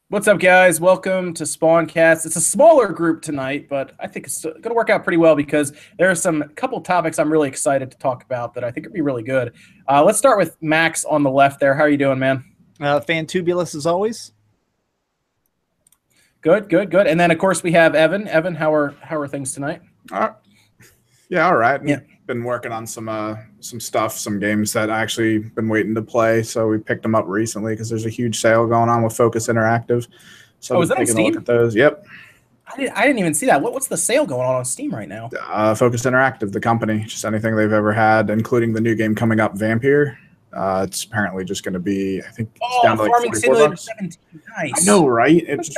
What's up, guys? Welcome to SpawnCast. It's a smaller group tonight, but I think it's going to work out pretty well because there are some couple topics I'm really excited to talk about that I think would be really good. Let's start with Max on the left there. How are you doing, man? Fantubulous as always. Good, good, good. And then, of course, we have Evan. Evan, how are things tonight? Yeah, all right. Yeah. Been working on some stuff, some games that I actually been waiting to play. So we picked them up recently because there's a huge sale going on with Focus Interactive. So is that on taking a look Steam? at those. Yep. I didn't even see that. What's the sale going on Steam right now? Focus Interactive, the company, just anything they've ever had, including the new game coming up, Vampire. It's apparently just going to be, I think, it's down to like Farming 44 Simulator bucks. 17. Nice. I know, right? It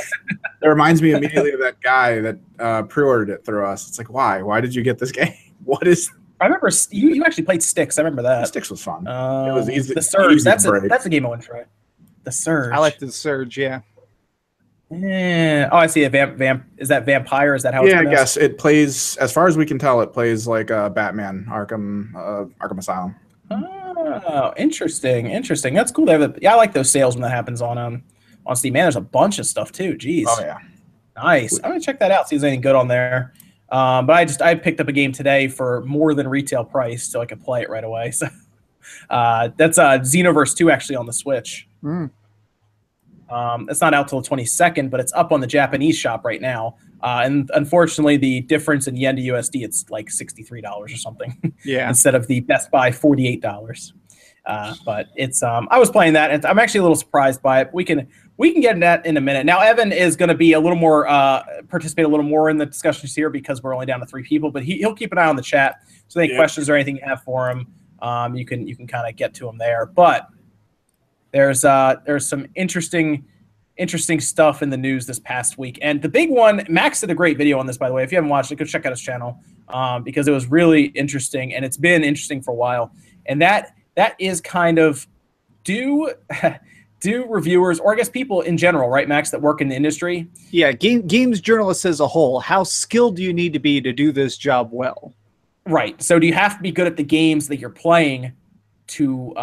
reminds me immediately of that guy that pre-ordered it through us. It's like, why? Why did you get this game? What is? I remember you actually played Styx. I remember that. Styx was fun. It was easy. The Surge. Easy That's to break. a game I want to try. The Surge. I like the Surge, yeah. Yeah. Oh, I see. Is that Vampire? Is that how? Yeah, it's I pronounced? guess it plays. As far as we can tell, it plays like Batman Arkham Asylum. Oh, interesting. That's cool. I like those sales when that happens on Steam. Man, there's a bunch of stuff too. Jeez. Oh yeah. Nice. I'm gonna check that out. See if there's anything good on there. But I picked up a game today for more than retail price, so I could play it right away. So that's Xenoverse 2 actually on the Switch. It's not out till the 22nd, but it's up on the Japanese shop right now. And unfortunately, the difference in yen to USD, it's like $63 or something. Yeah. Instead of the Best Buy $48. But it's I was playing that, and I'm actually a little surprised by it. We can get into that in a minute. Now, Evan is going to be a little more participate a little more in the discussions here because we're only down to 3 people. But he'll keep an eye on the chat. So any questions or anything you have for him, you can kind of get to him there. But there's some interesting stuff in the news this past week, and the big one. Max did a great video on this, by the way. If you haven't watched it, go check out his channel because it was really interesting, and it's been interesting for a while. And that is kind of do reviewers, or I guess people in general, right, Max, that work in the industry? Yeah, games journalists as a whole, how skilled do you need to be to do this job well? Right. So do you have to be good at the games that you're playing to,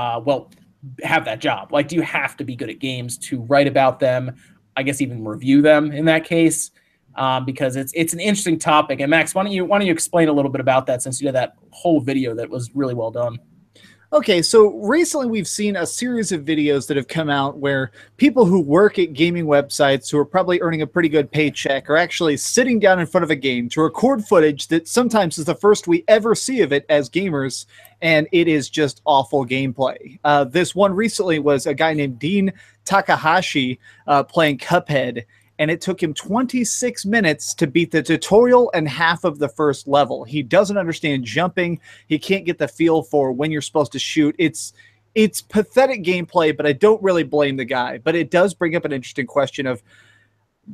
have that job? Like, do you have to be good at games to write about them, I guess even review them in that case? Because it's an interesting topic. And Max, why don't you explain a little bit about that, since you did that whole video that was really well done? Okay, so recently we've seen a series of videos that have come out where people who work at gaming websites who are probably earning a pretty good paycheck are actually sitting down in front of a game to record footage that sometimes is the first we ever see of it as gamers, and it is just awful gameplay. This one recently was a guy named Dean Takahashi playing Cuphead, and it took him 26 minutes to beat the tutorial and half of the first level. He doesn't understand jumping. He can't get the feel for when you're supposed to shoot. It's pathetic gameplay, but I don't really blame the guy. But it does bring up an interesting question of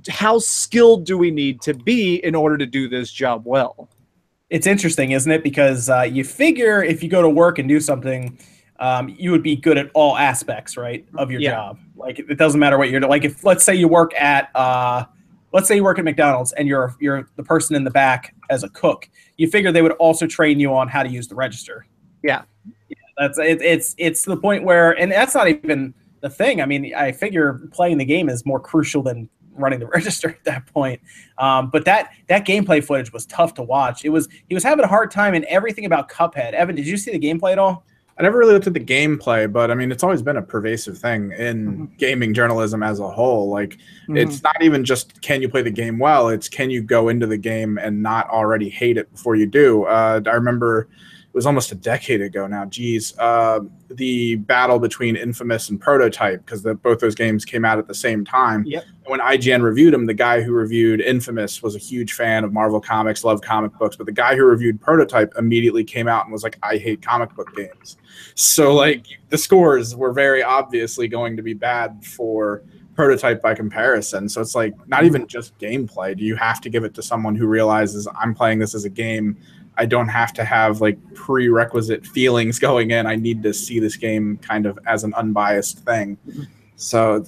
how skilled do we need to be in order to do this job well? It's interesting, isn't it? Because you figure if you go to work and do something, you would be good at all aspects, right, of your job. Like, it doesn't matter what you're doing. Like, if let's say you work at McDonald's and you're the person in the back as a cook, you figure they would also train you on how to use the register. Yeah. That's it's the point where, and that's not even the thing. I mean, I figure playing the game is more crucial than running the register at that point. But that gameplay footage was tough to watch. He was having a hard time in everything about Cuphead. Evan, did you see the gameplay at all? I never really looked at the gameplay, but I mean, it's always been a pervasive thing in gaming journalism as a whole. Like, it's not even just can you play the game well, it's can you go into the game and not already hate it before you do. I remember it was almost a decade ago now, geez, the battle between Infamous and Prototype, because both those games came out at the same time. Yep. When IGN reviewed them, the guy who reviewed Infamous was a huge fan of Marvel Comics, loved comic books, but the guy who reviewed Prototype immediately came out and was like, I hate comic book games. So, like, the scores were very obviously going to be bad for Prototype by comparison. So it's like, not even just gameplay. Do you have to give it to someone who realizes I'm playing this as a game? I don't have to have like prerequisite feelings going in. I need to see this game kind of as an unbiased thing. So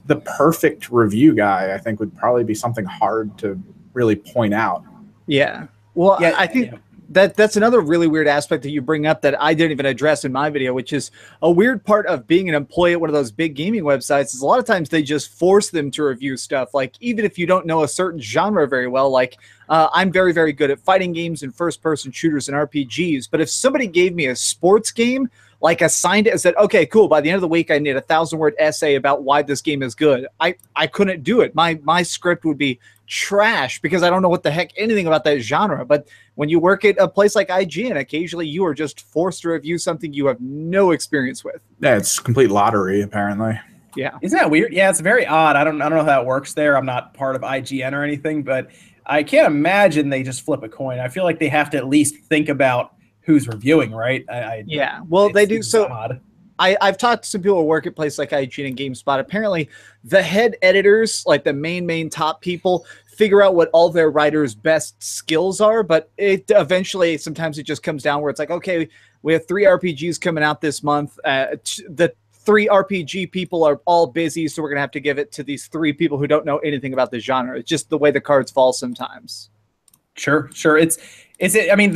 the perfect review guy, I think, would probably be something hard to really point out. Yeah. Well, Yeah, I think That's another really weird aspect that you bring up that I didn't even address in my video, which is a weird part of being an employee at one of those big gaming websites is a lot of times they just force them to review stuff. Like, even if you don't know a certain genre very well, like I'm very, very good at fighting games and first-person shooters and RPGs, but if somebody gave me a sports game, like assigned it and said, okay, cool, by the end of the week, I need a 1,000-word essay about why this game is good, I couldn't do it. My script would be trash because I don't know what the heck anything about that genre. But when you work at a place like IGN, occasionally you are just forced to review something you have no experience with. Yeah, it's complete lottery, apparently. Yeah. Isn't that weird? Yeah, it's very odd. I don't know how that works there. I'm not part of IGN or anything, but I can't imagine they just flip a coin. I feel like they have to at least think about who's reviewing, right? Yeah, well, they do. So odd. I've talked to some people who work at places like IGN and GameSpot. Apparently, the head editors, like the main top people, figure out what all their writers' best skills are. But it eventually, sometimes it just comes down where it's like, okay, we have 3 RPGs coming out this month. The 3 RPG people are all busy, so we're gonna have to give it to these 3 people who don't know anything about the genre. It's just the way the cards fall sometimes. Sure. I mean,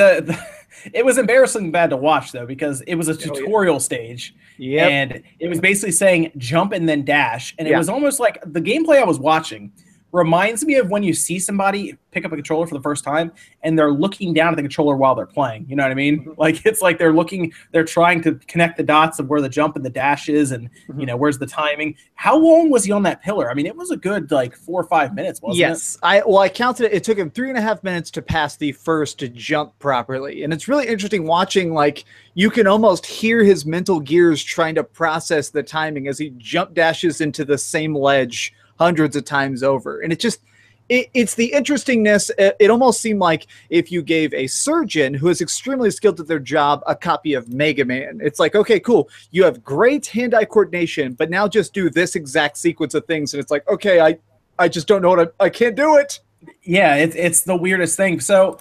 it was embarrassingly bad to watch though, because it was a tutorial stage. Yep. And it was basically saying jump and then dash. And it was almost like the gameplay I was watching reminds me of when you see somebody pick up a controller for the first time and they're looking down at the controller while they're playing. You know what I mean? Mm-hmm. Like, it's like they're trying to connect the dots of where the jump and the dash is and, you know, where's the timing. How long was he on that pillar? I mean, it was a good, like, 4 or 5 minutes, wasn't it? I counted it. It took him 3.5 minutes to pass the first jump properly. And it's really interesting watching, like, you can almost hear his mental gears trying to process the timing as he jump dashes into the same ledge hundreds of times over. And it's the interestingness. It almost seemed like if you gave a surgeon who is extremely skilled at their job a copy of Mega Man. It's like, okay, cool, you have great hand-eye coordination, but now just do this exact sequence of things. And it's like, okay, I just don't know I can't do it. Yeah, it's the weirdest thing. So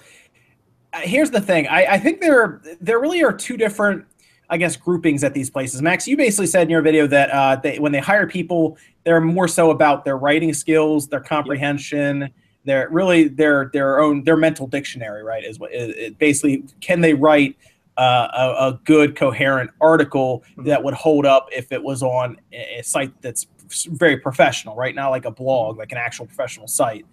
here's the thing. I think there really are 2 different, I guess, groupings at these places. Max, you basically said in your video that when they hire people, they're more so about their writing skills, their comprehension, their mental dictionary, right? Is what it basically, can they write a good coherent article that would hold up if it was on a site that's very professional, right? Not like a blog, like an actual professional site.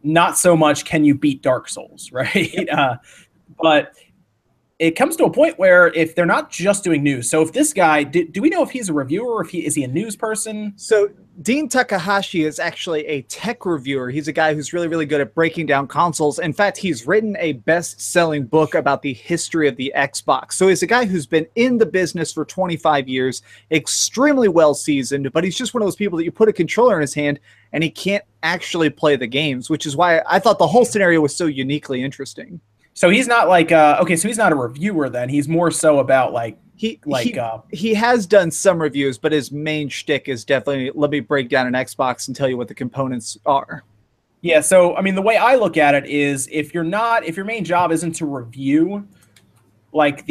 Not so much can you beat Dark Souls, right? But it comes to a point where if they're not just doing news, so if this guy, do we know if he's a reviewer or is he a news person? So Dean Takahashi is actually a tech reviewer. He's a guy who's really, really good at breaking down consoles. In fact, he's written a best-selling book about the history of the Xbox. So he's a guy who's been in the business for 25 years, extremely well-seasoned, but he's just one of those people that you put a controller in his hand and he can't actually play the games, which is why I thought the whole scenario was so uniquely interesting. So he's not like okay, so he's not a reviewer then. He's more so about like he has done some reviews, but his main shtick is definitely let me break down an Xbox and tell you what the components are. Yeah, so I mean the way I look at it is if your main job isn't to review like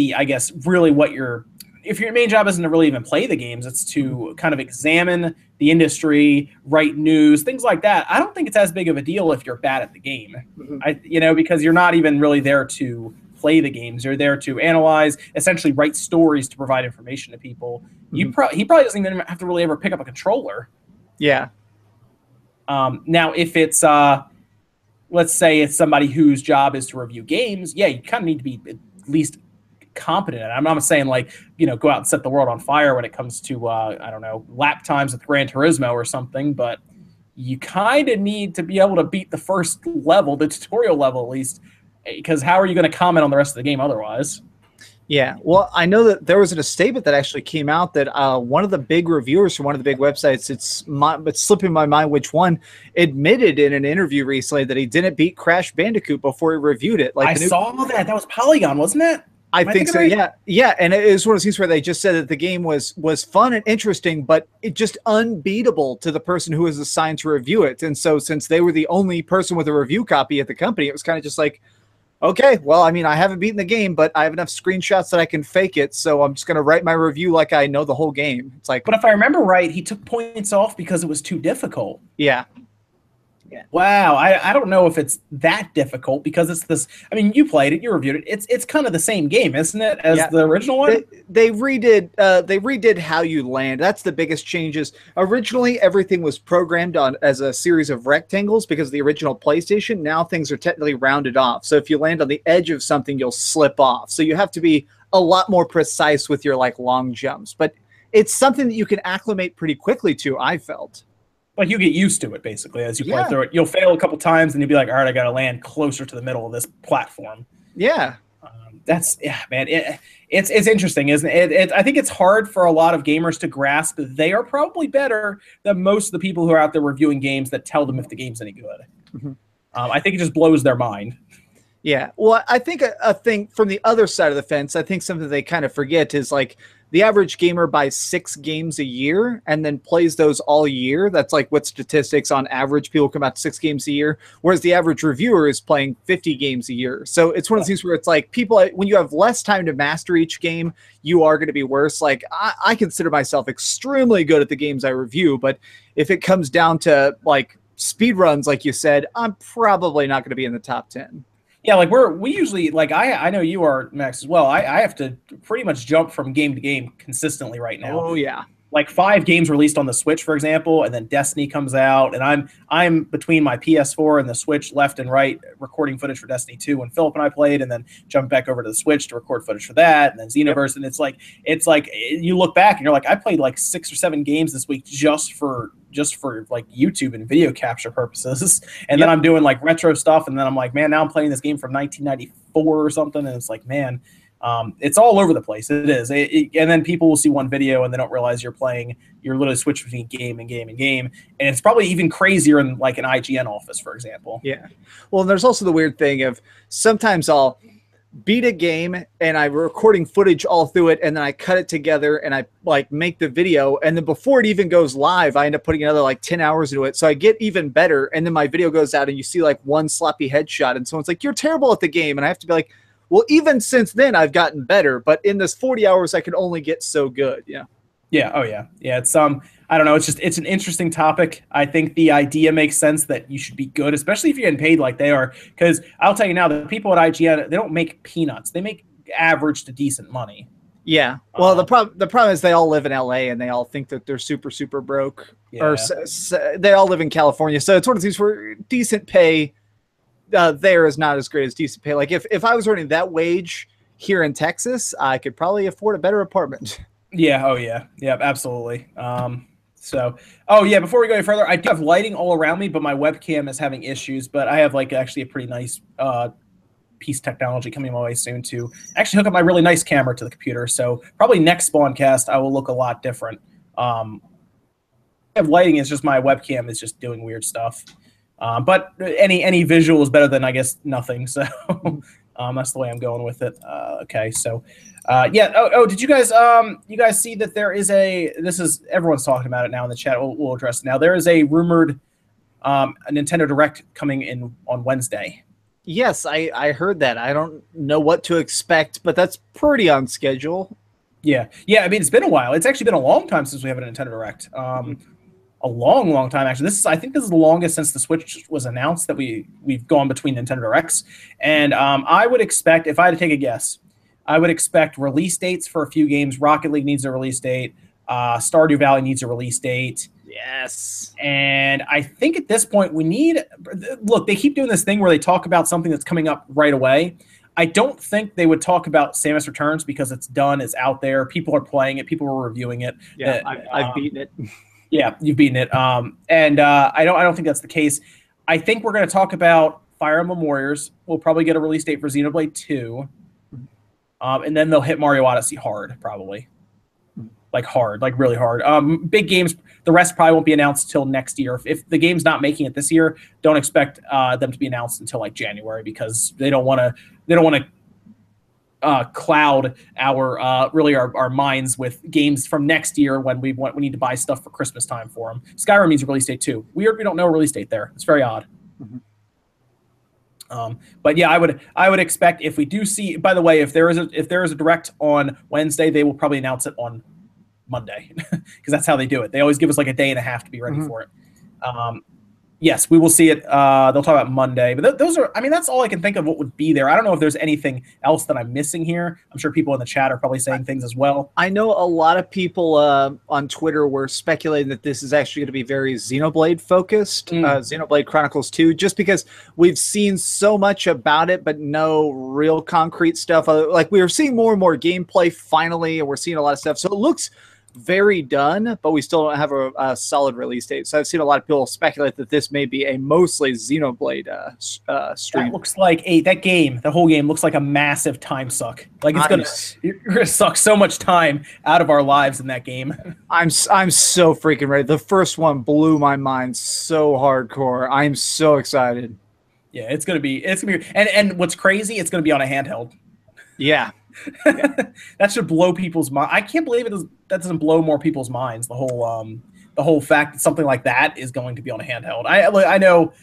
if your main job isn't to really even play the games, it's to kind of examine the industry, write news, things like that. I don't think it's as big of a deal if you're bad at the game, because you're not even really there to play the games. You're there to analyze, essentially write stories to provide information to people. He probably doesn't even have to really ever pick up a controller. Yeah. Now, if it's, let's say it's somebody whose job is to review games, yeah, you kind of need to be at least competent. I'm not saying like, go out and set the world on fire when it comes to I don't know, lap times with Gran Turismo or something, but you kind of need to be able to beat the first level, the tutorial level at least, because how are you going to comment on the rest of the game otherwise? Yeah, well, I know that there was a statement that actually came out that one of the big reviewers from one of the big websites, it's slipping my mind which one, admitted in an interview recently that he didn't beat Crash Bandicoot before he reviewed it. Like, I saw that. That was Polygon, wasn't it? I think so. Yeah, and it was one of those things where they just said that the game was fun and interesting, but it just unbeatable to the person who was assigned to review it. And so, since they were the only person with a review copy at the company, it was kind of just like, okay, well, I mean, I haven't beaten the game, but I have enough screenshots that I can fake it, so I'm just going to write my review like I know the whole game. It's like, but if I remember right, he took points off because it was too difficult. Yeah. Wow, I don't know if it's that difficult because it's this. I mean, you played it, you reviewed it. It's kind of the same game, isn't it, as the original one? They redid how you land. That's the biggest changes. Originally, everything was programmed on as a series of rectangles because of the original PlayStation. Now things are technically rounded off. So if you land on the edge of something, you'll slip off. So you have to be a lot more precise with your like long jumps. But it's something that you can acclimate pretty quickly to, I felt. Like you get used to it basically as you play through it. You'll fail a couple times and you'll be like, all right, I got to land closer to the middle of this platform. Yeah. Man. It's interesting, isn't it? I think it's hard for a lot of gamers to grasp that they are probably better than most of the people who are out there reviewing games that tell them if the game's any good. Mm-hmm. I think it just blows their mind. Yeah. Well, I think a thing from the other side of the fence, I think something they kind of forget is like the average gamer buys 6 games a year and then plays those all year. That's like what statistics on average people come out to 6 games a year, whereas the average reviewer is playing 50 games a year. So it's one of those things where it's like people, when you have less time to master each game, you are going to be worse. Like I consider myself extremely good at the games I review, but if it comes down to like speed runs, like you said, I'm probably not going to be in the top 10. Yeah, like we usually, like I know you are, Max, as well. I have to pretty much jump from game to game consistently right now. Oh yeah. Like 5 games released on the Switch, for example, and then Destiny comes out, and I'm between my PS4 and the Switch left and right recording footage for Destiny 2 when Philip and I played, and then jump back over to the Switch to record footage for that, and then Xenoverse, and it's like you look back and you're like, I played like 6 or 7 games this week just for like YouTube and video capture purposes, and then I'm doing like retro stuff, and then I'm like, man, now I'm playing this game from 1994 or something, and it's like, man. It's all over the place. It is. And then people will see one video and they don't realize you're literally switching between game and game and game. And it's probably even crazier in like an IGN office, for example. Yeah. Well, and there's also the weird thing of sometimes I'll beat a game and I'm recording footage all through it and then I cut it together and I like make the video. And then before it even goes live, I end up putting another like 10 hours into it. So I get even better. And then my video goes out and you see like one sloppy headshot and someone's like, you're terrible at the game. And I have to be like, well, even since then, I've gotten better. But in this 40 hours, I can only get so good. Yeah. Yeah. Oh, yeah. Yeah. It's I don't know. It's an interesting topic. I think the idea makes sense that you should be good, especially if you're getting paid like they are. Because I'll tell you now, the people at IGN, they don't make peanuts. They make average to decent money. Yeah. Well, the problem is they all live in LA and they all think that they're super, super broke. Yeah. Or they all live in California. So it's one of these where decent pay there is not as great as decent pay. Like if I was earning that wage here in Texas, I could probably afford a better apartment. Yeah. Oh yeah. Yeah, absolutely. Before we go any further, I do have lighting all around me, but my webcam is having issues, but I have like actually a pretty nice piece of technology coming my way soon to actually hook up my really nice camera to the computer. So probably next SpawnCast, I will look a lot different. I have lighting, it's just my webcam is just doing weird stuff. But any visual is better than, I guess, nothing. So that's the way I'm going with it. Okay, so did you guys see that there is everyone's talking about it now in the chat. We'll address it now. There is a rumored a Nintendo Direct coming in on Wednesday. Yes, I heard that. I don't know what to expect, but that's pretty on schedule. Yeah. I mean, it's been a while. It's actually been a long time since we have a Nintendo Direct. A long time actually. I think this is the longest since the Switch was announced that we've gone between Nintendo Directs. And I would expect, if I had to take a guess, I would expect release dates for a few games. Rocket League needs a release date. Stardew Valley needs a release date. Yes. And I think at this point look, they keep doing this thing where they talk about something that's coming up right away. I don't think they would talk about Samus Returns because it's done, it's out there. People are playing it. People are reviewing it. Yeah, I've beaten it. Yeah, you've beaten it. I don't think that's the case. I think we're going to talk about Fire Emblem Warriors. We'll probably get a release date for Xenoblade 2. And then they'll hit Mario Odyssey hard, probably. Like really hard. Big games, the rest probably won't be announced till next year. If the game's not making it this year, don't expect them to be announced until like January because they don't want to cloud our minds with games from next year when we need to buy stuff for Christmas time for them. Skyrim needs a release date too. Weird, we don't know a release date there. It's very odd. Mm-hmm. But yeah, I would expect if we do see. By the way, if there is a Direct on Wednesday, they will probably announce it on Monday because that's how they do it. They always give us like a day and a half to be ready for it. Yes, we will see it. They'll talk about Monday, but those are, I mean, that's all I can think of what would be there. I don't know if there's anything else that I'm missing here. I'm sure people in the chat are probably saying things as well. I know a lot of people on Twitter were speculating that this is actually going to be very Xenoblade focused, Xenoblade Chronicles 2, just because we've seen so much about it, but no real concrete stuff. Like we were seeing more and more gameplay finally, and we're seeing a lot of stuff. So it looks very done, but we still don't have a solid release date. So I've seen a lot of people speculate that this may be a mostly Xenoblade stream. That looks like the whole game looks like a massive time suck. Like you're gonna suck so much time out of our lives in that game. I'm so freaking ready. The first one blew my mind so hardcore. I'm so excited. Yeah, it's gonna be and what's crazy, it's gonna be on a handheld. Yeah. That should blow people's mind. I can't believe that doesn't blow more people's minds. The whole fact that something like that is going to be on a handheld. I know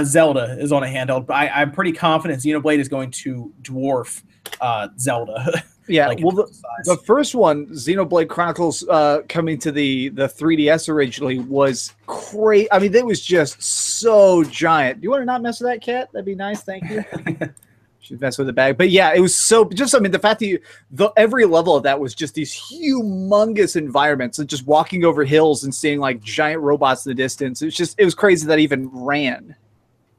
Zelda is on a handheld, but I'm pretty confident Xenoblade is going to dwarf Zelda. Yeah, like, well, the first one, Xenoblade Chronicles, coming to the 3DS originally was crazy. I mean, it was just so giant. Do you want to not mess with that, cat? That'd be nice. Thank you. She's messing with the bag, but yeah, it was so just. I mean, the fact that every level of that was just these humongous environments, and just walking over hills and seeing like giant robots in the distance. It was crazy that even ran.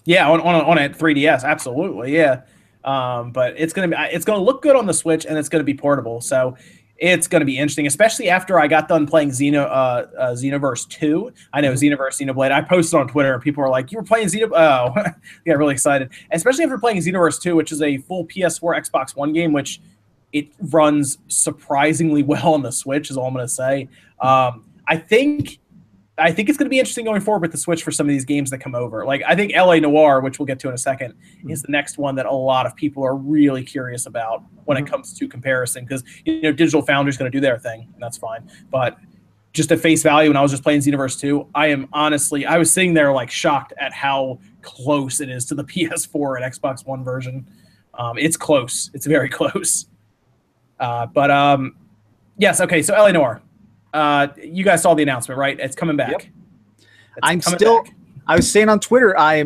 Yeah, on a 3DS, absolutely, yeah. But it's gonna look good on the Switch, and it's gonna be portable. So it's going to be interesting, especially after I got done playing Xenoverse 2. I know Xenoverse, Xenoblade. I posted on Twitter, and people were like, you were playing Xenoblade? Oh, I got really excited. Especially after playing Xenoverse 2, which is a full PS4, Xbox One game, which it runs surprisingly well on the Switch, is all I'm going to say. I think it's going to be interesting going forward with the Switch for some of these games that come over. Like, I think LA Noire, which we'll get to in a second, is the next one that a lot of people are really curious about when it comes to comparison, because, you know, Digital Foundry's going to do their thing, and that's fine. But just at face value, when I was just playing Xenoverse 2, I was sitting there, like, shocked at how close it is to the PS4 and Xbox One version. It's close. It's very close. Yes, okay, so LA Noire. You guys saw the announcement, right? It's coming back. Yep. I was saying on Twitter, I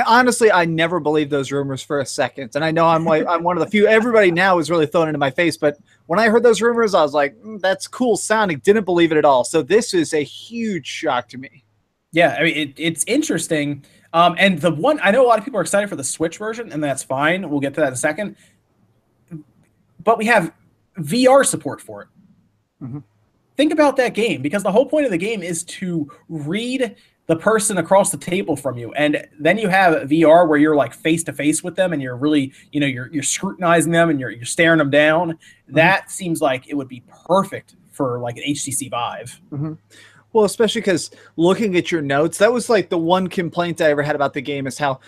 honestly never believed those rumors for a second. And I know I'm one of the few. Everybody now is really throwing it in my face. But when I heard those rumors, I was like, that's cool sounding. Didn't believe it at all. So this is a huge shock to me. Yeah, I mean, it's interesting. And the one, I know a lot of people are excited for the Switch version, and that's fine. We'll get to that in a second. But we have VR support for it. Mm-hmm. Think about that game, because the whole point of the game is to read the person across the table from you, and then you have VR where you're like face to face with them, and you're really, you're scrutinizing them, and you're staring them down. Mm-hmm. That seems like it would be perfect for like an HTC Vive. Mm-hmm. Well, especially because looking at your notes, that was like the one complaint I ever had about the game, is how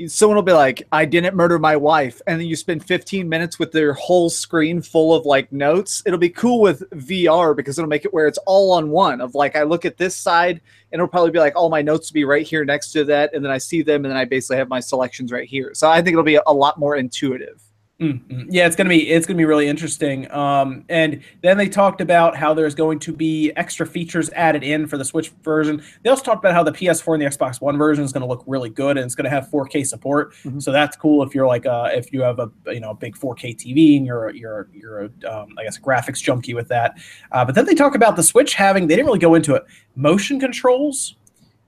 someone will be like, I didn't murder my wife, and then you spend 15 minutes with their whole screen full of like notes. It'll be cool with VR because it'll make it where it's all on one, of like, I look at this side and it'll probably be like all my notes will be right here next to that, and then I see them, and then I basically have my selections right here. So I think it'll be a lot more intuitive. Mm-hmm. Yeah, it's gonna be really interesting. And then they talked about how there's going to be extra features added in for the Switch version. They also talked about how the PS4 and the Xbox One version is going to look really good, and it's going to have 4K support. Mm-hmm. So that's cool if you're like if you have a big 4K TV and you're I guess a graphics junkie with that. But then they talk about the Switch they didn't really go into it, motion controls.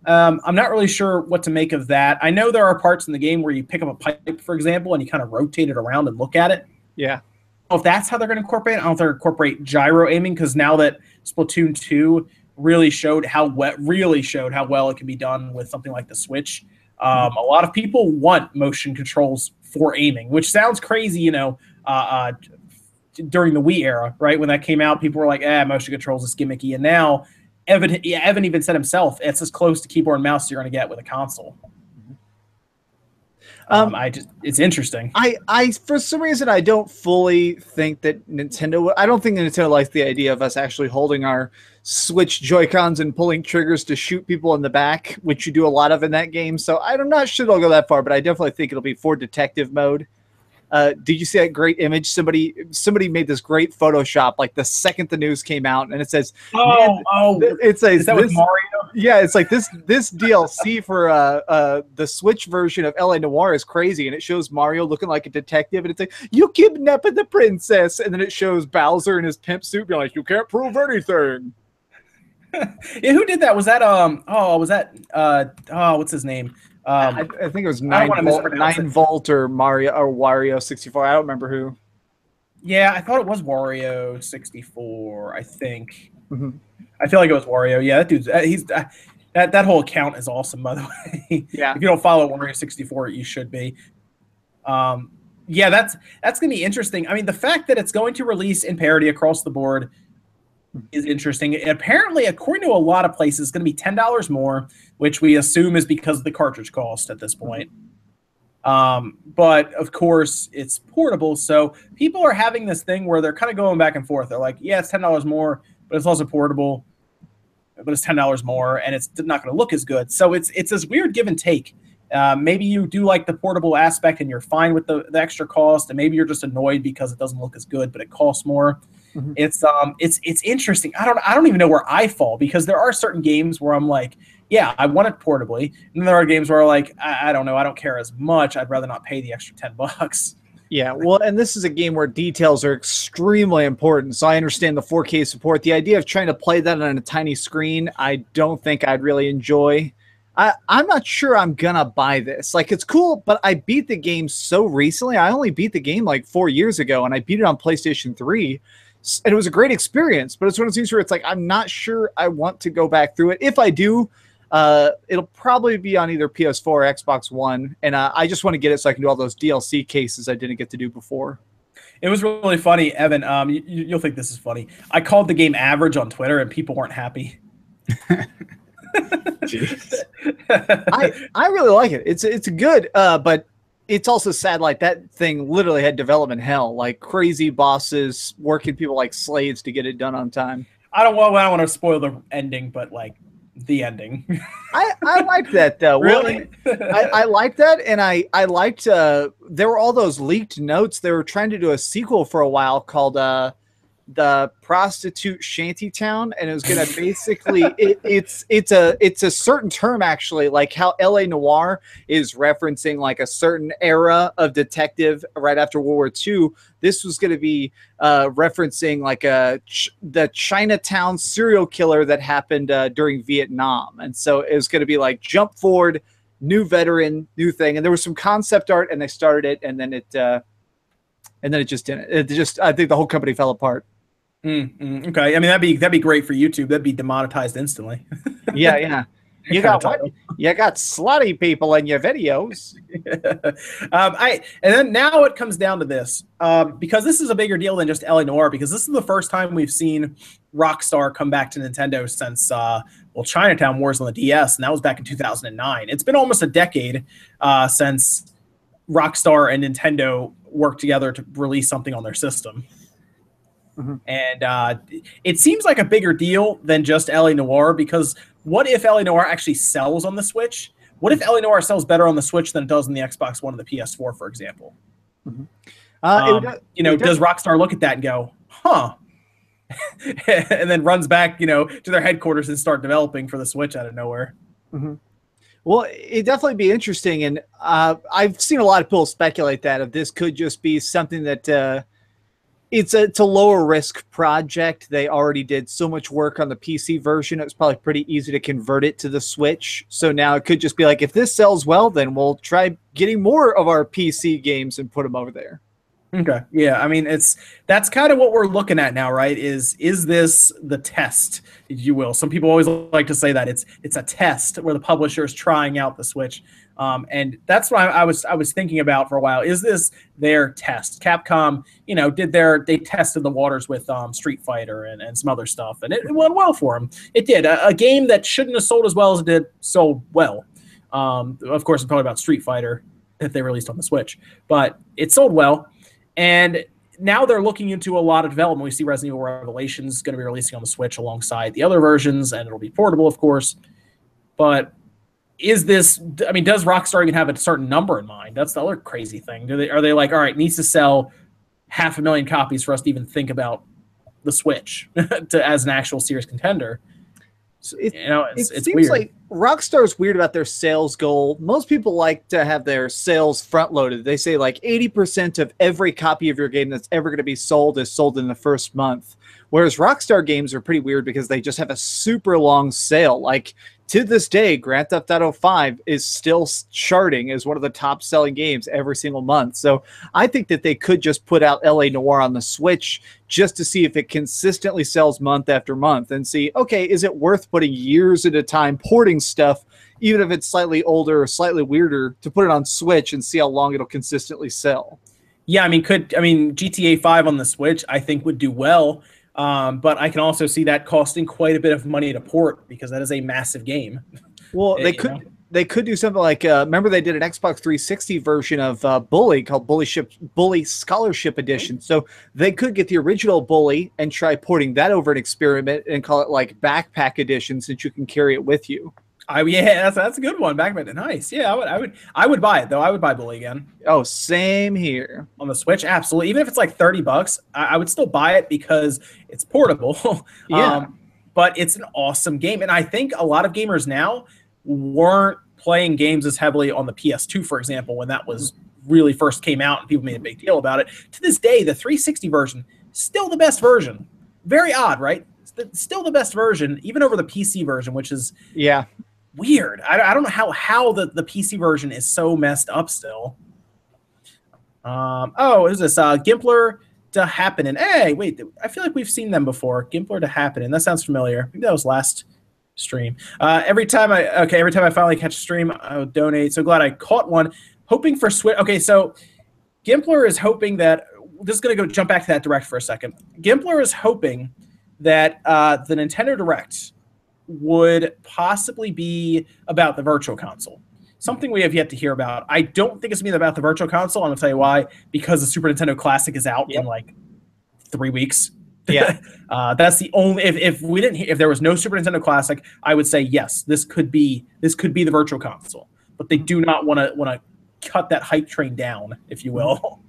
I'm not really sure what to make of that. I know there are parts in the game where you pick up a pipe, for example, and you kind of rotate it around and look at it. Yeah. I don't know if that's how they're going to incorporate it. I don't know if they're going to incorporate gyro aiming, because now that Splatoon 2 really showed how well it can be done with something like the Switch, a lot of people want motion controls for aiming, which sounds crazy, during the Wii era, right? When that came out, people were like, motion controls is gimmicky. And now Evan even said himself, it's as close to keyboard and mouse as you're going to get with a console. It's interesting. I for some reason, I don't fully think that I don't think Nintendo likes the idea of us actually holding our Switch Joy-Cons and pulling triggers to shoot people in the back, which you do a lot of in that game. So I'm not sure they'll go that far, but I definitely think it'll be for detective mode. Did you see that great image? Somebody made this great Photoshop like the second the news came out, and it says, it says, is that with Mario? Yeah, it's like this DLC for the Switch version of LA Noire is crazy, and it shows Mario looking like a detective, and it's like, you kidnapped the princess, and then it shows Bowser in his pimp suit being like, you can't prove anything. Yeah, who did that? Was that what's his name? I think it was I don't wanna mispronounce 9 it. Volt or Mario or Wario 64. I don't remember who. Yeah, I thought it was Wario 64. I think. Mhm. I feel like it was Wario. Yeah, that dude's that whole account is awesome, by the way. Yeah. If you don't follow Wario 64, you should be. Yeah, that's gonna be interesting. I mean, the fact that it's going to release in parity across the board is interesting. And apparently, according to a lot of places, it's going to be $10 more, which we assume is because of the cartridge cost at this point. But of course, it's portable, so people are having this thing where they're kind of going back and forth. They're like, yeah, it's $10 more, but it's also portable, but it's $10 more, and it's not going to look as good. So it's this weird give and take. Maybe you do like the portable aspect and you're fine with the extra cost, and maybe you're just annoyed because it doesn't look as good, but it costs more. Mhm. It's interesting. I don't even know where I fall, because there are certain games where I'm like, yeah, I want it portably, and then there are games where like I don't know, I don't care as much. I'd rather not pay the extra $10. Yeah, well, and this is a game where details are extremely important, so I understand the 4K support. The idea of trying to play that on a tiny screen, I don't think I'd really enjoy. I'm not sure I'm gonna buy this. Like, it's cool, but I beat the game so recently. I only beat the game like 4 years ago, and I beat it on PlayStation 3, and it was a great experience. But it's one of those things where it's like, I'm not sure I want to go back through it. If I do, it'll probably be on either PS4 or Xbox One, and I just want to get it so I can do all those DLC cases I didn't get to do before. It was really funny, Evan. You'll think this is funny. I called the game average on Twitter, and people weren't happy. I really like it. It's good, but it's also sad. Like, that thing literally had development hell, like crazy bosses working people like slaves to get it done on time. I don't want to spoil the ending, but like the ending. I liked that though. Really? I liked that, and I liked there were all those leaked notes. They were trying to do a sequel for a while called the Prostitute Shantytown, and it was gonna basically it's a certain term, actually, like how LA Noire is referencing like a certain era of detective right after World War II. This was going to be referencing like the Chinatown serial killer that happened during Vietnam, and so it was going to be like jump forward, new veteran, new thing. And there was some concept art, and they started it, and then it just didn't. It just, I think the whole company fell apart. Okay, I mean that'd be great for YouTube. That'd be demonetized instantly. Yeah. You got what? You got slutty people in your videos. And then now it comes down to this, because this is a bigger deal than just LA Noire, because this is the first time we've seen Rockstar come back to Nintendo since Chinatown Wars on the DS, and that was back in 2009. It's been almost a decade since Rockstar and Nintendo worked together to release something on their system. Mm-hmm. And it seems like a bigger deal than just LA Noire, because what if LA Noire actually sells on the Switch? What if LA Noire sells better on the Switch than it does on the Xbox One and the PS4, for example? Mm-hmm. Does Rockstar look at that and go, huh? And then runs back, to their headquarters and start developing for the Switch out of nowhere. Mm-hmm. Well, it'd definitely be interesting. And I've seen a lot of people speculate that if this could just be something that it's a lower risk project. They already did so much work on the PC version. It was probably pretty easy to convert it to the Switch. So now it could just be like, if this sells well, then we'll try getting more of our PC games and put them over there. Okay. Yeah. I mean, that's kind of what we're looking at now, right? Is this the test, if you will? Some people always like to say that it's a test where the publisher is trying out the Switch. And that's what I was thinking about for a while. Is this their test? Capcom, they tested the waters with Street Fighter and some other stuff, and it went well for them. It did. A game that shouldn't have sold as well as it did sold well. Of course, it's probably about Street Fighter that they released on the Switch, but it sold well. And now they're looking into a lot of development. We see Resident Evil Revelations going to be releasing on the Switch alongside the other versions, and it'll be portable, of course. But does Rockstar even have a certain number in mind? That's the other crazy thing. Are they like, all right, it needs to sell 500,000 copies for us to even think about the Switch as an actual serious contender? It, you know, it it's seems weird. like Rockstar's weird about their sales goal. Most people like to have their sales front loaded. They say like 80% of every copy of your game that's ever going to be sold is sold in the first month. Whereas Rockstar games are pretty weird because they just have a super long sale. Like to this day, Grand Theft Auto 5 is still charting as one of the top selling games every single month. So I think that they could just put out LA Noire on the Switch just to see if it consistently sells month after month and see, okay, is it worth putting years at a time porting stuff, even if it's slightly older or slightly weirder, to put it on Switch and see how long it'll consistently sell. Yeah, I mean, GTA 5 on the Switch, I think would do well. But I can also see that costing quite a bit of money to port because that is a massive game. Well, they could do something like remember they did an Xbox 360 version of Bully called Bully Scholarship Edition. So they could get the original Bully and try porting that over an experiment and call it like Backpack Edition, since you can carry it with you. Yeah, that's a good one. Backpack, nice. Yeah, I would buy it though. I would buy Bully again. Oh, same here On the Switch, absolutely. Even if it's like $30, I would still buy it because it's portable. Yeah. But it's an awesome game, and I think a lot of gamers now weren't playing games as heavily on the PS2, for example, when that was really first came out and people made a big deal about it. To this day, the 360 version still the best version. Very odd, right? Still the best version, even over the PC version, which is weird. I don't know how the PC version is so messed up still. Is this Gimpler to Happening? Hey, wait, I feel like we've seen them before. Gimpler to Happening. That sounds familiar. Maybe that was last stream. Every time I finally catch a stream, I would donate. So glad I caught one. Hoping for Switch. Okay, so Gimpler is hoping that this is going to jump back to that Direct for a second. Gimpler is hoping that the Nintendo Direct would possibly be about the Virtual Console. Something we have yet to hear about. I don't think it's going to be about the Virtual Console. I'm going to tell you why. Because the Super Nintendo Classic is out in like 3 weeks. Yeah. That's the only. If there was no Super Nintendo Classic, I would say yes. This could be the Virtual Console. But they do not want to cut that hype train down, if you will.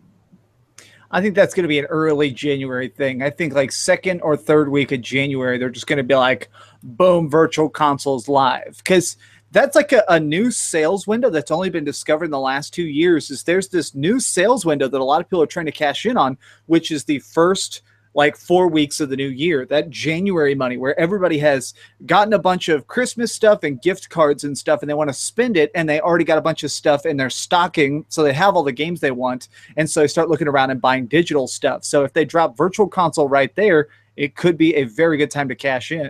I think that's going to be an early January thing. I think like second or third week of January, they're just going to be like, boom, Virtual Consoles live. Because that's like a new sales window that's only been discovered in the last 2 years. Is there's this new sales window that a lot of people are trying to cash in on, which is the first like 4 weeks of the new year, that January money where everybody has gotten a bunch of Christmas stuff and gift cards and stuff, and they want to spend it, and they already got a bunch of stuff in their stocking, so they have all the games they want, and so they start looking around and buying digital stuff. So if they drop Virtual Console right there, it could be a very good time to cash in.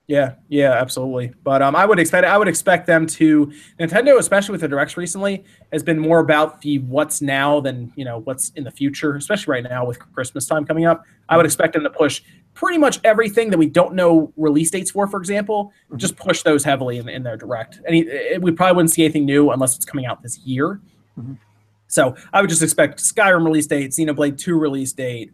Yeah, absolutely. But I would expect them to. Nintendo, especially with the Directs recently, has been more about the what's now than what's in the future. Especially right now with Christmas time coming up, I would expect them to push pretty much everything that we don't know release dates for example, just push those heavily in their Direct. And we probably wouldn't see anything new unless it's coming out this year. So I would just expect Skyrim release date, Xenoblade 2 release date.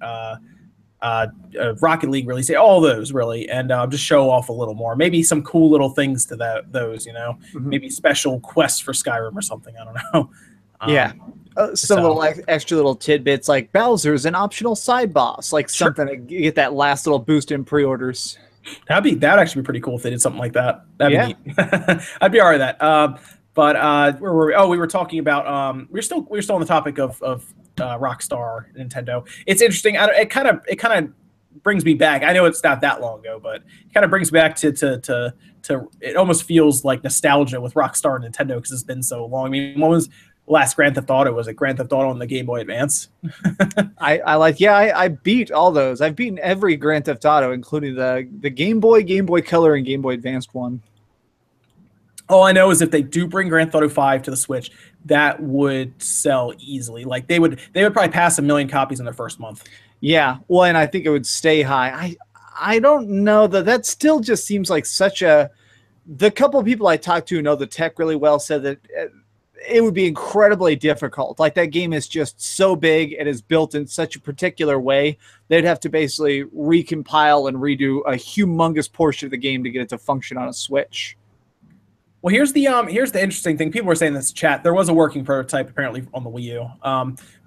Rocket League release, all those really, and just show off a little more. Maybe some cool little things to those, maybe special quests for Skyrim or something. I don't know. Some little extra little tidbits like Bowser's an optional side boss, like something to get that last little boost in pre-orders. That'd actually be pretty cool if they did something like that. That'd be neat. I'd be all right with that. But where were we? Oh, we were talking about we're still on the topic of Rockstar, Nintendo. It's interesting. It kind of brings me back. I know it's not that long ago, but it kind of brings me back to it almost feels like nostalgia with Rockstar and Nintendo because it's been so long. I mean, when was the last Grand Theft Auto? Was it Grand Theft Auto on the Game Boy Advance? I beat all those. I've beaten every Grand Theft Auto, including the Game Boy Color, and Game Boy Advanced one. All I know is if they do bring Grand Theft Auto 5 to the Switch, that would sell easily. Like they would probably pass 1 million copies in their first month. Yeah, well, and I think it would stay high. I don't know that still just seems like such a. The couple of people I talked to who know the tech really well said that it would be incredibly difficult. Like that game is just so big, it is built in such a particular way. They'd have to basically recompile and redo a humongous portion of the game to get it to function on a Switch. Well, here's the interesting thing. People were saying in this chat there was a working prototype apparently on the Wii U.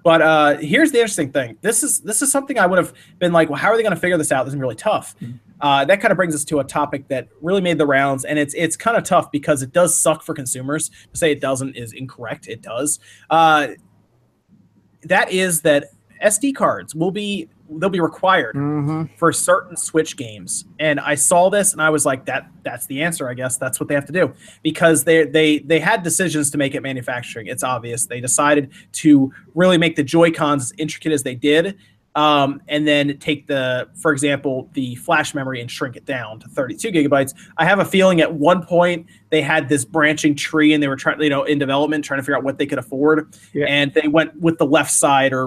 But here's the interesting thing. This is something I would have been like, well, how are they going to figure this out? This is really tough. that kind of brings us to a topic that really made the rounds, and it's kind of tough because it does suck for consumers. To say it doesn't is incorrect. It does. That is that SD cards they'll be required for certain Switch games. And I saw this and I was like, that's the answer, I guess. That's what they have to do. Because they had decisions to make it manufacturing. It's obvious. They decided to really make the Joy-Cons as intricate as they did. And then take for example, the flash memory and shrink it down to 32 gigabytes. I have a feeling at one point they had this branching tree and they were trying, in development, trying to figure out what they could afford. Yeah. And they went with the left side or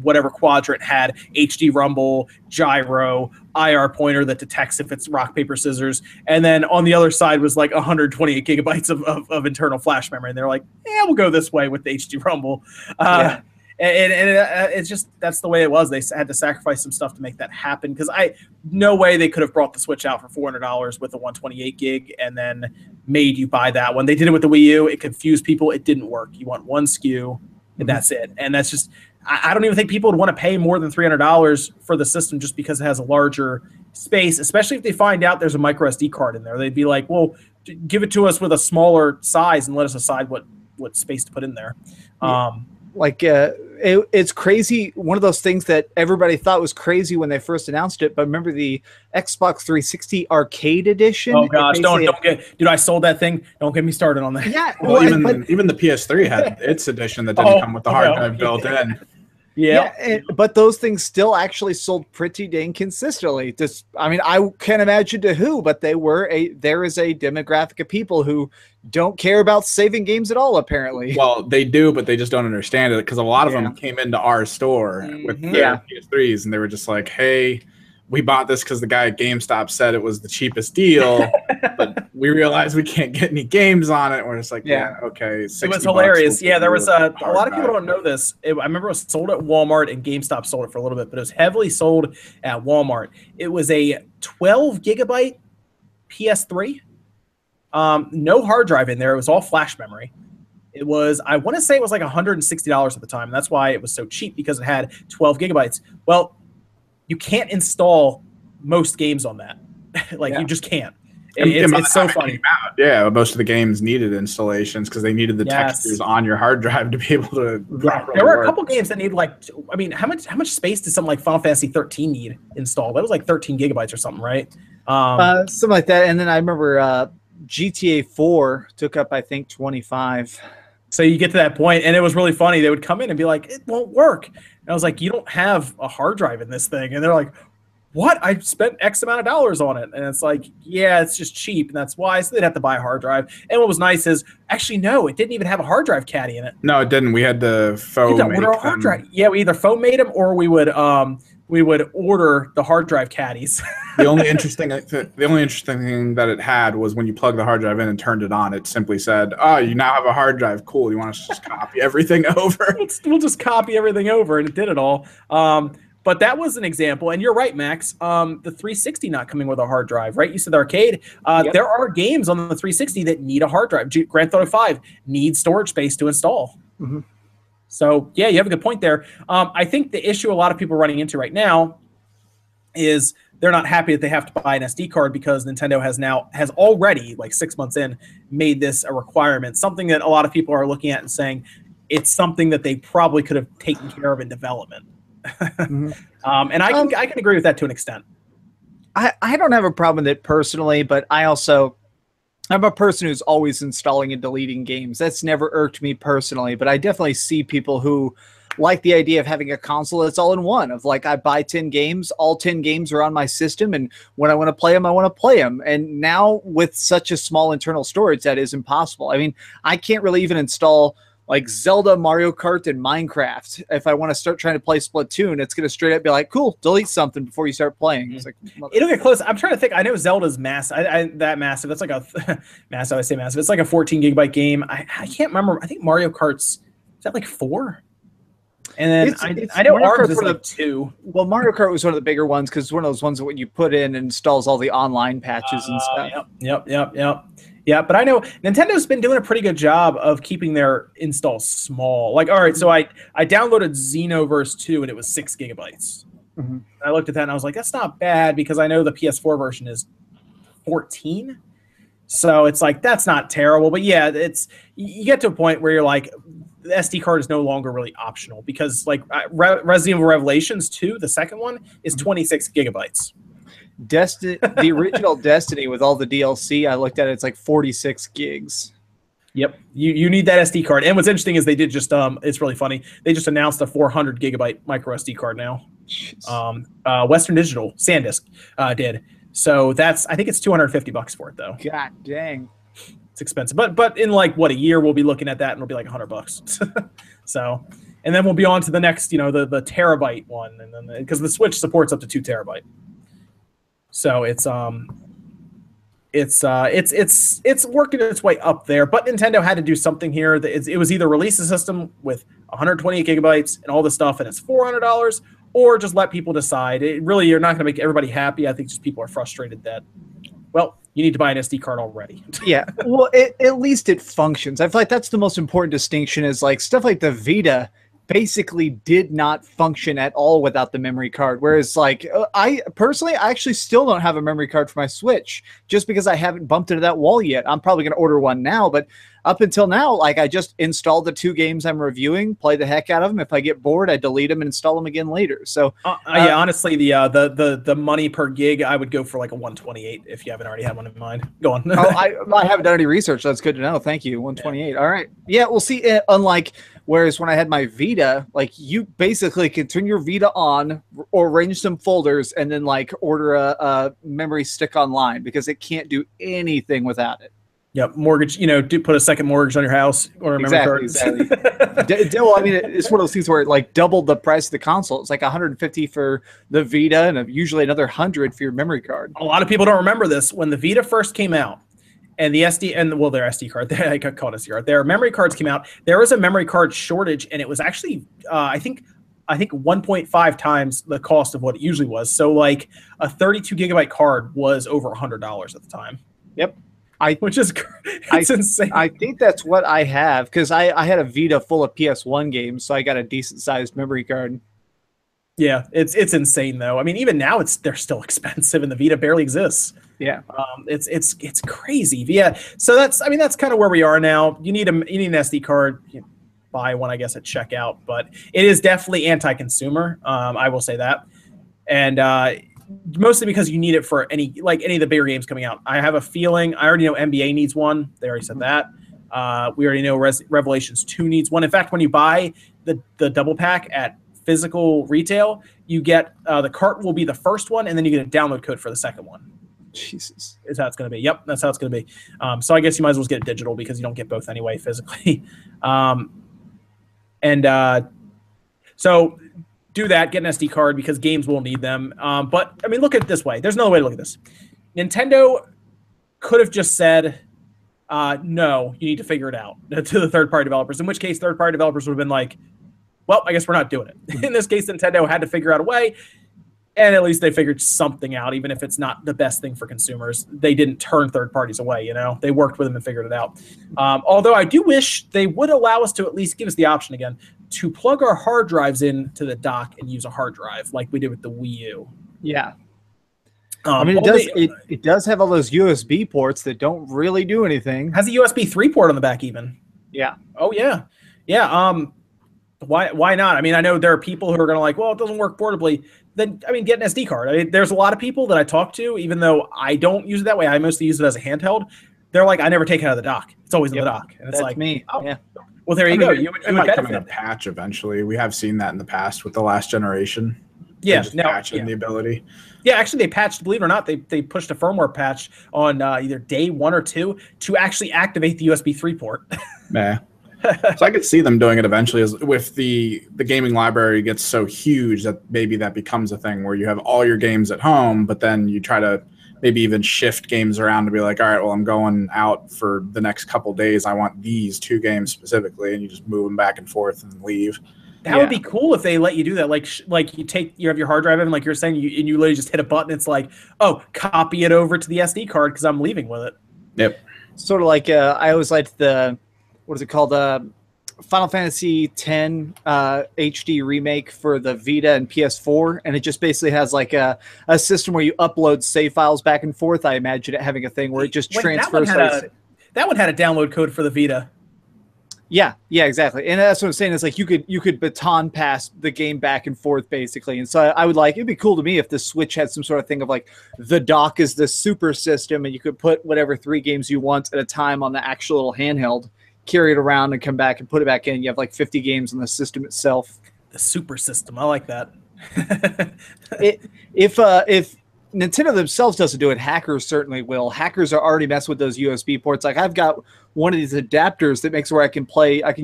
whatever quadrant had HD rumble, gyro, IR pointer that detects if it's rock, paper, scissors. And then on the other side was like 128 gigabytes of internal flash memory. And they're like, yeah, we'll go this way with the HD rumble. Yeah. And it's just, that's the way it was. They had to sacrifice some stuff to make that happen because no way they could have brought the Switch out for $400 with a 128 gig and then made you buy that one. They did it with the Wii U. It confused people. It didn't work. You want one SKU and that's it. And that's just, I don't even think people would want to pay more than $300 for the system just because it has a larger space, especially if they find out there's a micro SD card in there. They'd be like, well, give it to us with a smaller size and let us decide what space to put in there. It's crazy. One of those things that everybody thought was crazy when they first announced it. But remember the Xbox 360 Arcade Edition? Oh gosh, dude! I sold that thing. Don't get me started on that. Yeah, well, even the PS3 had its edition that didn't come with the hard drive built in. Yeah, but those things still actually sold pretty dang consistently. I can't imagine to who, but there is a demographic of people who don't care about saving games at all, apparently. Well, they do, but they just don't understand it because a lot of them came into our store with their PS3s, and they were just like, hey, we bought this because the guy at GameStop said it was the cheapest deal, but we realized we can't get any games on it. We're just like, okay. It was hilarious. Yeah, there was a lot of people don't know this. I remember it was sold at Walmart and GameStop sold it for a little bit, but it was heavily sold at Walmart. It was a 12 gigabyte PS3. No hard drive in there. It was all flash memory. It was, I want to say it was like $160 at the time. And that's why it was so cheap because it had 12 gigabytes. Well, you can't install most games on that. You just can't. It's so funny. Yeah, most of the games needed installations because they needed the textures on your hard drive to be able to properly There were a couple games that need how much space did something like Final Fantasy 13 need installed? That was like 13 gigabytes or something, right? Something like that. And then I remember GTA 4 took up, I think, 25. So you get to that point, and it was really funny. They would come in and be like, it won't work. And I was like, you don't have a hard drive in this thing. And they're like, what? I spent X amount of dollars on it. And it's like, yeah, it's just cheap. And that's why. So they'd have to buy a hard drive. And what was nice is, actually, no, it didn't even have a hard drive caddy in it. No, it didn't. We had the foam. Order a hard drive. Yeah, we either foam made them or we would order the hard drive caddies. The only interesting thing that it had was when you plug the hard drive in and turned it on, it simply said, "Oh, you now have a hard drive. Cool. You want us to just copy everything over?" We'll just copy everything over, and it did it all. But that was an example, and you're right, Max. The 360 not coming with a hard drive, right? You said the arcade. There are games on the 360 that need a hard drive. Grand Theft Auto 5 needs storage space to install. Mm-hmm. So, yeah, you have a good point there. I think the issue a lot of people are running into right now is they're not happy that they have to buy an SD card because Nintendo has already, like 6 months in, made this a requirement, something that a lot of people are looking at and saying it's something that they probably could have taken care of in development. Mm-hmm. And I can agree with that to an extent. I don't have a problem with it personally, but I'm a person who's always installing and deleting games. That's never irked me personally, but I definitely see people who like the idea of having a console that's all in one, of like, I buy 10 games, all 10 games are on my system, and when I want to play them, I want to play them. And now with such a small internal storage, that is impossible. I mean, I can't really even install like Zelda, Mario Kart, and Minecraft. If I want to start trying to play Splatoon, it's going to straight up be like, cool, delete something before you start playing. It's like, it'll get close. I'm trying to think. I know Zelda's massive. That massive. It's like a massive. I say massive. It's like a 14 gigabyte game. I can't remember. I think Mario Kart's, is that like 4? And then I know ARMS is like 2. Well, Mario Kart was one of the bigger ones because it's one of those ones that when you put in and installs all the online patches and stuff. Yep. Yeah, but I know Nintendo's been doing a pretty good job of keeping their installs small. Like, all right, so I downloaded Xenoverse 2 and it was 6 gigabytes. Mm-hmm. I looked at that and I was like, that's not bad because I know the PS4 version is 14. So it's like, that's not terrible. But yeah, you get to a point where you're like, the SD card is no longer really optional because like Resident Evil Revelations 2, the second one, is 26 gigabytes. The original Destiny with all the DLC, I looked at it, it's like 46 gigs. Yep, you need that SD card. And what's interesting is they did just it's really funny. They just announced a 400 gigabyte micro SD card now. Western Digital SanDisk did. So I think it's $250 for it though. God dang, it's expensive. But in like what, a year we'll be looking at that and it'll be like $100. So, and then we'll be on to the next, the terabyte one, and then because the Switch supports up to 2 terabyte. So it's working its way up there, but Nintendo had to do something here. It was either release a system with 128 gigabytes and all this stuff, and it's $400, or just let people decide. You're not going to make everybody happy. I think just people are frustrated that, well, you need to buy an SD card already. Yeah, well, at least it functions. I feel like that's the most important distinction. Is like stuff like the Vita basically did not function at all without the memory card. Whereas like I actually still don't have a memory card for my Switch just because I haven't bumped into that wall yet. I'm probably going to order one now, but up until now, like I just installed the 2 games I'm reviewing, play the heck out of them. If I get bored, I delete them and install them again later. So yeah, honestly, the money per gig, I would go for like a 128 if you haven't already had one in mind. Go on. I haven't done any research. That's good to know. Thank you. 128. Yeah. All right. Yeah, we'll see. Unlike whereas when I had my Vita, like you basically can turn your Vita on or arrange some folders and then like order a memory stick online because it can't do anything without it. Yep, mortgage. Do put a second mortgage on your house or a memory card. Exactly. Well, I mean, it's one of those things where it like doubled the price of the console. It's like $150 for the Vita and usually another $100 for your memory card. A lot of people don't remember this. When the Vita first came out, and the SD and well, their SD card, I call it SD card. Their memory cards came out. There was a memory card shortage, and it was actually, I think 1.5 times the cost of what it usually was. So like a 32 gigabyte card was over $100 at the time. Yep. Which is insane. I think that's what I have because I had a Vita full of PS1 games, so I got a decent sized memory card. Yeah, it's insane though. I mean, even now they're still expensive, and the Vita barely exists. Yeah, it's crazy. Yeah, so that's kind of where we are now. You need an SD card. You buy one, I guess, at checkout, but it is definitely anti-consumer. I will say that, and mostly because you need it for any of the bigger games coming out. I have a feeling I already know NBA needs one. They already said that. We already know Revelations 2 needs one. In fact, when you buy the double pack at physical retail, you get the cart will be the first one, and then you get a download code for the second one. Jesus, is how it's going to be. Yep, that's how it's going to be. So I guess you might as well just get it digital because you don't get both anyway physically. So do that, get an SD card because games will need them. But I mean, look at it this way. There's another way to look at this. Nintendo could have just said, no, you need to figure it out to the third-party developers, in which case third-party developers would have been like, well, I guess we're not doing it. In this case, Nintendo had to figure out a way, and at least they figured something out, even if it's not the best thing for consumers. They didn't turn third parties away, They worked with them and figured it out. Although I do wish they would allow us to at least give us the option again to plug our hard drives into the dock and use a hard drive like we did with the Wii U. Yeah. I mean, it does have all those USB ports that don't really do anything. Has a USB 3 port on the back even. Yeah. Oh, yeah. Yeah. Why not? I mean, I know there are people who are going to like, well, it doesn't work portably. Then, I mean, get an SD card. I mean, there's a lot of people that I talk to, even though I don't use it that way. I mostly use it as a handheld. They're like, I never take it out of the dock. It's always in the dock. And it's like me. Oh, yeah. Well, there you go. It might come in a patch eventually. We have seen that in the past with the last generation. Yeah, patching the ability. Yeah, actually, they patched. Believe it or not, they pushed a firmware patch on either day 1 or 2 to actually activate the USB 3 port. Yeah. So I could see them doing it eventually, as with the gaming library gets so huge that maybe that becomes a thing where you have all your games at home, but then you try to maybe even shift games around to be like, all right, well, I'm going out for the next couple days. I want these 2 games specifically, and you just move them back and forth and leave. That would be cool if they let you do that. Like you have your hard drive in, like you're saying, and you literally just hit a button. It's like, oh, copy it over to the SD card because I'm leaving with it. Yep. Sort of like I always liked the, what is it called? Final Fantasy X HD remake for the Vita and PS4, and it just basically has like a system where you upload save files back and forth. I imagine it having a thing where it just transfers. That one had a download code for the Vita. Yeah, exactly. And that's what I'm saying. It's like you could baton pass the game back and forth basically. And so I would it'd be cool to me if the Switch had some sort of thing of like the dock is the super system and you could put whatever 3 games you want at a time on the actual little handheld, carry it around and come back and put it back in. You have like 50 games on the system itself. The super system. I like that. If Nintendo themselves doesn't do it, hackers certainly will. Hackers are already messing with those USB ports. Like I've got one of these adapters that makes where I can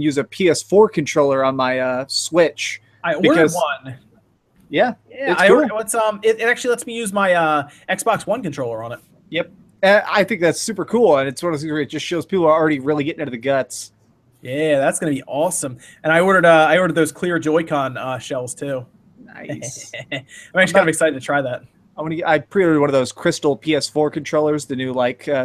use a PS4 controller on my Switch. I ordered one. Yeah, I ordered. It actually lets me use my Xbox One controller on it. Yep, I think that's super cool, and it's one of those things where it just shows people are already really getting into the guts. Yeah, that's gonna be awesome. And I ordered those clear Joy-Con shells too. Nice. I'm actually kind of excited to try that. I pre-ordered one of those crystal PS4 controllers, the new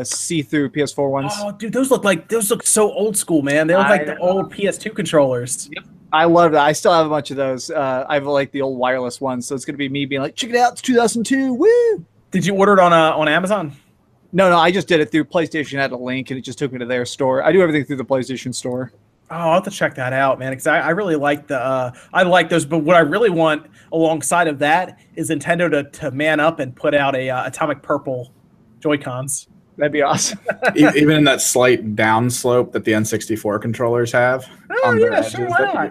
see-through PS4 ones. Oh, dude, those look so old school, man. They look like the old PS2 controllers. Yep. I love that. I still have a bunch of those. I have like the old wireless ones, so it's gonna be me being like, check it out, it's 2002. Woo! Did you order it on Amazon? No, I just did it through PlayStation. I had a link, and it just took me to their store. I do everything through the PlayStation store. Oh, I'll have to check that out, man, because I really like I like those. But what I really want alongside of that is Nintendo to man up and put out a atomic purple Joy-Cons. That'd be awesome. Even in that slight downslope that the N64 controllers have. Oh, yeah, sure, why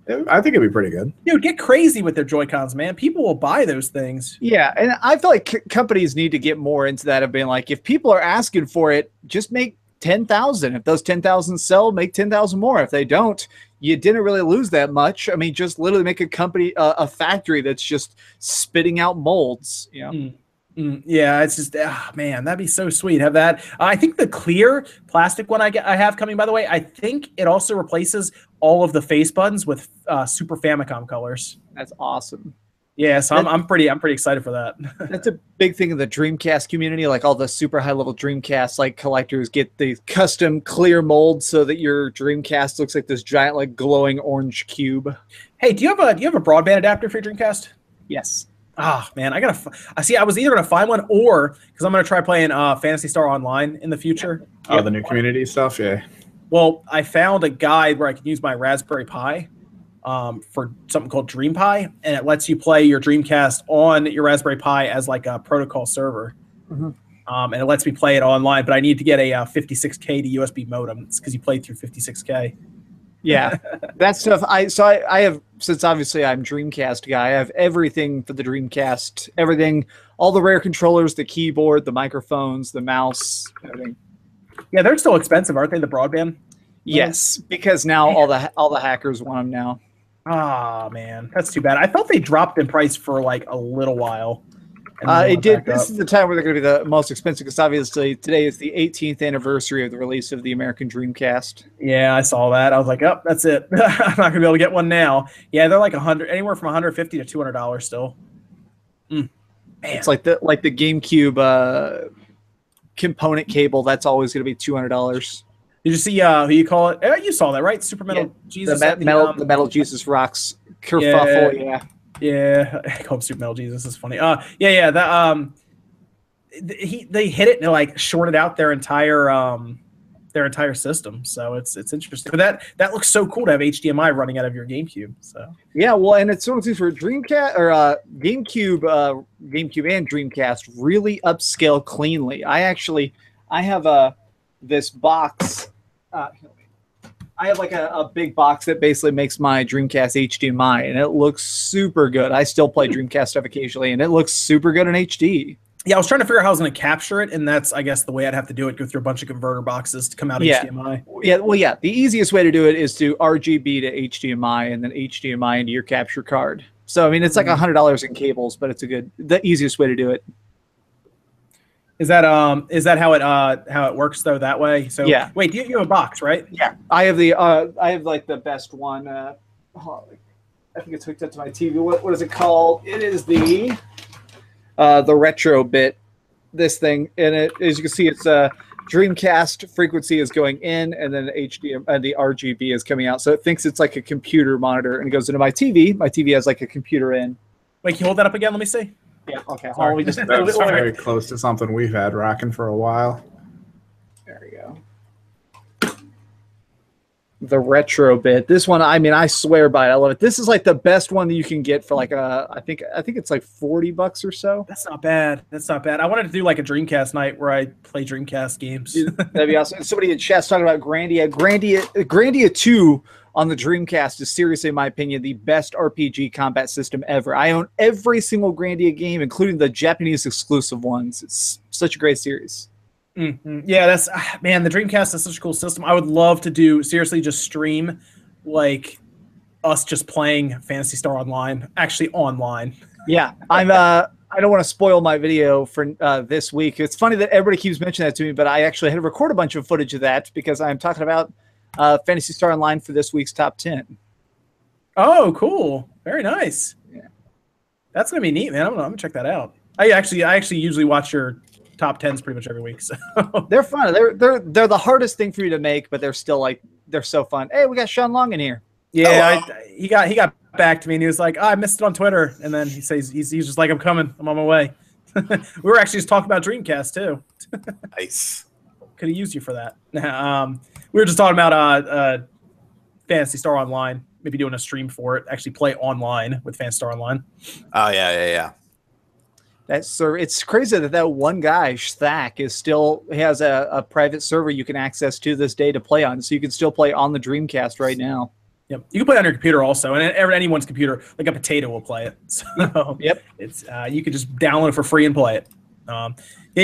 not? I think it'd be pretty good. Dude, get crazy with their Joy-Cons, man. People will buy those things. Yeah, and I feel like companies need to get more into that of being like, if people are asking for it, just make 10,000. If those 10,000 sell, make 10,000 more. If they don't, you didn't really lose that much. I mean, just literally make a company, a factory that's just spitting out molds. You know? Yeah, it's just man, that'd be so sweet. Have that. I think the clear plastic one I have coming, by the way, I think it also replaces all of the face buttons with Super Famicom colors. That's awesome. Yeah, so I'm pretty excited for that. That's a big thing in the Dreamcast community. Like all the super high level Dreamcast collectors get the custom clear molds so that your Dreamcast looks like this giant glowing orange cube. Hey, do you have a broadband adapter for your Dreamcast? Yes. Man, I see. I was either gonna find one or because I'm gonna try playing Phantasy Star Online in the future. Oh, the new community stuff, yeah. Well, I found a guide where I can use my Raspberry Pi for something called Dream Pi, and it lets you play your Dreamcast on your Raspberry Pi as like a protocol server. And it lets me play it online, but I need to get a 56K to USB modem because you play through 56K. Yeah, that stuff. I have, since obviously I'm Dreamcast guy, I have everything for the Dreamcast. Everything, all the rare controllers, the keyboard, the microphones, the mouse, everything. Yeah, they're still expensive, aren't they? The broadband. Yes, because now all the hackers want them now. Ah, man, that's too bad. I thought they dropped in price for like a little while. It did. This is the time where they're going to be the most expensive because obviously today is the 18th anniversary of the release of the American Dreamcast. Yeah, I saw that. I was like, oh, that's it. I'm not going to be able to get one now. Yeah, they're like anywhere from $150 to $200 still. Man. It's like the GameCube component cable. That's always going to be $200. Did you see who you call it? You saw that, right? Super Metal Jesus. The Metal Jesus rocks kerfuffle. Yeah. Yeah, I call him Super Metal Jesus. This is funny. Yeah. That they hit it and they like shorted out their entire system. So it's interesting. But that looks so cool to have HDMI running out of your GameCube. So yeah, well, and it's one of the things for Dreamcast or GameCube and Dreamcast really upscale cleanly. I have this box. I have like a big box that basically makes my Dreamcast HDMI, and it looks super good. I still play Dreamcast stuff occasionally, and it looks super good in HD. Yeah, I was trying to figure out how I was going to capture it, and that's, I guess, the way I'd have to do it, go through a bunch of converter boxes to come out HDMI. Yeah, well, yeah, the easiest way to do it is to RGB to HDMI, and then HDMI into your capture card. So, I mean, it's like $100 in cables, but it's the easiest way to do it. Is that how it works though that way? So yeah. Wait, you have a box, right? Yeah, I have like the best one. I think it's hooked up to my TV. What is it called? It is the retro bit. This thing, and as you can see, it's Dreamcast frequency is going in, and then the RGB is coming out. So it thinks it's like a computer monitor, and it goes into my TV. My TV has like a computer in. Wait, can you hold that up again? Let me see. Yeah. Okay. Sorry. We just That's very close to something we've had rocking for a while. There we go. The retro bit. This one, I mean, I swear by it. I love it. This is like the best one that you can get for like I think it's like $40 or so. That's not bad. That's not bad. I wanted to do like a Dreamcast night where I play Dreamcast games. That'd be awesome. Somebody in chat's talking about Grandia. Grandia 2 on the Dreamcast is seriously, in my opinion, the best RPG combat system ever. I own every single Grandia game, including the Japanese exclusive ones. It's such a great series. Mm-hmm. Yeah, that's man. The Dreamcast is such a cool system. I would love to do seriously just stream like us just playing Phantasy Star Online, actually online. Yeah, I don't want to spoil my video for this week. It's funny that everybody keeps mentioning that to me, but I actually had to record a bunch of footage of that because I'm talking about Phantasy Star Online for this week's top 10. Oh, cool! Very nice. Yeah, that's gonna be neat, man. I'm gonna check that out. I actually usually watch your top 10s pretty much every week. So they're fun. They're the hardest thing for you to make, but they're still like they're so fun. Hey, we got Sean Long in here. Yeah, he got back to me and he was like, "Oh, I missed it on Twitter," and then he says he's just like, "I'm coming. I'm on my way." We were actually just talking about Dreamcast too. Nice. Could have used you for that. We were just talking about Phantasy Star Online. Maybe doing a stream for it. Actually, play online with Phantasy Star Online. Oh yeah. It's crazy that one guy, Stack, has a private server you can access to this day to play on. So you can still play on the Dreamcast right now. Yep. You can play on your computer also, and anyone's computer, like a potato, will play it. So yep, it's you could just download it for free and play it. Yeah,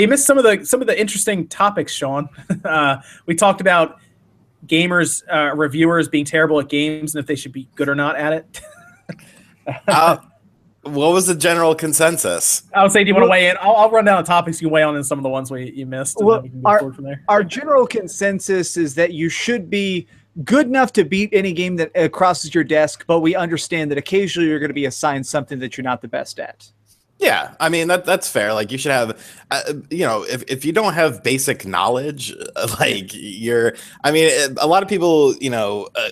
you missed some of the interesting topics, Sean. We talked about gamers, reviewers being terrible at games and if they should be good or not at it. What was the general consensus? I would say, do you want to weigh in? I'll run down the topics. You can weigh on in some of the ones you missed. And then we can move forward from there. Our general consensus is that you should be good enough to beat any game that crosses your desk, but we understand that occasionally you're going to be assigned something that you're not the best at. Yeah, I mean that's fair. Like you should have, if you don't have basic knowledge, like a lot of people,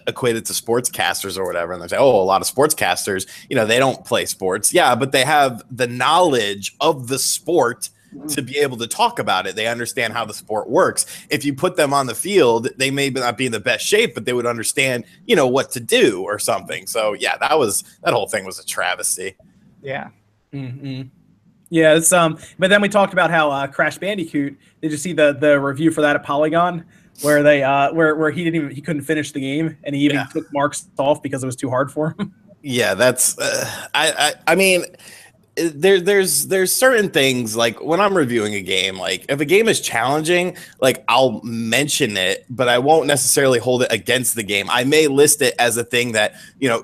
equate it to sportscasters or whatever, and they say, oh, a lot of sportscasters, they don't play sports. Yeah, but they have the knowledge of the sport to be able to talk about it. They understand how the sport works. If you put them on the field, they may not be in the best shape, but they would understand, what to do or something. So yeah, that whole thing was a travesty. Yeah. Mm-hmm. Yeah, it's but then we talked about how Crash Bandicoot. Did you see the review for that at Polygon, where they where he couldn't finish the game and he even took marks off because it was too hard for him? Yeah, that's I mean, there's certain things, like when I'm reviewing a game, like if a game is challenging, like I'll mention it, but I won't necessarily hold it against the game. I may list it as a thing that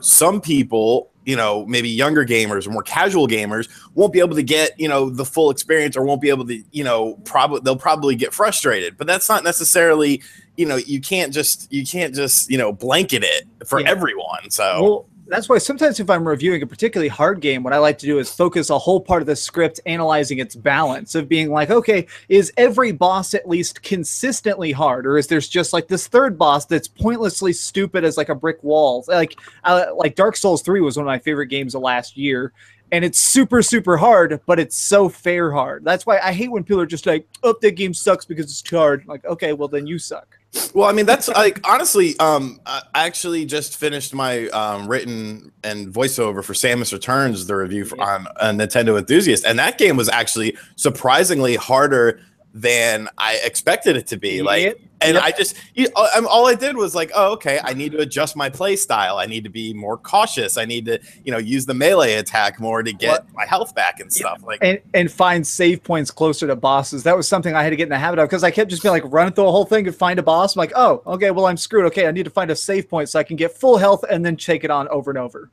some people, maybe younger gamers or more casual gamers won't be able to get, the full experience, or won't be able to, they'll probably get frustrated. But that's not necessarily, you can't just blanket it for everyone. So. Well, that's why sometimes if I'm reviewing a particularly hard game, what I like to do is focus a whole part of the script analyzing its balance of being like, okay, is every boss at least consistently hard, or is there's just like this third boss that's pointlessly stupid as like a brick wall? Like Dark Souls 3 was one of my favorite games of last year, and it's super, super hard, but it's so fair hard. That's why I hate when people are just like, oh, that game sucks because it's too hard. Like, okay, well then you suck. Well, I mean, that's like, honestly, I actually just finished my written and voiceover for Samus Returns, the review on Nintendo Enthusiast. And that game was actually surprisingly harder than I expected it to be. I just, all I did was like, oh, okay, I need to adjust my play style. I need to be more cautious. I need to, use the melee attack more to get my health back and stuff. And find save points closer to bosses. That was something I had to get in the habit of, because I kept just being like running through the whole thing and find a boss. I'm like, oh, okay, well, I'm screwed. Okay, I need to find a save point so I can get full health and then take it on over and over.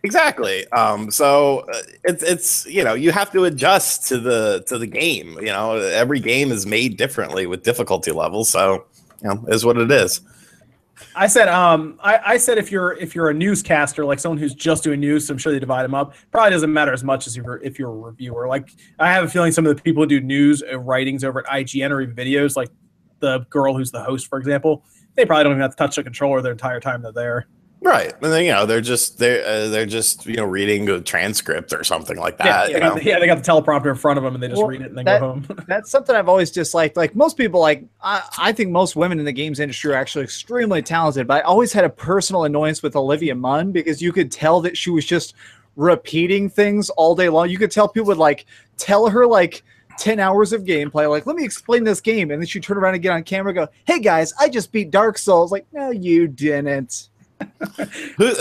Exactly. So it's you have to adjust to the game. Every game is made differently with difficulty levels. So is what it is. I said if you're a newscaster, like someone who's just doing news, so I'm sure they divide them up. Probably doesn't matter as much as if you're a reviewer. Like I have a feeling some of the people who do news writings over at IGN or even videos, like the girl who's the host, for example, they probably don't even have to touch the controller their entire time they're there. Right, and then they're just reading a transcript or something like that. They got the teleprompter in front of them and they just read it and then go home. That's something I've always disliked. Like most people, I think most women in the games industry are actually extremely talented. But I always had a personal annoyance with Olivia Munn because you could tell that she was just repeating things all day long. You could tell people would like tell her like 10 hours of gameplay, like, let me explain this game, and then she'd turn around and get on camera and go, hey guys, I just beat Dark Souls. Like, no, you didn't. Who's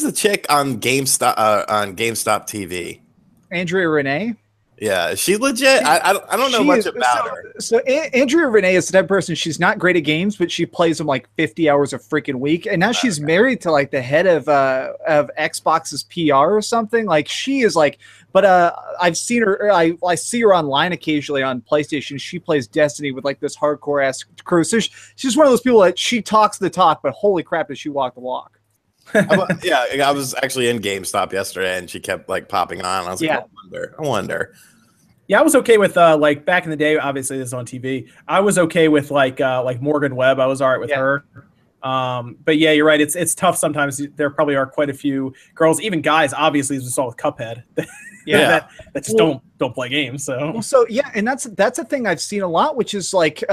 the chick on GameStop TV? Andrea Renee. Yeah, is she legit? I don't know much about her. So Andrea Renee is the type of person, she's not great at games, but she plays them like 50 hours a freaking week. And now she's married to like the head of Xbox's PR or something. Like she is like, but I've seen her, I see her online occasionally on PlayStation. She plays Destiny with like this hardcore ass crew. So she's one of those people that she talks the talk, but holy crap, does she walk the walk. Yeah, I was actually in GameStop yesterday, and she kept like popping on. I was like, I wonder. Yeah, I was okay with like back in the day. Obviously, this is on TV. I was okay with like Morgan Webb. I was all right with her. But yeah, you're right. It's tough sometimes. There probably are quite a few girls, even guys. Obviously, as we saw with Cuphead. that just don't play games. So yeah, and that's a thing I've seen a lot, which is like.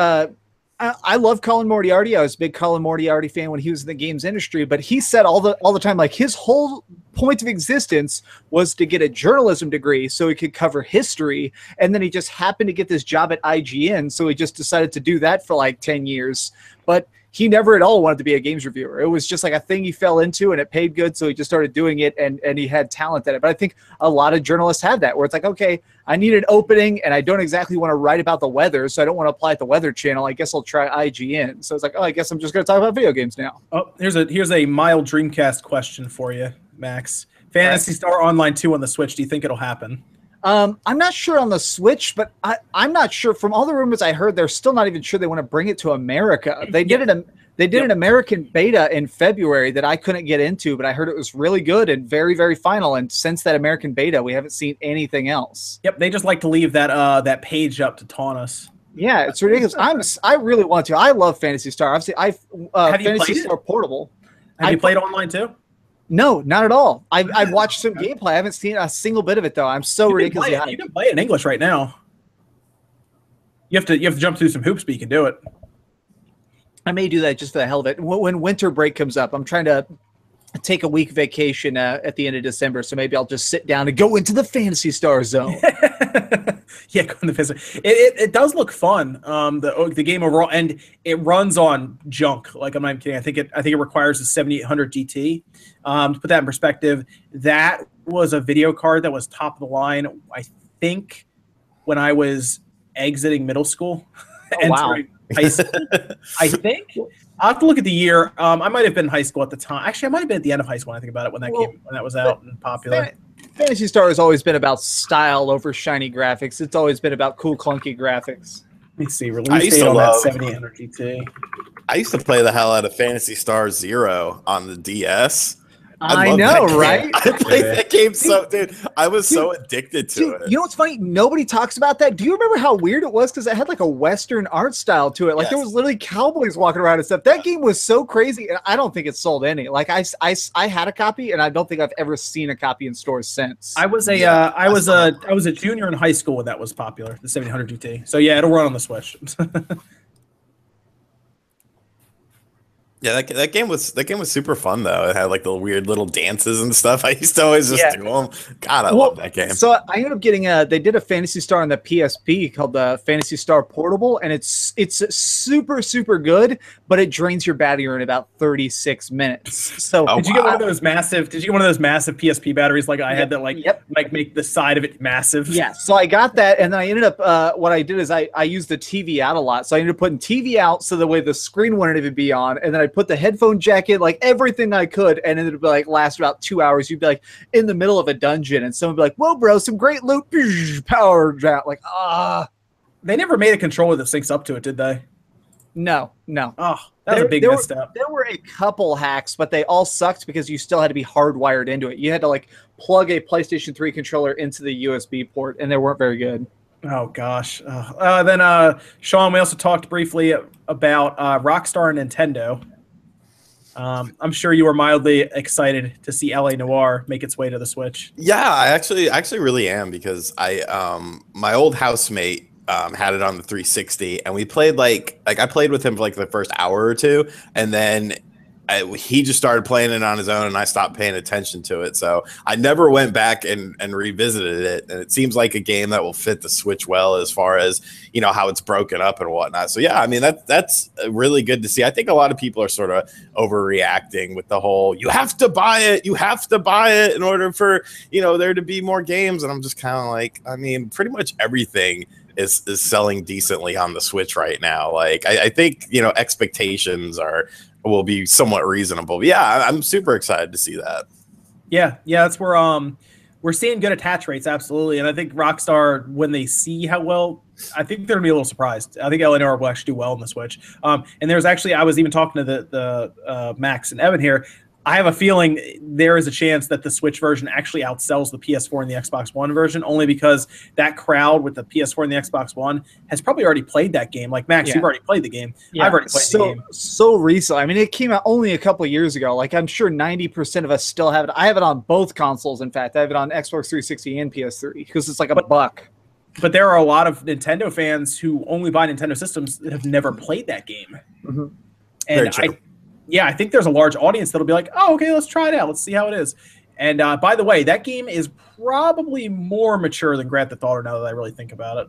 I love Colin Moriarty. I was a big Colin Moriarty fan when he was in the games industry, but he said all the time, like his whole point of existence was to get a journalism degree so he could cover history. And then he just happened to get this job at IGN. So he just decided to do that for like 10 years, but he never at all wanted to be a games reviewer. It was just like a thing he fell into and it paid good. So he just started doing it and he had talent at it. But I think a lot of journalists have that where it's like, okay, I need an opening and I don't exactly want to write about the weather. So I don't want to apply at the Weather Channel. I guess I'll try IGN. So it's like, oh, I guess I'm just going to talk about video games now. Oh, here's a mild Dreamcast question for you, Max. Phantasy Star Online 2 on the Switch. Do you think it'll happen? I'm not sure on the Switch, but I'm not sure. From all the rumors I heard, they're still not even sure they want to bring it to America. They did an American beta in February that I couldn't get into, but I heard it was really good and very, very final. And since that American beta, we haven't seen anything else. Yep, they just like to leave that page up to taunt us. Yeah, it's ridiculous. I really want to. I love Phantasy Star. Obviously, have you Phantasy Star Portable. Have you played online too? No, not at all. I've watched some gameplay. I haven't seen a single bit of it though. I'm so ridiculously hyped. You can play it in English right now. You have to jump through some hoops, but you can do it. I may do that just for the hell of it. When winter break comes up, I'm trying to take a week vacation at the end of December, so maybe I'll just sit down and go into the Phantasy Star zone. Yeah, go in the Phantasy. It does look fun. The game overall, and it runs on junk. Like I'm not even kidding. I think it requires a 7800 GT. To put that in perspective, that was a video card that was top of the line. I think when I was exiting middle school, entering high school. I think I'll have to look at the year. I might have been in high school at the time. Actually, I might have been at the end of high school when I think about it when that was out and popular. Phantasy Star has always been about style over shiny graphics. It's always been about cool, clunky graphics. Let me see. Release date on that 7800 GT. I used to play the hell out of Phantasy Star Zero on the DS. I know, right? I played that game dude, I was so addicted to it. You know what's funny? Nobody talks about that. Do you remember how weird it was? Because it had like a Western art style to it. Like there was literally cowboys walking around and stuff. That game was so crazy, and I don't think it sold any. Like I had a copy, and I don't think I've ever seen a copy in stores since. I was a junior in high school when that was popular, the 700 GT. So yeah, it'll run on the Switch. Yeah, that game was super fun though. It had like the weird little dances and stuff. I used to always just do them. God, I love that game. So I ended up getting they did a Phantasy Star on the PSP called the Phantasy Star Portable, and it's super, super good, but it drains your battery in about 36 minutes. So did you get one of those massive PSP batteries like I had that like make the side of it massive? Yeah. So I got that, and then I ended up what I did is I used the TV out a lot. So I ended up putting TV out so the way the screen wouldn't even be on, and then I put the headphone jack in, like everything I could, and it would be like last about 2 hours. You'd be like in the middle of a dungeon, and someone would be like, "Whoa, bro, some great loot!" Power down, like They never made a controller that syncs up to it, did they? No. Oh, that was a big misstep. There were a couple hacks, but they all sucked because you still had to be hardwired into it. You had to like plug a PlayStation 3 controller into the USB port, and they weren't very good. Oh gosh. Then Sean, we also talked briefly about Rockstar and Nintendo. I'm sure you were mildly excited to see LA Noire make its way to the Switch. Yeah, I actually really am, because my old housemate had it on the 360, and we played like I played with him for like the first hour or two, and then he just started playing it on his own, and I stopped paying attention to it. So I never went back and revisited it. And it seems like a game that will fit the Switch well, as far as, you know, how it's broken up and whatnot. So yeah, I mean, that's really good to see. I think a lot of people are sort of overreacting with the whole, you have to buy it in order for, you know, there to be more games. And I'm just kind of like, I mean, pretty much everything is selling decently on the Switch right now. Like, I think, you know, expectations will be somewhat reasonable. But yeah, I'm super excited to see that. Yeah, that's where we're seeing good attach rates, absolutely. And I think Rockstar, when they see how well, I think they're gonna be a little surprised. I think Eleanor will actually do well on the Switch. And there's actually, I was even talking to the Max and Evan here. I have a feeling there is a chance that the Switch version actually outsells the PS4 and the Xbox One version, only because that crowd with the PS4 and the Xbox One has probably already played that game. Like, Max, you've already played the game. Yeah. I've already played the game. So recently. I mean, it came out only a couple of years ago. Like, I'm sure 90% of us still have it. I have it on both consoles, in fact. I have it on Xbox 360 and PS3 because it's like a buck. But there are a lot of Nintendo fans who only buy Nintendo systems that have never played that game. Mm-hmm. And I think there's a large audience that'll be like, oh, okay, let's try it out. Let's see how it is. And by the way, that game is probably more mature than Grand Theft Auto, now that I really think about it.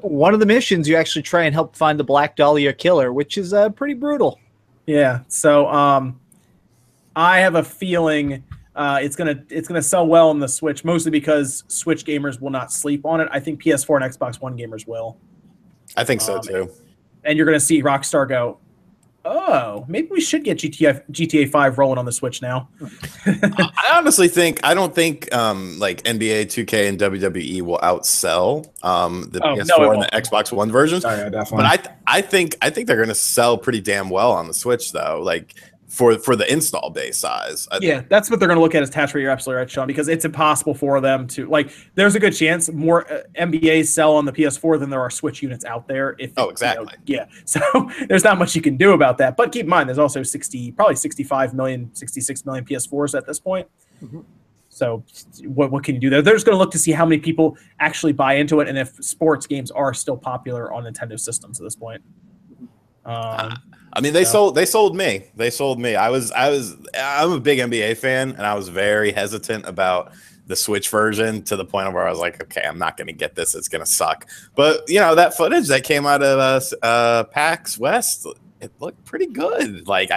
One of the missions, you actually try and help find the Black Dahlia killer, which is pretty brutal. Yeah. So I have a feeling it's gonna sell well on the Switch, mostly because Switch gamers will not sleep on it. I think PS4 and Xbox One gamers will. I think so too. And you're going to see Rockstar go, oh, maybe we should get GTA 5 rolling on the Switch now. I honestly think, I don't think like NBA 2K and WWE will outsell the PS4 and the Xbox One versions. Oh, yeah, definitely. But I think they're going to sell pretty damn well on the Switch, though. Like, for the install base size. Yeah, that's what they're going to look at as attach rate. You're absolutely right, Sean, because it's impossible for them to, like, there's a good chance more NBAs sell on the PS4 than there are Switch units out there. Exactly. So there's not much you can do about that. But keep in mind, there's also probably 65 million, 66 million PS4s at this point. Mm-hmm. So what can you do there? They're just going to look to see how many people actually buy into it and if sports games are still popular on Nintendo systems at this point. I mean, they sold me. They sold me. I'm a big NBA fan, and I was very hesitant about the Switch version, to the point where I was like, okay, I'm not going to get this. It's going to suck. But, you know, that footage that came out of PAX West, it looked pretty good. Like,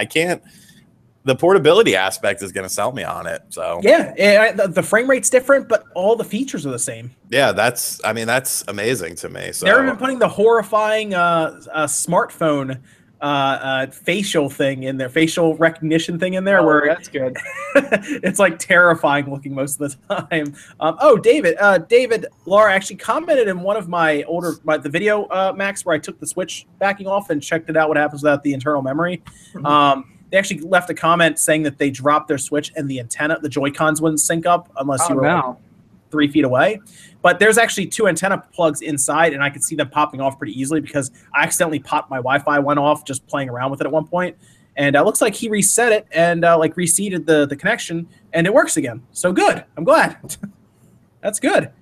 the portability aspect is going to sell me on it. So yeah, the frame rate's different, but all the features are the same. Yeah, that's amazing to me. So they're even putting the horrifying smartphone facial thing in there, facial recognition thing in there, where that's good. It's like terrifying looking most of the time. David Laura actually commented in one of my the video, Max, where I took the Switch backing off and checked it out what happens without the internal memory. Mm-hmm. They actually left a comment saying that they dropped their Switch and the antenna, the Joy-Cons wouldn't sync up unless you were like 3 feet away. But there's actually 2 antenna plugs inside, and I could see them popping off pretty easily because I accidentally popped my Wi-Fi went off just playing around with it at one point. And it looks like he reset it and like reseated the connection, and it works again. So good. I'm glad. That's good.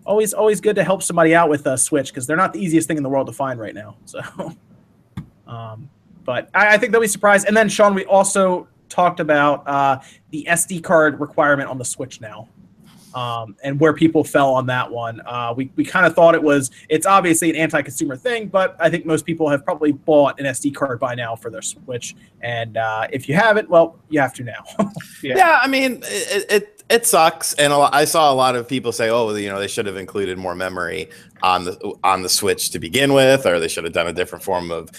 Always good to help somebody out with a Switch, because they're not the easiest thing in the world to find right now. So, but I think they'll be surprised. And then, Sean, we also talked about the SD card requirement on the Switch now. And where people fell on that one. We kind of thought it's obviously an anti-consumer thing, but I think most people have probably bought an SD card by now for their Switch. And if you haven't, well, you have to now. Yeah, I mean, it sucks. And I saw a lot of people say, oh, you know, they should have included more memory. on the Switch to begin with, or they should have done a different form of,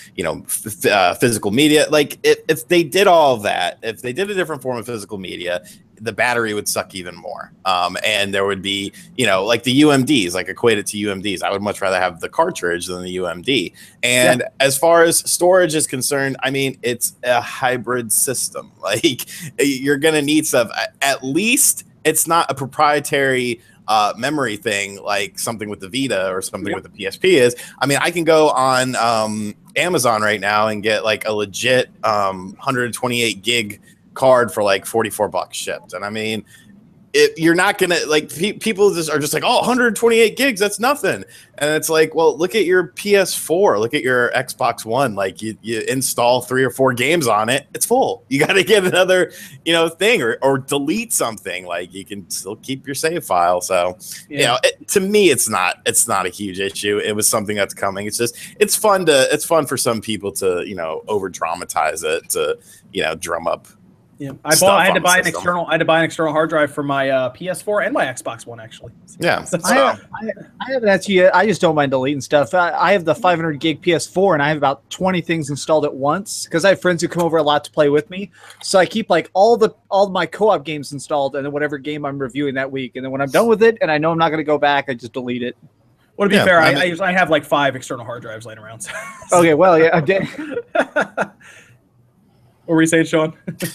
physical media. Like if they did all of that, if they did a different form of physical media, the battery would suck even more. And there would be, like the UMDs, like equated to UMDs. I would much rather have the cartridge than the UMD. And as far as storage is concerned, I mean, it's a hybrid system. Like you're going to need stuff. At least it's not a proprietary memory thing like something with the Vita or something with the PSP is. I mean, I can go on Amazon right now and get like a legit 128 gig card for like $44 shipped. And I mean, you're not gonna like people just are just like, oh, 128 gigs, that's nothing. And it's like, well, look at your PS4, look at your Xbox One. Like you install 3 or 4 games on it, it's full. You got to get another thing or delete something. Like you can still keep your save file. So to me, it's not a huge issue. It was something that's coming. It's just it's fun for some people to over dramatize it to drum up. Yeah, I had to buy an external hard drive for my PS4 and my Xbox One, actually. Yeah, I haven't actually. I just don't mind deleting stuff. I have the 500 gig PS4, and I have about 20 things installed at once because I have friends who come over a lot to play with me. So I keep like all my co-op games installed, and then whatever game I'm reviewing that week. And then when I'm done with it, and I know I'm not going to go back, I just delete it. Well, to be fair, I have like 5 external hard drives laying around. So. Okay, well, yeah, I did. What were you saying, Sean?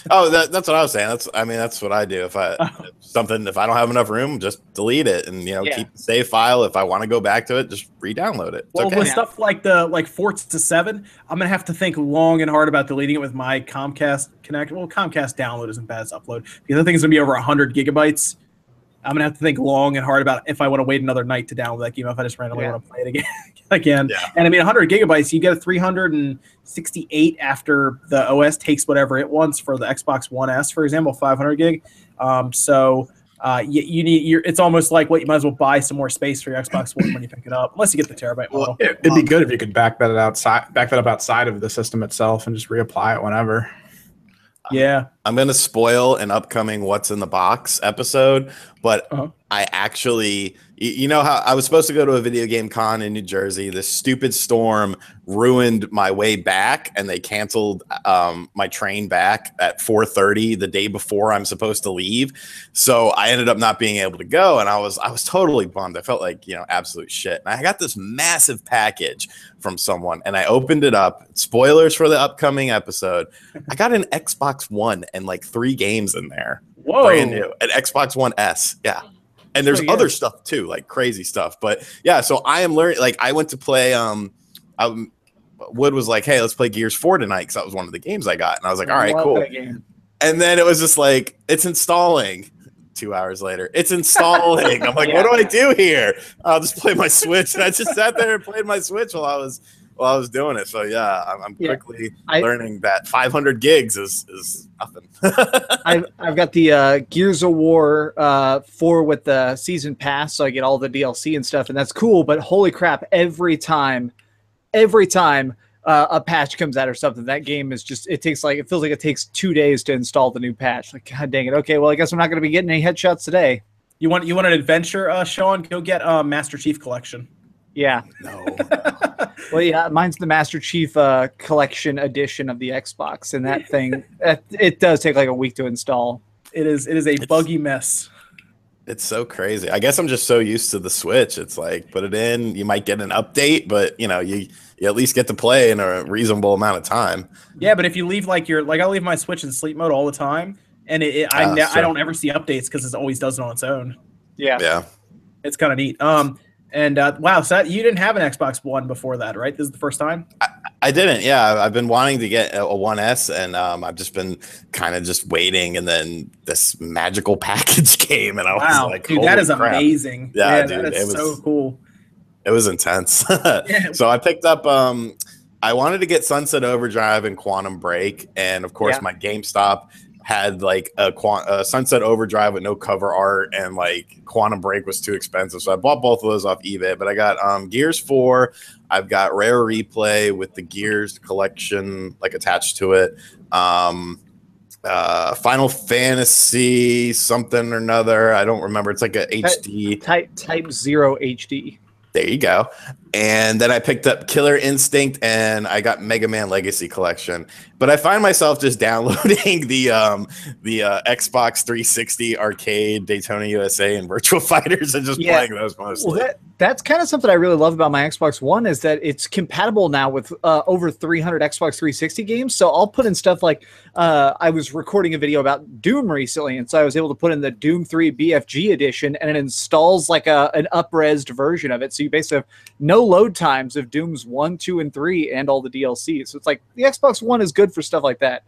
Oh, that's what I was saying. That's what I do. If I don't have enough room, just delete it and keep the save file. If I want to go back to it, just re-download it. It's okay. With stuff like Forza 7, I'm gonna have to think long and hard about deleting it with my Comcast Connect. Well, Comcast download isn't bad as upload because I think it's gonna be over 100 gigabytes. I'm gonna have to think long and hard about if I want to wait another night to download that game if I just randomly want to play it again. Yeah. And I mean, 100 gigabytes, you get a 368 after the OS takes whatever it wants for the Xbox One S, for example, 500 gig. It's almost like you might as well buy some more space for your Xbox One when you pick it up, unless you get the terabyte model. It'd be good if you could back that up outside of the system itself and just reapply it whenever. Yeah, I'm going to spoil an upcoming What's in the Box episode, but I actually, how I was supposed to go to a video game con in New Jersey. This stupid storm ruined my way back, and they canceled my train back at 4:30 the day before I'm supposed to leave. So I ended up not being able to go, and I was totally bummed. I felt like absolute shit. And I got this massive package from someone, and I opened it up. Spoilers for the upcoming episode. I got an Xbox One and like 3 games in there. Whoa. Brand new. An Xbox One S. Yeah. And there's other stuff too, like crazy stuff. But yeah, so I am learning. Like I went to play. Wood was like, "Hey, let's play Gears 4 tonight," because that was one of the games I got, and I was like, "All right, cool." And then it was just like, it's installing. 2 hours later, it's installing. I'm like, what do I do here? I'll just play my Switch. And I just sat there and played my Switch while I was doing it. So yeah, I'm quickly learning that 500 gigs is nothing. I've got the Gears of War 4 with the season pass, so I get all the DLC and stuff, and that's cool. But holy crap, every time a patch comes out or something, that game is just, it feels like it takes 2 days to install the new patch. Like, god dang it. Okay, well, I guess I'm not going to be getting any headshots today. You want an adventure, Sean? Go get Master Chief Collection. Yeah. No. Well, yeah, mine's the Master Chief Collection edition of the Xbox, and that thing, it does take like a week to install. It's a buggy mess. It's so crazy. I guess I'm just so used to the Switch. It's like, put it in, you might get an update, but you at least get to play in a reasonable amount of time. Yeah, but if you leave I leave my Switch in sleep mode all the time, and I don't ever see updates because it always does it on its own. Yeah. It's kind of neat. Wow, so you didn't have an Xbox One before that, right? This is the first time? I didn't. Yeah, I've been wanting to get a 1S, and I've just been kind of just waiting, and then this magical package came, and I was like, dude, that is crap. Amazing. Yeah, dude, that is so cool. It was intense. So I picked up, I wanted to get Sunset Overdrive and Quantum Break, and of course my GameStop had like a Sunset Overdrive with no cover art, and like Quantum Break was too expensive, so I bought both of those off eBay. But I got Gears 4, I've got Rare Replay with the Gears collection like attached to it, Final Fantasy something or another, I don't remember. It's like a HD Type 0 HD. There you go. And then I picked up Killer Instinct, and I got Mega Man Legacy Collection. But I find myself just downloading the Xbox 360 arcade, Daytona USA, and Virtua Fighters, and just playing those mostly. Well, that's kind of something I really love about my Xbox One is that it's compatible now with over 300 Xbox 360 games. So I'll put in stuff like I was recording a video about Doom recently, and so I was able to put in the Doom 3 BFG edition, and it installs like an up-resed version of it. So you basically have no load times of Dooms 1, 2, and 3 and all the DLC. So it's like the Xbox One is good for stuff like that.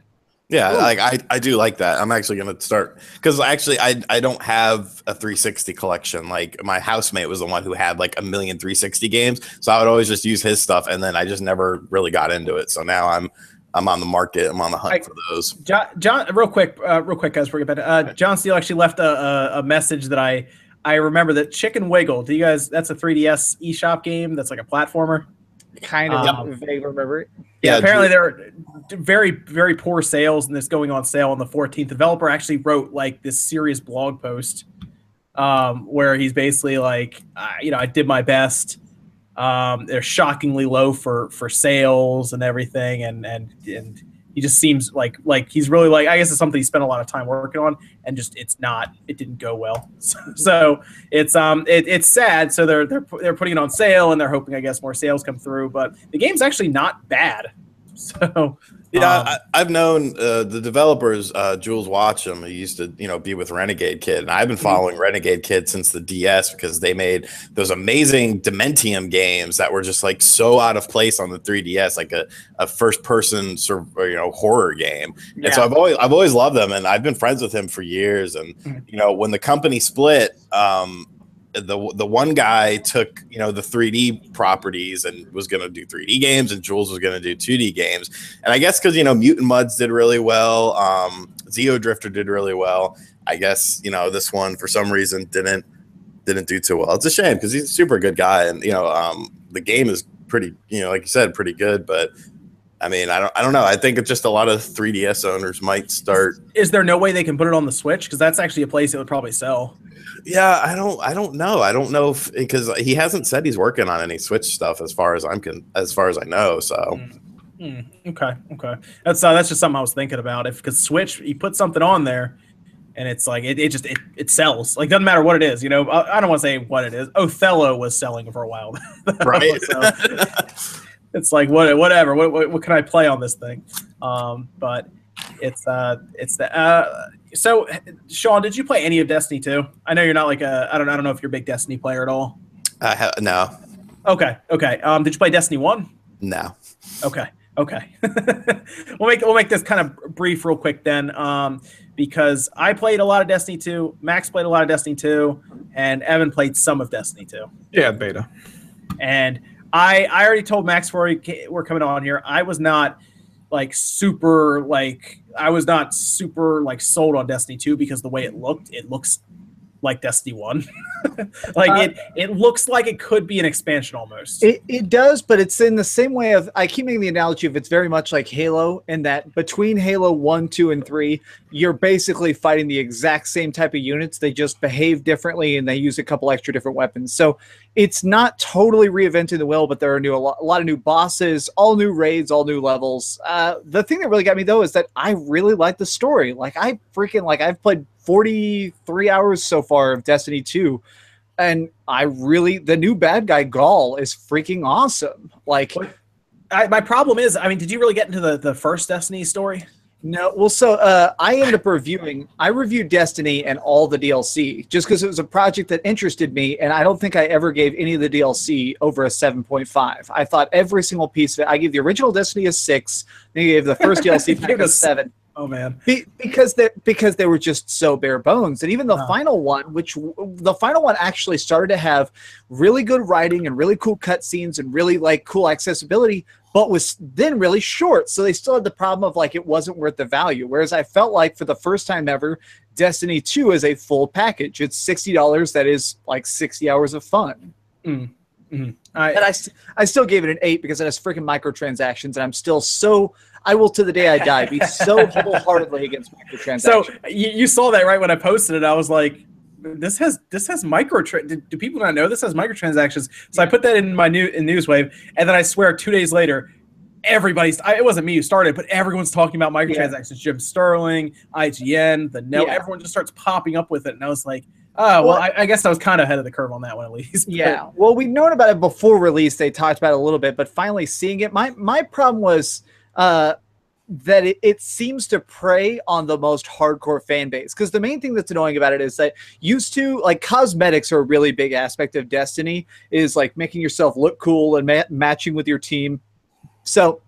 Yeah, like I do like that. I'm actually going to start because actually I don't have a 360 collection. Like my housemate was the one who had like 1 million 360 games, so I would always just use his stuff, and then I just never really got into it. So now I'm on the market. I'm on the hunt for those. John, real quick, guys, before we get back. John Steele actually left a message that I remember that Chicken Wiggle. Do you guys? That's a 3DS eShop game. That's like a platformer. Kind of vague remember it. Yeah, apparently there are very, very poor sales, and this going on sale on the 14th. The developer actually wrote like this serious blog post where he's basically like, I did my best. They're shockingly low for sales and everything, and he just seems like he's really like, I guess it's something he spent a lot of time working on, and just it didn't go well. So it's sad. So they're putting it on sale, and they're hoping, I guess, more sales come through. But the game's actually not bad. So yeah, I've known the developers, Jules Watcham. He used to, be with Renegade Kid, and I've been following Renegade Kid since the DS because they made those amazing Dementium games that were just like so out of place on the 3DS, like a first-person sort of, horror game. Yeah. And so I've always loved them, and I've been friends with him for years. And when the company split, the one guy took the 3D properties and was going to do 3D games, and Jules was going to do 2D games. And I guess because Mutant Mudds did really well, Zeo Drifter did really well. I guess this one for some reason didn't do too well. It's a shame because he's a super good guy, and the game is pretty like you said, pretty good. But I mean, I don't know. I think it's just a lot of 3DS owners might start. Is there no way they can put it on the Switch? Because that's actually a place it would probably sell. Yeah, I don't know. I don't know because he hasn't said he's working on any Switch stuff as far as I know. So okay, that's just something I was thinking about. Because Switch, you put something on there, and it's like it sells. Like doesn't matter what it is. I don't want to say what it is. Othello was selling for a while, right? So it's like whatever. What can I play on this thing? But it's the. So, Sean, did you play any of Destiny 2? I know you're not like I don't know if you're a big Destiny player at all. No. Okay. Did you play Destiny 1? No. Okay. We'll make this kind of brief real quick then, because I played a lot of Destiny 2, Max played a lot of Destiny 2, and Evan played some of Destiny 2. Yeah, beta. And I already told Max before we're coming on here, I was not super sold on Destiny 2 because the way it looks like Destiny 1. It looks like it could be an expansion almost. It does, but it's in the same way of, I keep making the analogy of it's very much like Halo, in that between Halo 1, 2, and 3, you're basically fighting the exact same type of units. They just behave differently and they use a couple extra different weapons. So it's not totally reinventing the wheel, but there are a lot of new bosses, all new raids, all new levels. The thing that really got me though is that I really like the story. I've played 43 hours so far of Destiny 2, and the new bad guy Gaul is freaking awesome. My problem is, did you really get into the first Destiny story? No, well, so I ended up reviewed Destiny and all the DLC just because it was a project that interested me, and I don't think I ever gave any of the DLC over a 7.5. I thought every single piece of it, I gave the original Destiny a 6, then I gave the first DLC a 7. Oh man, because they were just so bare bones, and even the final one, actually started to have really good writing and really cool cutscenes and really cool accessibility, but was then really short. So they still had the problem of it wasn't worth the value. Whereas I felt like for the first time ever, Destiny 2 is a full package. It's $60. That is 60 hours of fun. Mm-hmm. And I still gave it an 8 because it has freaking microtransactions, and I'm still I will to the day I die be so wholeheartedly against microtransactions. So you saw that right when I posted it. I was like, this has micro. Do people not know this has microtransactions? So I put that in my Newswave, and then I swear 2 days later, it wasn't me who started, but everyone's talking about microtransactions. Jim Sterling, IGN, everyone just starts popping up with it, and I was like, oh, well, I guess I was kind of ahead of the curve on that one at least. Yeah, well, we've known about it before release. They talked about it a little bit, but finally seeing it, my problem was that it seems to prey on the most hardcore fan base. Because the main thing that's annoying about it is that used to, like, cosmetics are a really big aspect of Destiny, is like making yourself look cool and matching with your team. So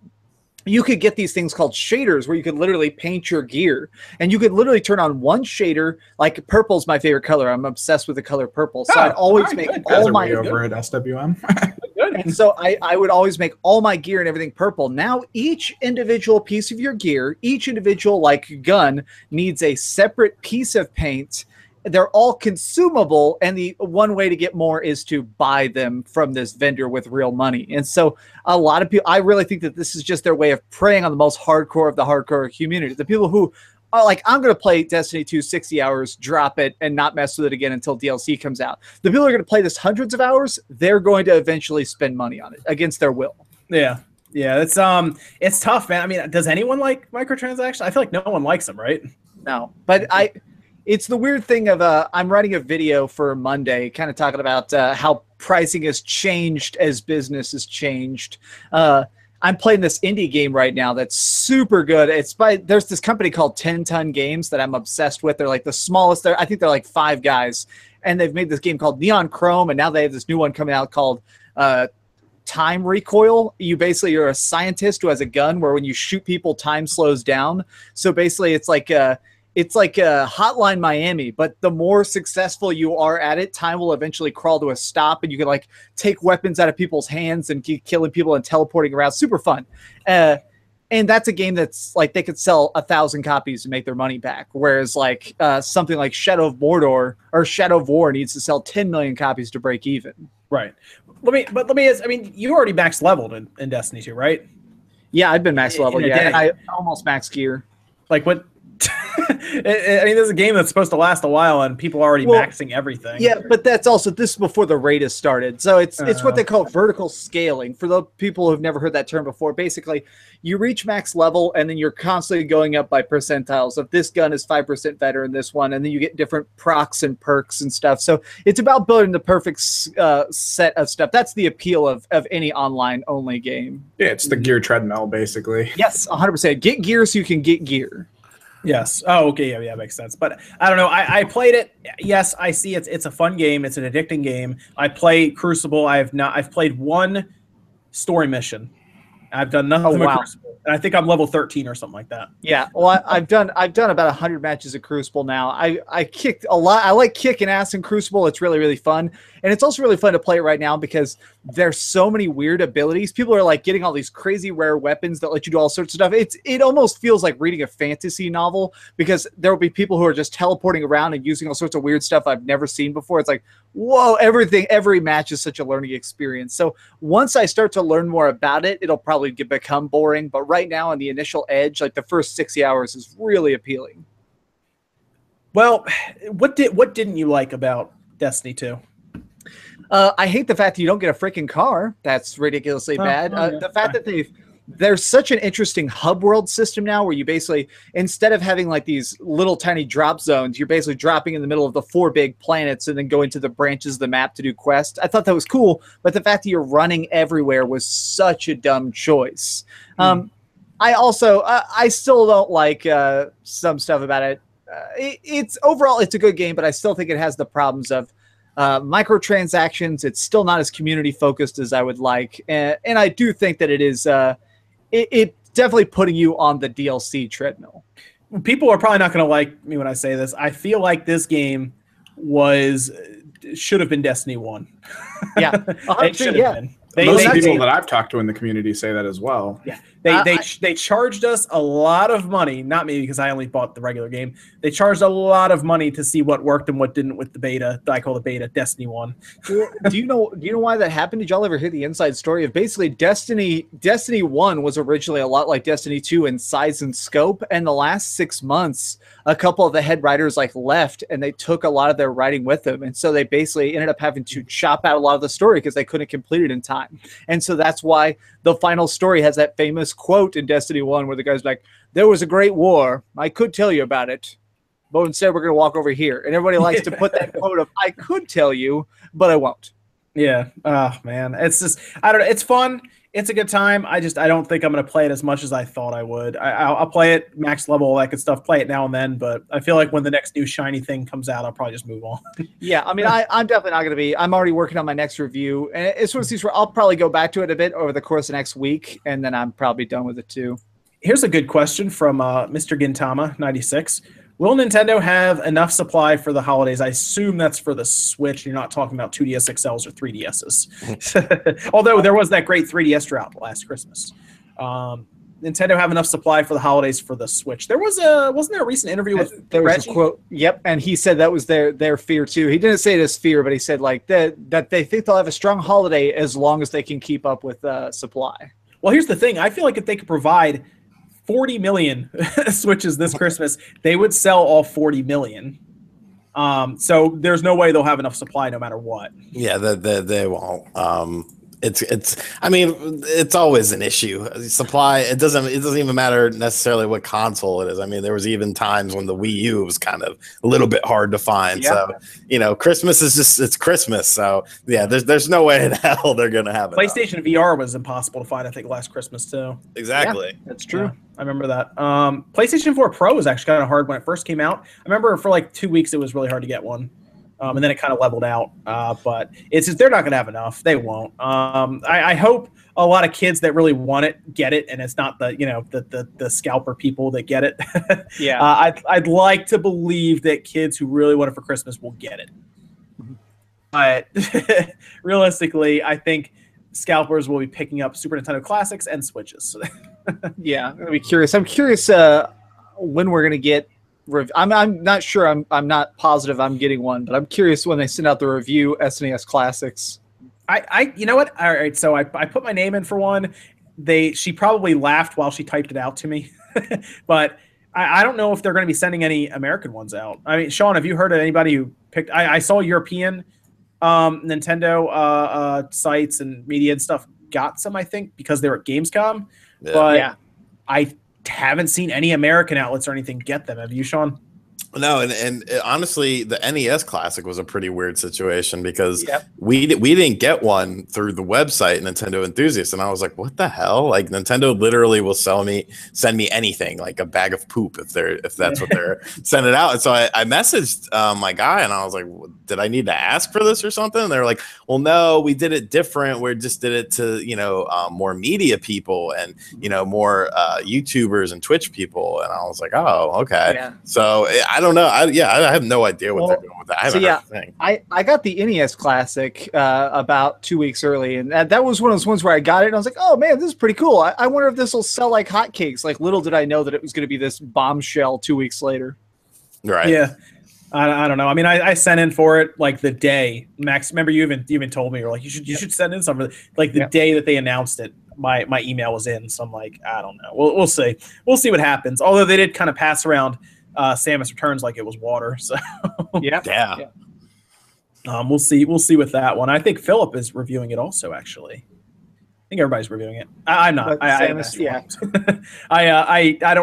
you could get these things called shaders where you could literally paint your gear, and you could literally turn on one shader. Like, purple's my favorite color. I'm obsessed with the color purple. So I'd always make all my over at SWM. And so I would always make all my gear and everything purple. Now each individual piece of your gear, each individual like gun needs a separate piece of paint. They're all consumable, and the one way to get more is to buy them from this vendor with real money. And so a lot of people, I really think that this is just their way of preying on the most hardcore of the hardcore community. The people who are like, I'm going to play Destiny 2 60 hours, drop it, and not mess with it again until DLC comes out. The people who are going to play this hundreds of hours, they're going to eventually spend money on it against their will. Yeah. Yeah, it's tough, man. I mean, does anyone like microtransactions? I feel like no one likes them, right? No, but it's the weird thing of I'm writing a video for Monday, kind of talking about how pricing has changed as business has changed. I'm playing this indie game right now that's super good. There's this company called 10 Ton Games that I'm obsessed with. They're like the smallest. I think they're like 5 guys, and they've made this game called Neon Chrome, and now they have this new one coming out called Time Recoil. You're a scientist who has a gun where when you shoot people, time slows down. So basically, it's like a Hotline Miami, but the more successful you are at it, time will eventually crawl to a stop, and you can like take weapons out of people's hands and keep killing people and teleporting around. Super fun. And that's a game that's like they could sell 1,000 copies to make their money back. Whereas like something like Shadow of Mordor or Shadow of War needs to sell 10 million copies to break even. Right. Let me ask, I mean, you already max leveled in Destiny 2, right? Yeah, I've been max leveled. Yeah, and I almost max gear. Like what? I mean, this is a game that's supposed to last a while, and people are already maxing everything. Yeah, but that's also this is before the raid has started, so it's what they call vertical scaling. For the people who've never heard that term before, basically, you reach max level, and then you're constantly going up by percentiles. If this gun is 5% better than this one, and then you get different procs and perks and stuff. So it's about building the perfect set of stuff. That's the appeal of any online only game. Yeah, it's the gear treadmill, basically. Yes, 100%. Get gear so you can get gear. Yes. Oh, okay. Yeah, makes sense. But I don't know. I played it. Yes, I see. It's a fun game. It's an addicting game. I play Crucible. I've played one story mission. I've done nothing with Crucible. And I think I'm level 13 or something like that. Yeah. Well, I've done about 100 matches of Crucible now. I kicked a lot. I like kicking ass in Crucible. It's really, really fun. And it's also really fun to play it right now because there's so many weird abilities. People are like getting all these crazy rare weapons that let you do all sorts of stuff. It almost feels like reading a fantasy novel because there will be people who are just teleporting around and using all sorts of weird stuff I've never seen before. It's like, whoa, every match is such a learning experience. So once I start to learn more about it, it'll probably become boring. But right now on the initial edge, like the first 60 hours is really appealing. Well, what didn't you like about Destiny 2? I hate the fact that you don't get a freaking car. That's ridiculously bad. The fact that there's such an interesting hub world system now where you basically, instead of having like these little tiny drop zones, you're basically dropping in the middle of the 4 big planets and then going to the branches of the map to do quests. I thought that was cool, but the fact that you're running everywhere was such a dumb choice. I still don't like some stuff about it. It's overall, it's a good game, but I still think it has the problems of microtransactions. It's still not as community focused as I would like, and I do think that it is it definitely putting you on the DLC treadmill. People are probably not going to like me when I say this. I feel like this game should have been Destiny 1. Yeah, it should have been. Most of the people that I've talked to in the community say that as well. Yeah, they charged us a lot of money. Not me, because I only bought the regular game. They charged a lot of money to see what worked and what didn't with the beta. I call the beta Destiny 1. Do you know why that happened? Did y'all ever hear the inside story of basically Destiny 1 was originally a lot like Destiny 2 in size and scope, and the last 6 months, a couple of the head writers left, and they took a lot of their writing with them, and so they basically ended up having to chop out a lot of the story because they couldn't complete it in time. And so that's why the final story has that famous quote in Destiny 1 where the guy's like, "There was a great war. I could tell you about it, but instead we're going to walk over here." And everybody likes to put that quote of, "I could tell you, but I won't." Yeah. Oh, man. It's just, I don't know. It's fun. It's a good time. I don't think I'm going to play it as much as I thought I would. I'll play it max level, all that good stuff, play it now and then, but I feel like when the next new shiny thing comes out, I'll probably just move on. Yeah, I mean, I'm definitely not going to be. I'm already working on my next review, and it's one of these where I'll probably go back to it a bit over the course of next week, and then I'm probably done with it too. Here's a good question from Mr. Gintama 96. Will Nintendo have enough supply for the holidays? I assume that's for the Switch. You're not talking about 2DS XLs or 3DSs. Although there was that great 3DS drought last Christmas. Nintendo have enough supply for the holidays for the Switch. There was wasn't there a recent interview with there was Reggie? A quote. Yep, and he said that was their fear too. He didn't say it as fear, but he said that they think they'll have a strong holiday as long as they can keep up with supply. Well, here's the thing. I feel like if they could provide 40 million Switches this Christmas, they would sell all 40 million. So there's no way they'll have enough supply no matter what. Yeah, they won't. I mean, it's always an issue. Supply, it doesn't even matter necessarily what console it is. I mean, there was even times when the Wii U was kind of a little bit hard to find. Yeah. So, Christmas is it's Christmas. So yeah, there's no way in hell they're gonna have it. PlayStation VR was impossible to find, I think, last Christmas too. Exactly. Yeah, that's true. Yeah, I remember that. PlayStation 4 Pro was actually kind of hard when it first came out. I remember for like 2 weeks it was really hard to get one. And then it kind of leveled out, but it's just, they're not going to have enough. They won't. I hope a lot of kids that really want it get it, and it's not the scalper people that get it. Yeah, I'd like to believe that kids who really want it for Christmas will get it, but realistically, I think scalpers will be picking up Super Nintendo Classics and Switches. Yeah, I'm gonna be curious. I'm curious when we're gonna get. I'm not sure. I'm not positive I'm getting one, but I'm curious when they send out the review SNES Classics. You know what? All right, so I put my name in for one. She probably laughed while she typed it out to me, but I don't know if they're going to be sending any American ones out. I mean, Sean, have you heard of anybody who picked? I saw European Nintendo sites and media and stuff got some, I think, because they were at Gamescom. Yeah. But yeah. I haven't seen any American outlets or anything get them. Have you, Sean? No, and honestly, the NES Classic was a pretty weird situation because we didn't get one through the website Nintendo Enthusiast, and I was like, "What the hell?" Like Nintendo literally will send me anything, like a bag of poop if that's what they're sending out. And so I messaged my guy, and I was like, "Did I need to ask for this or something?" And they were like, "Well, no, we did it different. We just did it to more media people and more YouTubers and Twitch people." And I was like, "Oh, okay." Yeah. So I don't know. I have no idea what they're doing with that. I haven't heard a thing. I got the NES Classic about 2 weeks early, and that was one of those ones where I got it, and I was like, oh, man, this is pretty cool. I wonder if this will sell like hotcakes. Like, little did I know that it was going to be this bombshell 2 weeks later. Right. Yeah. I don't know. I mean, I sent in for it like the day. Max, remember you even told me, you're like, you should send in something. Like the day that they announced it, my email was in. So I'm like, I don't know. We'll see. We'll see what happens. Although they did kind of pass around Samus Returns like it was water. So yeah. We'll see with that one. I think Philip is reviewing it also, actually. I think everybody's reviewing it. I'm not. I don't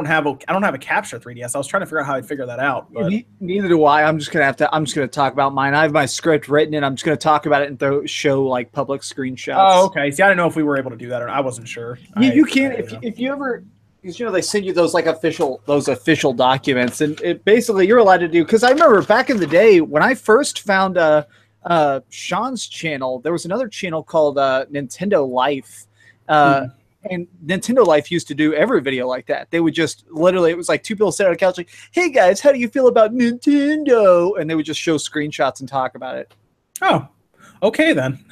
have a capture 3DS. I was trying to figure out how I'd figure that out. But. Neither do I. I'm just gonna talk about mine. I have my script written, and I'm just gonna talk about it and show like public screenshots. Oh, okay. See, I didn't know if we were able to do that, or I wasn't sure. You can if you ever. Because they send you those like official documents, and it basically you're allowed to do. Because I remember back in the day when I first found Sean's channel, there was another channel called Nintendo Life, and Nintendo Life used to do every video like that. They would just literally, it was like two people sitting on a couch like, "Hey guys, how do you feel about Nintendo?" And they would just show screenshots and talk about it. Oh, okay then.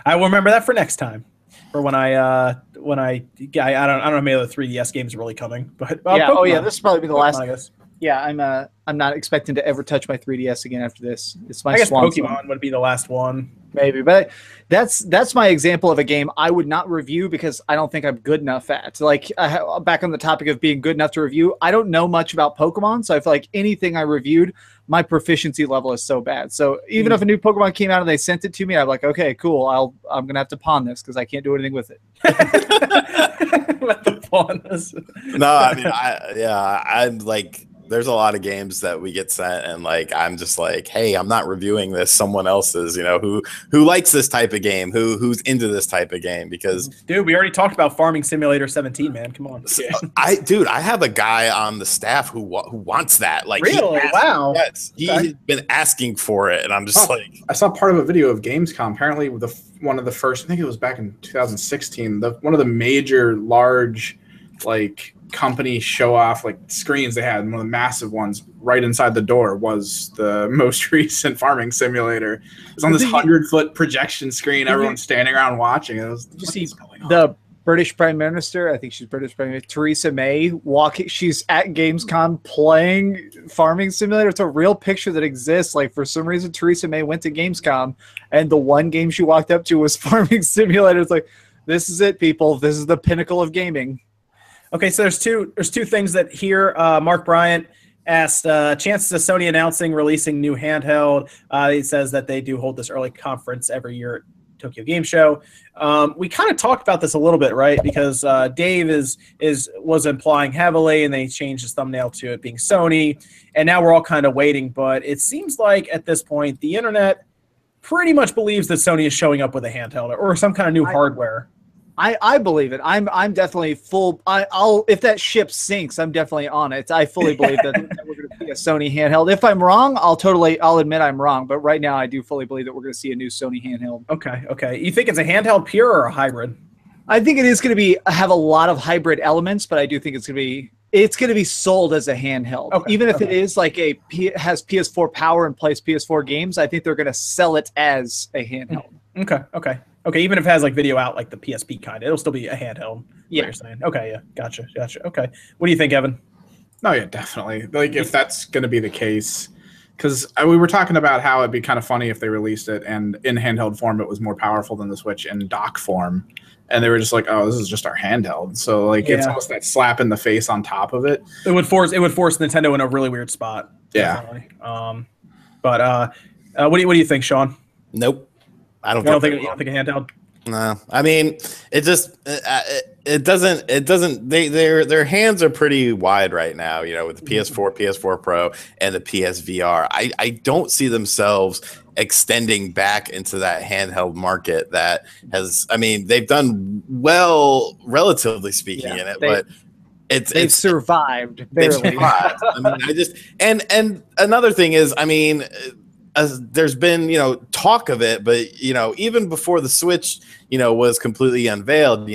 I will remember that for next time. for when I don't know how many other 3DS games are really coming, but yeah. Pokemon, Oh yeah, this will probably be the Pokemon, last. I guess. Yeah, I'm not expecting to ever touch my 3DS again after this. It's my I guess swan Pokemon song. would be the last one. Maybe, but that's my example of a game I would not review because I don't think I'm good enough at. Like back on the topic of being good enough to review, I don't know much about Pokemon, so I feel like anything I reviewed, my proficiency level is so bad. So even if a new Pokemon came out and they sent it to me, I'm like, okay, cool. I'm gonna have to pawn this because I can't do anything with it. Let the pawn this. No, I mean, I'm like, there's a lot of games that we get sent, and like, I'm just like, hey, I'm not reviewing this. Someone else is, who likes this type of game, who's into this type of game, because dude, we already talked about Farming Simulator 17, man. Come on. I have a guy on the staff who wants that. Like, really? Wow. Yes, he's been asking for it, and I'm just like, I saw part of a video of Gamescom. Apparently, one of the first, I think it was back in 2016. One of the major large, like, company show off like screens they had, and one of the massive ones right inside the door was the most recent Farming Simulator. It was on this 100-foot projection screen. Everyone's standing around watching. It was, did you see the British Prime Minister? I think she's British Prime Minister, Theresa May, walking. She's at Gamescom playing Farming Simulator. It's a real picture that exists. Like, for some reason, Theresa May went to Gamescom, and the one game she walked up to was Farming Simulator. It's like, this is it, people. This is the pinnacle of gaming. Okay, so there's two things that here. Mark Bryant asked chances of Sony announcing releasing new handheld. He says that they do hold this early conference every year at Tokyo Game Show. We kind of talked about this a little bit, right? Because Dave was implying heavily, and they changed his thumbnail to it being Sony, and now we're all kind of waiting. But it seems like at this point, the internet pretty much believes that Sony is showing up with a handheld or some kind of new hardware. I believe it. I'm definitely full. I'll if that ship sinks, I'm definitely on it. I fully believe that we're going to see a Sony handheld. If I'm wrong, I'll admit I'm wrong. But right now, I do fully believe that we're going to see a new Sony handheld. Okay. You think it's a handheld pure or a hybrid? I think it is going to have a lot of hybrid elements, but I do think it's going to be sold as a handheld. Okay, even if it is like has PS4 power and plays PS4 games, I think they're going to sell it as a handheld. Okay, even if it has like video out like the PSP kind, it'll still be a handheld. Yeah. What you're saying. Okay, yeah. Gotcha. Okay. What do you think, Evan? No, yeah, definitely. Like, if that's going to be the case, because we were talking about how it'd be kind of funny if they released it and in handheld form it was more powerful than the Switch in dock form, and they were just like, oh, this is just our handheld. So like, it's almost that slap in the face on top of it. It would force Nintendo in a really weird spot. Yeah. Definitely. But what do you think, Sean? Nope. I don't think a handheld. No, I mean, it just it doesn't. Their hands are pretty wide right now. With the PS4, PS4 Pro, and the PSVR. I don't see themselves extending back into that handheld market that has. I mean, they've done well, relatively speaking, in it, but. They've survived. Barely. They've survived. I mean, and another thing is, I mean, there's been talk of it, but even before the Switch was completely unveiled,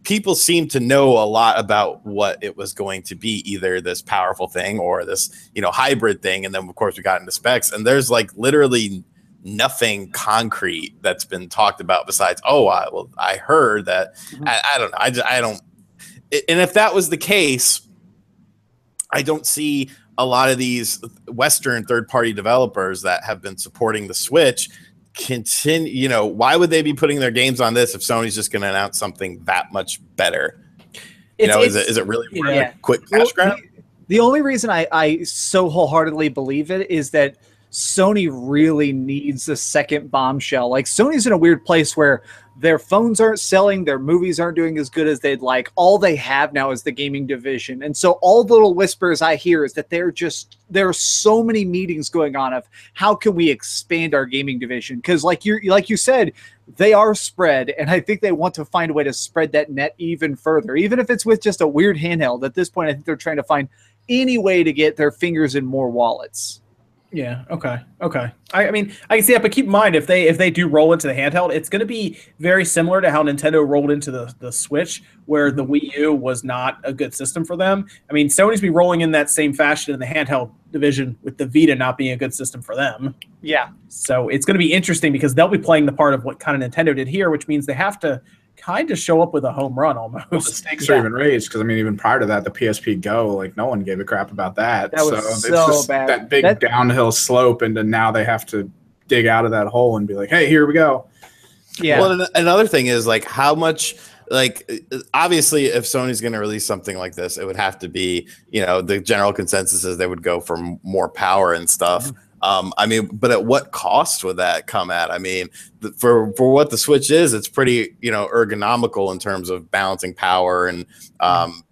people seem to know a lot about what it was going to be, either this powerful thing or this hybrid thing, and then of course we got into specs, and there's like literally nothing concrete that's been talked about besides I heard that. I don't know. I don't. And if that was the case, I don't see a lot of these Western third-party developers that have been supporting the Switch continue. Why would they be putting their games on this if Sony's just going to announce something that much better? Is it really worth a quick cash grab? The only reason I so wholeheartedly believe it is that Sony really needs a second bombshell. Like, Sony's in a weird place where their phones aren't selling, their movies aren't doing as good as they'd like. All they have now is the gaming division. And so all the little whispers I hear is that there are so many meetings going on of how can we expand our gaming division? Because like you said, they are spread, and I think they want to find a way to spread that net even further. Even if it's with just a weird handheld, at this point I think they're trying to find any way to get their fingers in more wallets. Yeah. Okay. I mean, I can see that, but keep in mind if they do roll into the handheld, it's going to be very similar to how Nintendo rolled into the Switch, where the Wii U was not a good system for them. I mean, Sony's be rolling in that same fashion in the handheld division, with the Vita not being a good system for them. Yeah. So it's going to be interesting because they'll be playing the part of what kind of Nintendo did here, which means they have to kind of show up with a home run almost. Well, the stakes are even raised because I mean, even prior to that, the PSP Go, like no one gave a crap about that. That was it's so just bad. that big downhill slope, and then now they have to dig out of that hole and be like, "Hey, here we go." Yeah. Well, another thing is like how much. Like, obviously, if Sony's going to release something like this, it would have to be, you know, the general consensus is they would go for more power and stuff. I mean, but at what cost would that come at? I mean, for what the Switch is, it's pretty, you know, ergonomical in terms of balancing power and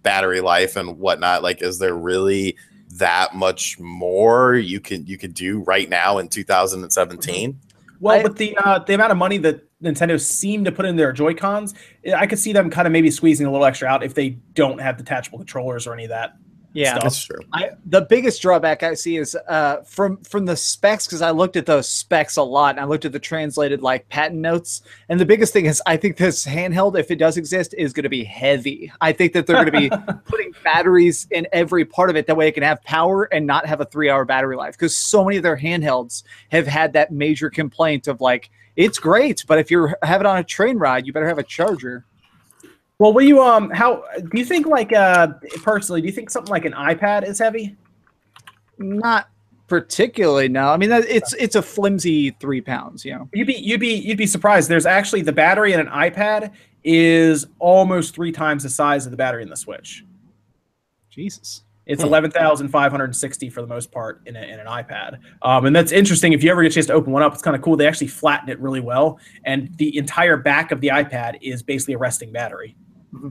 battery life and whatnot. Like, is there really that much more you could do right now in 2017? Well, with the amount of money that Nintendo seemed to put in their Joy-Cons, I could see them kind of maybe squeezing a little extra out if they don't have detachable controllers or any of that. Yeah, stuff. That's true. The biggest drawback I see is from the specs, because I looked at those specs a lot, and I looked at the translated like patent notes, and the biggest thing is I think this handheld, if it does exist, is going to be heavy. I think that they're going to be putting batteries in every part of it, that way it can have power and not have a 3-hour battery life, because so many of their handhelds have had that major complaint of like, it's great, but if you're having it on a train ride, you better have a charger. Well, will you how do you think, like personally, do you think something like an iPad is heavy? Not particularly, no. I mean, it's a flimsy 3 pounds, you know. You'd be surprised. There's actually the battery in an iPad is almost 3 times the size of the battery in the Switch. Jesus. It's 11,560 for the most part in an iPad. And that's interesting. If you ever get a chance to open one up, it's kind of cool. They actually flatten it really well. And the entire back of the iPad is basically a resting battery. Mm-hmm.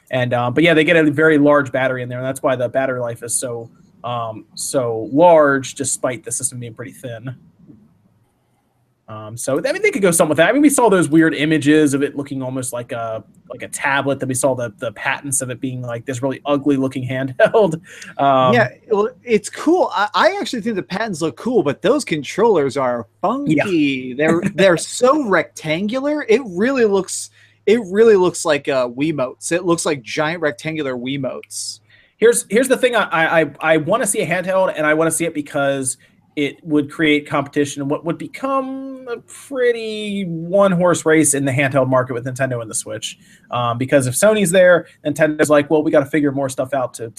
And but yeah, they get a very large battery in there. And that's why the battery life is so large, despite the system being pretty thin. So I mean, they could go something with that. I mean, we saw those weird images of it looking almost like a tablet. That we saw the patents of it being like this really ugly looking handheld. Yeah, well, it's cool. I actually think the patents look cool, but those controllers are funky. Yeah. They're so rectangular. It really looks like Wiimotes. It looks like giant rectangular Wiimotes. Here's the thing. I want to see a handheld, and I want to see it because it would create competition in what would become a pretty one-horse race in the handheld market with Nintendo and the Switch. Because if Sony's there, Nintendo's like, well, we got to figure more stuff out to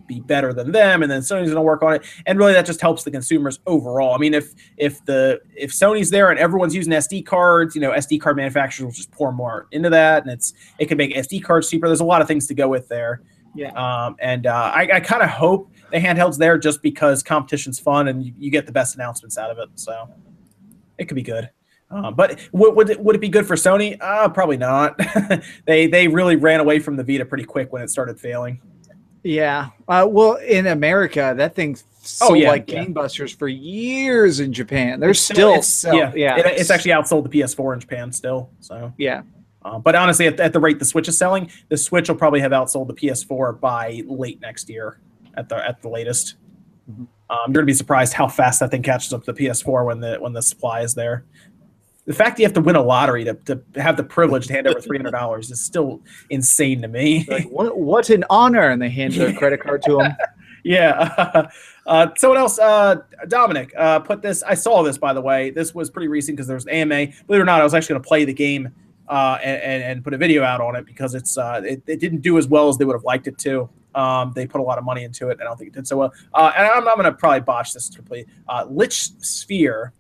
be better than them, and then Sony's going to work on it. And really, that just helps the consumers overall. I mean, if Sony's there and everyone's using SD cards, you know, SD card manufacturers will just pour more into that, and it can make SD cards cheaper. There's a lot of things to go with there. Yeah. I kind of hope the handheld's there just because competition's fun and you get the best announcements out of it. So it could be good. But would it be good for Sony? Probably not. They really ran away from the Vita pretty quick when it started failing. Yeah. Well, in America, that thing sold like gangbusters for years in Japan. It's actually outsold the PS4 in Japan still. So yeah. But honestly, at the rate the Switch is selling, the Switch will probably have outsold the PS4 by late next year at the latest. Mm-hmm. You're going to be surprised how fast that thing catches up to the PS4 when the supply is there. The fact that you have to win a lottery to have the privilege to hand over $300 is still insane to me. Like, what an honor! And they hand their credit card to them. Yeah. Someone else, Dominic, put this. I saw this, by the way. This was pretty recent because there was an AMA. Believe it or not, I was actually going to play the game and put a video out on it because it didn't do as well as they would have liked it to. They put a lot of money into it. I don't think it did so well. And I'm going to probably botch this completely. Lich Sphere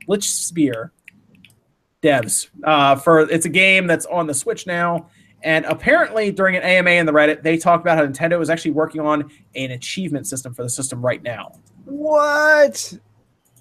devs. It's a game that's on the Switch now. And apparently during an AMA in the Reddit, they talked about how Nintendo is actually working on an achievement system for the system right now. What?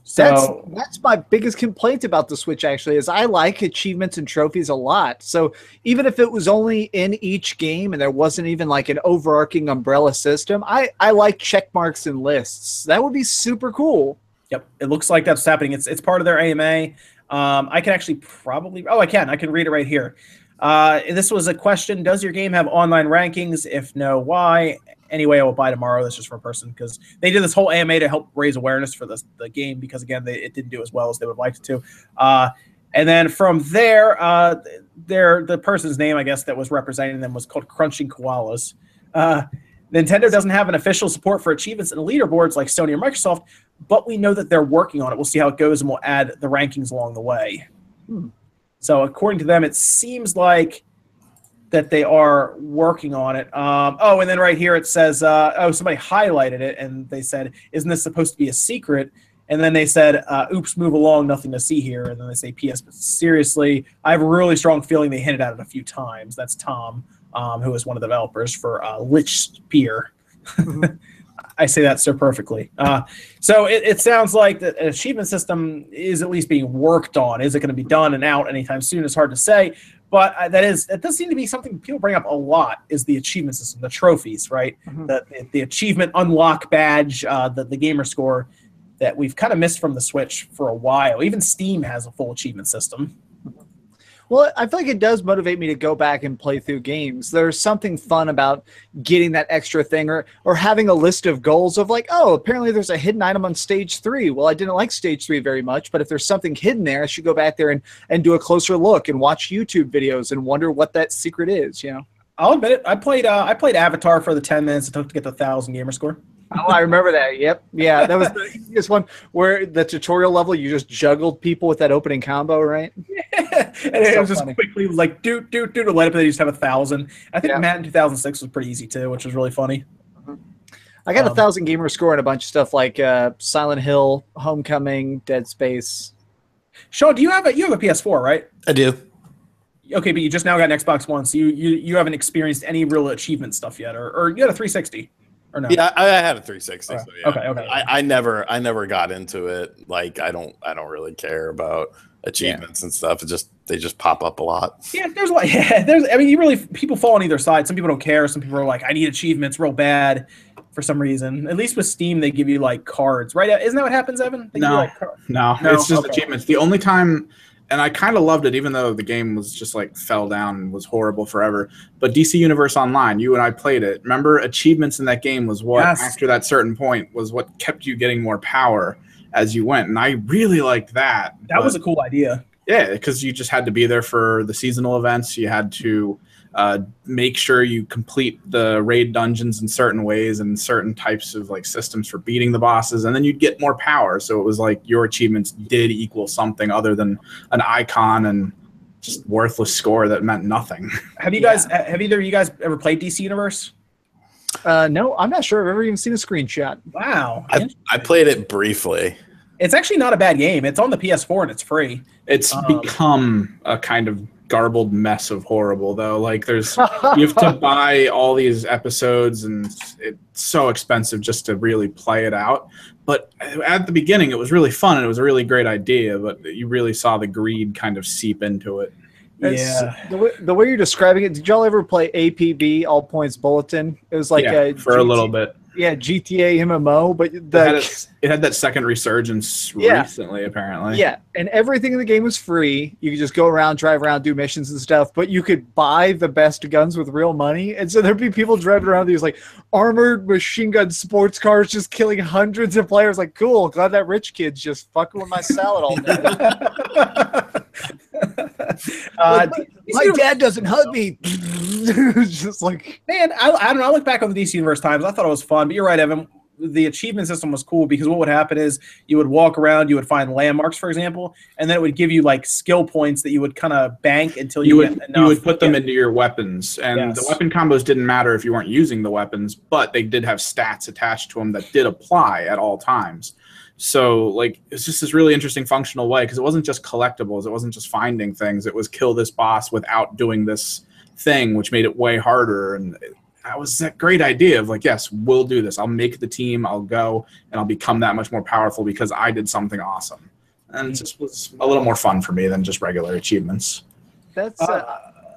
So that's my biggest complaint about the Switch, actually, is I like achievements and trophies a lot. So even if it was only in each game and there wasn't even like an overarching umbrella system, I like check marks and lists. That would be super cool. Yep. It looks like that's happening. It's part of their AMA. I can actually I can read it right here. This was a question. Does your game have online rankings? If no, why? Anyway, I will buy tomorrow. This is for a person because they did this whole AMA to help raise awareness for the game because, again, it didn't do as well as they would like it to. And then from there, the person's name, I guess, that was representing them was called Crunching Koalas. Nintendo doesn't have an official support for achievements and leaderboards like Sony or Microsoft, but we know that they're working on it. We'll see how it goes, and we'll add the rankings along the way. So according to them, it seems like that they are working on it. Oh, and then right here it says, somebody highlighted it, and they said, isn't this supposed to be a secret? And then they said, oops, move along, nothing to see here. And then they say, P.S. But seriously, I have a really strong feeling they hinted at it a few times. That's Tom, who is one of the developers for Lich Spear. I say that so perfectly. So it sounds like the achievement system is at least being worked on. Is it going to be done and out anytime soon? It's hard to say. But it does seem to be something people bring up a lot, is the achievement system, the trophies, right? The achievement unlock badge, the gamer score that we've kind of missed from the Switch for a while. Even Steam has a full achievement system. Well, I feel like it does motivate me to go back and play through games. There's something fun about getting that extra thing, or having a list of goals of like, oh, apparently there's a hidden item on stage 3. Well, I didn't like stage 3 very much, but if there's something hidden there, I should go back there and do a closer look and watch YouTube videos and wonder what that secret is, you know? I'll admit it. I played Avatar for the 10 minutes it took to get the 1,000 gamer score. Oh, I remember that. Yep. Yeah, that was the easiest one, where the tutorial level, you just juggled people with that opening combo, right? Yeah. And it was just quickly like, light up, and then you just have 1,000. I think Madden 2006 was pretty easy too, which was really funny. I got 1,000 gamer score and a bunch of stuff like Silent Hill, Homecoming, Dead Space. Sean, do you have a PS4, right? I do. Okay, but you just now got an Xbox One, so you haven't experienced any real achievement stuff yet, or you had a 360. Or no? Yeah, I had a 360. Right. So yeah. Okay. I never got into it. Like I don't really care about achievements and stuff. They just pop up a lot. Yeah, people fall on either side. Some people don't care. Some people are like, I need achievements real bad for some reason. At least with Steam, they give you like cards, right? Isn't that what happens, Evan? No, it's just achievements. The only time. And I kind of loved it, even though the game was just like fell down and was horrible forever. But DC Universe Online, you and I played it. Remember, achievements in that game was what, after that certain point, was what kept you getting more power as you went. And I really liked that. That was a cool idea. Yeah, because you just had to be there for the seasonal events. You had to make sure you complete the raid dungeons in certain ways and certain types of like systems for beating the bosses, and then you'd get more power. So it was like your achievements did equal something other than an icon and just worthless score that meant nothing. Have you guys? Have either of you guys ever played DC Universe? No, I'm not sure I've ever even seen a screenshot. Wow, I played it briefly. It's actually not a bad game. It's on the PS4 and it's free. It's become a kind of garbled mess of horrible, though. Like you have to buy all these episodes, and it's so expensive just to really play it out. But at the beginning, it was really fun and it was a really great idea. But you really saw the greed kind of seep into it. The way you're describing it, did y'all ever play APB, All Points Bulletin? It was like for a little bit. Yeah, GTA MMO, but it had that second resurgence recently, apparently. Yeah, and everything in the game was free. You could just go around, drive around, do missions and stuff, but you could buy the best guns with real money. And so there'd be people driving around these like armored machine gun sports cars just killing hundreds of players. Like, cool, glad that rich kid's just fucking with my salad all day. My dad doesn't hug me. Just like, man, I don't know. I look back on the DC Universe times. I thought it was fun, but you're right, Evan. The achievement system was cool because what would happen is you would walk around, you would find landmarks, for example, and then it would give you like skill points that you would kind of bank until you get enough. You would put them into your weapons, and the weapon combos didn't matter if you weren't using the weapons, but they did have stats attached to them that did apply at all times. So, like, it's just this really interesting functional way because it wasn't just collectibles. It wasn't just finding things. It was kill this boss without doing this thing, which made it way harder. And that was that great idea of, like, yes, we'll do this. I'll make the team. I'll go, and I'll become that much more powerful because I did something awesome. And it just was a little more fun for me than just regular achievements. That's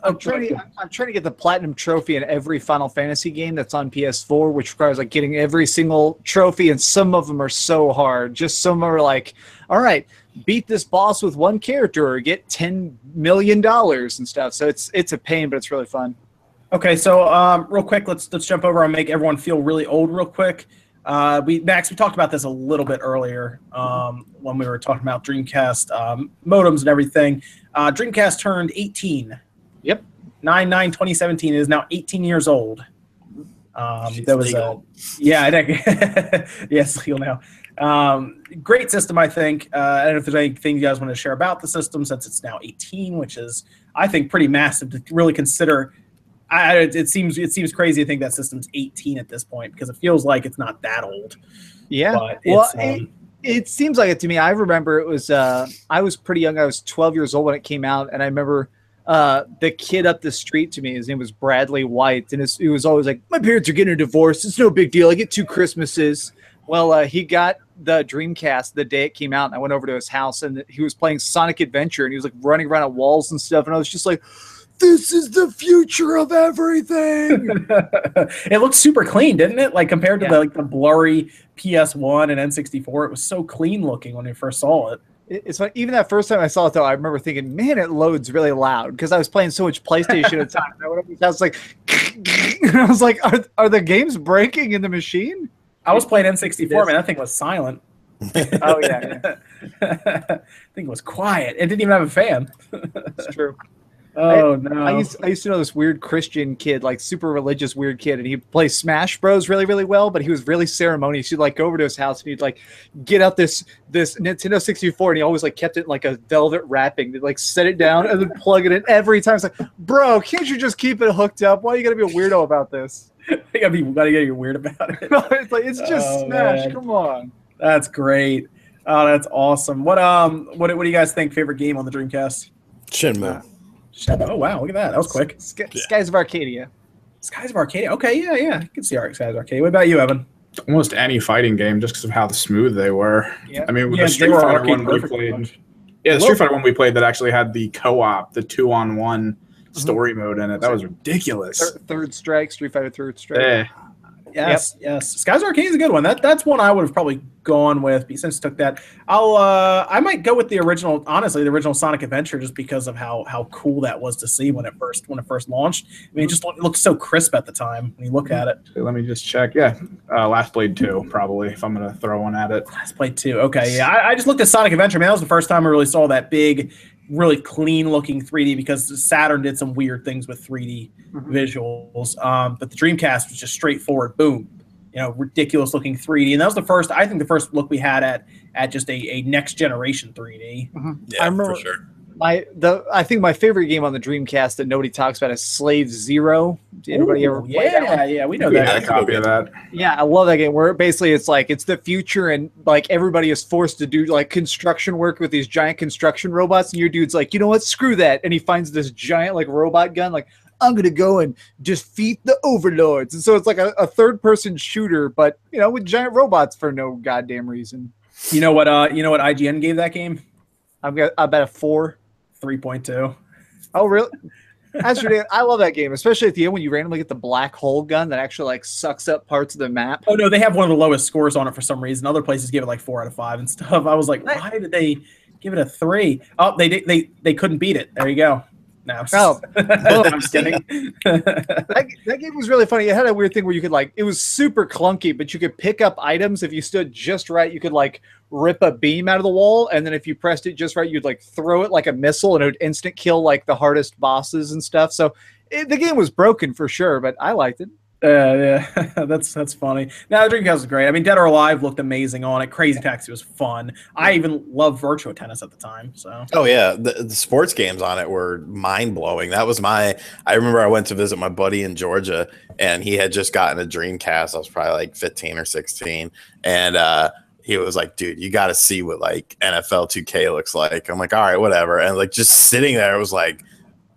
I'm trying to get the platinum trophy in every Final Fantasy game that's on PS4, which requires like getting every single trophy, and some of them are so hard. Just some are like, all right, beat this boss with one character or get $10 million and stuff. So it's a pain, but it's really fun. Okay, so real quick, let's jump over and make everyone feel really old real quick. We talked about this a little bit earlier when we were talking about Dreamcast modems and everything. Dreamcast turned 18. Yep. 9/9/2017 is now 18 years old. That was legal. Yes, legal now. Great system, I think. I don't know if there's anything you guys want to share about the system since it's now 18, which is, I think, pretty massive to really consider it seems crazy to think that system's 18 at this point because it feels like it's not that old. Yeah. But Well, it seems like it to me. I remember it was I was pretty young. I was 12 years old when it came out, and I remember the kid up the street to me, his name was Bradley White, and he was always like, my parents are getting a divorce. It's no big deal. I get 2 Christmases. Well, he got the Dreamcast the day it came out, and I went over to his house, and he was playing Sonic Adventure, and he was like running around on walls and stuff, and I was just like, this is the future of everything. It looked super clean, didn't it? Like compared to the blurry PS1 and N64, it was so clean looking when I first saw it. It's funny. Even that first time I saw it, though, I remember thinking, man, it loads really loud because I was playing so much PlayStation at the time. I was like, and I was like, are the games breaking in the machine? I was playing N64, man. That thing was silent. Oh, yeah. I think it was quiet. It didn't even have a fan. It's true. Oh, no. I used to know this weird Christian kid, like super religious weird kid, and he plays Smash Bros. Really, really well, but he was really ceremonious. You'd like go over to his house and he'd like get out this Nintendo 64, and he always like kept it in like a velvet wrapping. They'd like set it down and then plug it in every time. It's like, bro, can't you just keep it hooked up? Why are you gotta be a weirdo about this? You gotta get weird about it. It's like, it's just Smash. Man. Come on. That's great. Oh, that's awesome. What do you guys think? Favorite game on the Dreamcast? Shenmue. Oh wow, look at that. That was quick. Skies of Arcadia. Skies of Arcadia. Okay, yeah. I can see Skies of Arcadia. What about you, Evan? Almost any fighting game, just because of how smooth they were. Yeah. I mean, the Street Fighter one we played. Yeah, the Street Fighter one we played that actually had the co-op, the 2-on-1 story mode in it. That was ridiculous. Third Strike, Street Fighter Third Strike. Yeah. Yes. Skies of Arcadia is a good one. That's one I would have probably gone with. But since took that, I might go with the original. Honestly, the original Sonic Adventure, just because of how cool that was to see when it first launched. I mean, it looked so crisp at the time when you look at it. Let me just check. Yeah, Last Blade 2 probably if I'm gonna throw one at it. Last Blade 2. Okay, yeah. I just looked at Sonic Adventure. Man, that was the first time I really saw that big, really clean looking 3D because Saturn did some weird things with 3D visuals. But the Dreamcast was just straightforward, boom, ridiculous looking 3D. And that was the first look we had at just a next generation 3D. Yeah, I remember, for sure. I think my favorite game on the Dreamcast that nobody talks about is Slave Zero. Did anybody ever play that one? Yeah, we know that. Yeah, a copy of that. Yeah, I love that game where basically it's like it's the future and like everybody is forced to do like construction work with these giant construction robots, and your dude's like, you know what, screw that, and he finds this giant like robot gun, like I'm gonna go and defeat the overlords, and so it's like a third-person shooter, but with giant robots for no goddamn reason. You know what IGN gave that game? I bet a 4. 3.2. Oh, really? That's ridiculous. I love that game, especially at the end when you randomly get the black hole gun that actually like sucks up parts of the map. Oh no, they have one of the lowest scores on it for some reason. Other places give it like 4 out of 5 and stuff. I was like, why did they give it a 3? Oh, they couldn't beat it. There you go. No, I'm just kidding. that game was really funny. It had a weird thing where you could it was super clunky, but you could pick up items if you stood just right. You could rip a beam out of the wall, and then if you pressed it just right, you'd throw it like a missile, and it would instant kill the hardest bosses and stuff. So the game was broken for sure, but I liked it. Yeah, that's funny. Now the Dreamcast was great. I mean, Dead or Alive looked amazing on it. Crazy Taxi was fun. I even loved Virtua Tennis at the time. So. Oh yeah, the sports games on it were mind blowing. That was I remember I went to visit my buddy in Georgia, and he had just gotten a Dreamcast. I was probably like 15 or 16, and he was like, dude, you got to see what NFL 2K looks like. I'm like, all right, whatever. And just sitting there, it was like,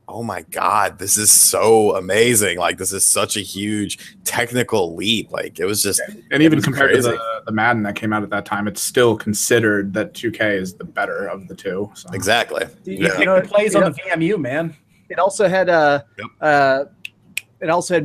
oh my God, this is so amazing. This is such a huge technical leap. It was just, and even compared crazy. To the Madden that came out at that time, it's still considered that 2K is the better of the two. So. Exactly. It plays on the VMU, man. It also had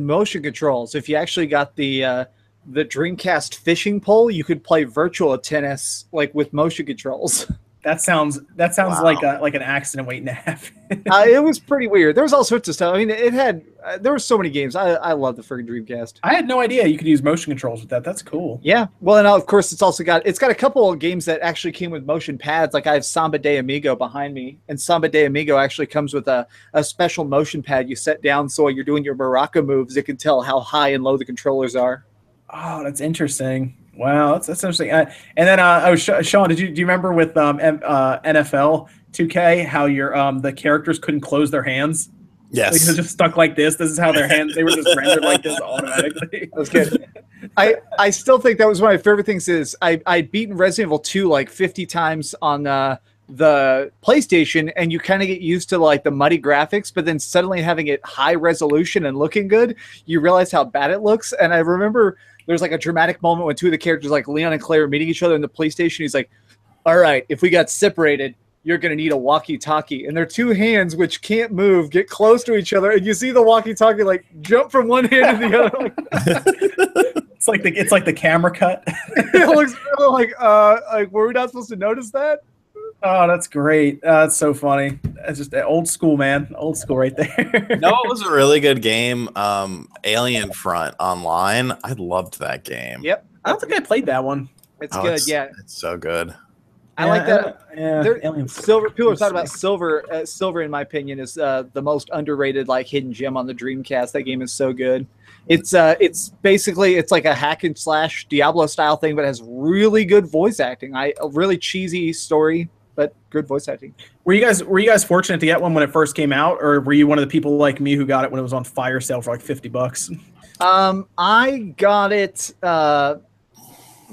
motion controls. If you actually got the Dreamcast fishing pole, you could play virtual tennis with motion controls. That sounds wow. like an accident waiting to happen. It was pretty weird. There was all sorts of stuff. I mean, there were so many games. I love the friggin' Dreamcast. I had no idea you could use motion controls with that. That's cool. Yeah. Well, and of course it's got a couple of games that actually came with motion pads. Like I have Samba de Amigo behind me, and Samba de Amigo actually comes with a special motion pad you set down so while you're doing your Baraka moves, it can tell how high and low the controllers are. Oh, that's interesting. Wow, that's interesting. And then, Sean, do you remember with NFL 2K how your the characters couldn't close their hands? Yes. Like, it was just stuck like this. This is how their hands, they were just rendered like this automatically. That's good. I still think that was one of my favorite things is I'd beaten Resident Evil 2 like 50 times on the PlayStation, and you kind of get used to like the muddy graphics, but then suddenly having it high resolution and looking good, you realize how bad it looks. And I remember there's like a dramatic moment when two of the characters, like Leon and Claire, are meeting each other in the police station. He's like, all right, if we got separated, you're going to need a walkie-talkie. And their two hands, which can't move, get close to each other, and you see the walkie-talkie like jump from one hand to the other. It's like the camera cut. It looks like were we not supposed to notice that? Oh, that's great. That's so funny. It's just old school, man. Old school right there. No, it was a really good game. Alien Front Online. I loved that game. Yep. I don't think I played that one. It's good, yeah. It's so good. I like that. Alien Silver. People are talking about Silver. Silver, in my opinion, is the most underrated like hidden gem on the Dreamcast. That game is so good. It's basically it's like a hack and slash Diablo style thing, but it has really good voice acting. A really cheesy story, but good voice acting. Were you guys fortunate to get one when it first came out, or were you one of the people like me who got it when it was on fire sale for like $50? I got it.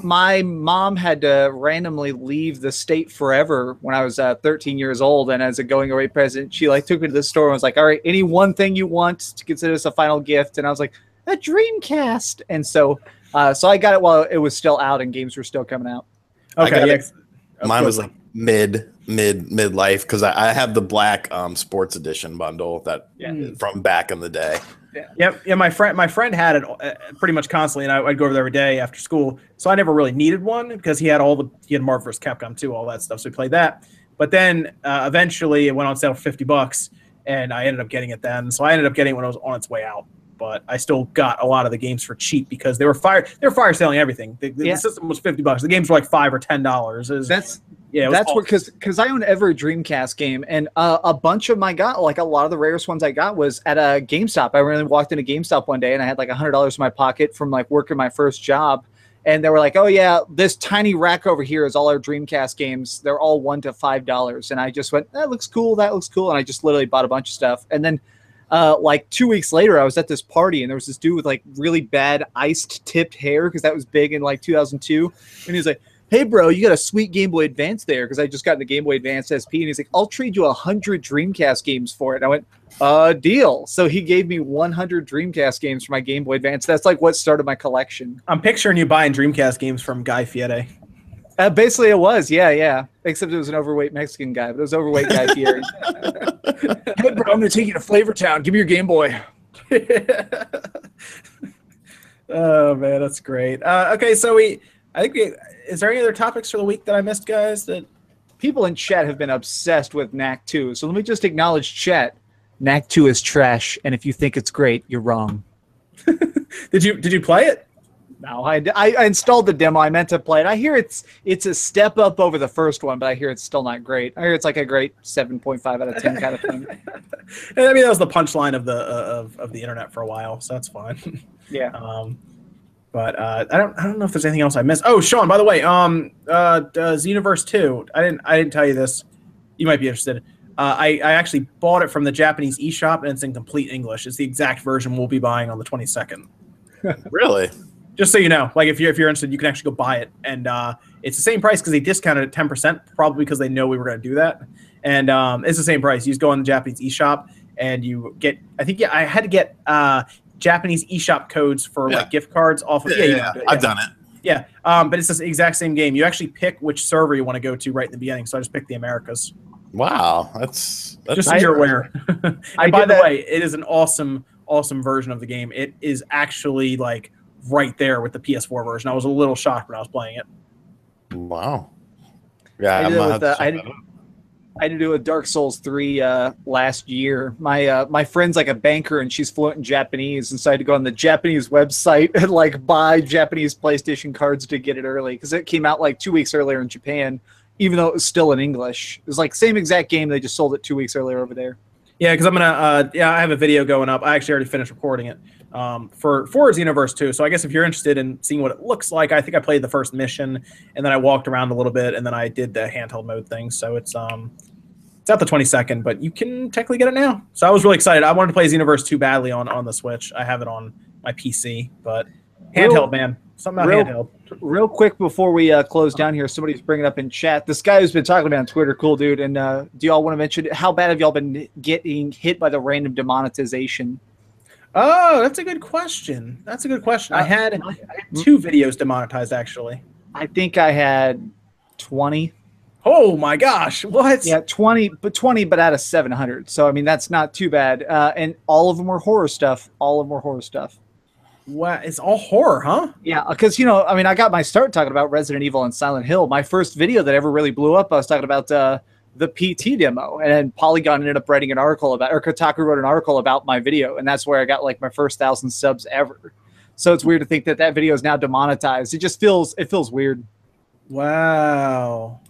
My mom had to randomly leave the state forever when I was 13 years old, and as a going away present, she like took me to the store and was like, "All right, any one thing you want to consider this a final gift?" And I was like, "A Dreamcast." And so I got it while it was still out and games were still coming out. Okay, yeah. Mine was like midlife because I have the black sports edition bundle that from back in the day. Yeah. My friend had it pretty much constantly, and I'd go over there every day after school. So I never really needed one because he had Marvel vs. Capcom 2, all that stuff. So we played that. But then eventually it went on sale for $50, and I ended up getting it then. So I ended up getting it when it was on its way out. But I still got a lot of the games for cheap because they were fire selling everything. The system was $50. The games were like $5 or $10. That's because I own every Dreamcast game, and a bunch of them a lot of the rarest ones I got was at a GameStop. I really walked into GameStop one day and I had like $100 in my pocket from like working my first job, and they were like, "Oh yeah, this tiny rack over here is all our Dreamcast games. They're all $1 to $5." And I just went, "That looks cool. That looks cool," and I just literally bought a bunch of stuff. And then like 2 weeks later, I was at this party and there was this dude with like really bad iced tipped hair because that was big in like 2002, and he was like, "Hey bro, you got a sweet Game Boy Advance there," because I just got the Game Boy Advance SP, and he's like, "I'll trade you 100 Dreamcast games for it." And I went, deal. So he gave me 100 Dreamcast games for my Game Boy Advance. That's like what started my collection. I'm picturing you buying Dreamcast games from Guy Fieri. Basically it was, yeah. Except it was an overweight Mexican guy, but it was overweight Guy Fieri. "Hey bro, I'm gonna take you to Flavor Town. Give me your Game Boy." Oh man, that's great. Okay, so is there any other topics for the week that I missed, guys? That people in chat have been obsessed with Knack 2. So let me just acknowledge chat. Knack 2 is trash, and if you think it's great, you're wrong. Did you play it? No, I installed the demo. I meant to play it. I hear it's a step up over the first one, but I hear it's still not great. I hear it's like a great 7.5 out of 10 kind of thing. I mean, that was the punchline of the internet for a while, so that's fine. Yeah. But I don't know if there's anything else I missed. Oh, Sean, by the way, Xenoverse 2. I didn't tell you this. You might be interested. I actually bought it from the Japanese eShop, and it's in complete English. It's the exact version we'll be buying on the 22nd. Really? Just so you know, like if you're interested, you can actually go buy it, and it's the same price because they discounted it 10%, probably because they know we were going to do that. And it's the same price. You just go on the Japanese eShop, and you get. I think I had to get Japanese eShop codes for like gift cards off of. I've done it. Yeah, but it's the exact same game. You actually pick which server you want to go to right in the beginning. So I just picked the Americas. Wow, that's just so you're aware. And by the way, it is an awesome version of the game. It is actually like right there with the PS4 version. I was a little shocked when I was playing it. Wow. Yeah, I had to do a Dark Souls 3 last year. My friend's like a banker and she's fluent in Japanese, and so I had to go on the Japanese website and like buy Japanese PlayStation cards to get it early because it came out like 2 weeks earlier in Japan, even though it was still in English. It was like same exact game. They just sold it 2 weeks earlier over there. Yeah, because I'm gonna I have a video going up. I actually already finished recording it for Xenoverse 2. So I guess if you're interested in seeing what it looks like, I think I played the first mission and then I walked around a little bit and then I did the handheld mode thing. So it's It's out the 22nd, but you can technically get it now. So I was really excited. I wanted to play Xenoverse 2 badly on the Switch. I have it on my PC, but handheld, man. Something about handheld. Real quick before we close down here, somebody's bringing up in chat. This guy who's been talking about on Twitter, cool dude. And do y'all want to mention how bad have y'all been getting hit by the random demonetization? Oh, that's a good question. I had 2 videos demonetized, actually. I think I had 20. Oh my gosh! What? Yeah, 20, but out of 700. So I mean, that's not too bad. And all of them were horror stuff. What? It's all horror, huh? Yeah, because I mean, I got my start talking about Resident Evil and Silent Hill. My first video that ever really blew up, I was talking about the PT demo, and then Polygon ended up writing an article about, or Kotaku wrote an article about my video, and that's where I got like my first 1,000 subs ever. So it's weird to think that video is now demonetized. It feels weird. Wow.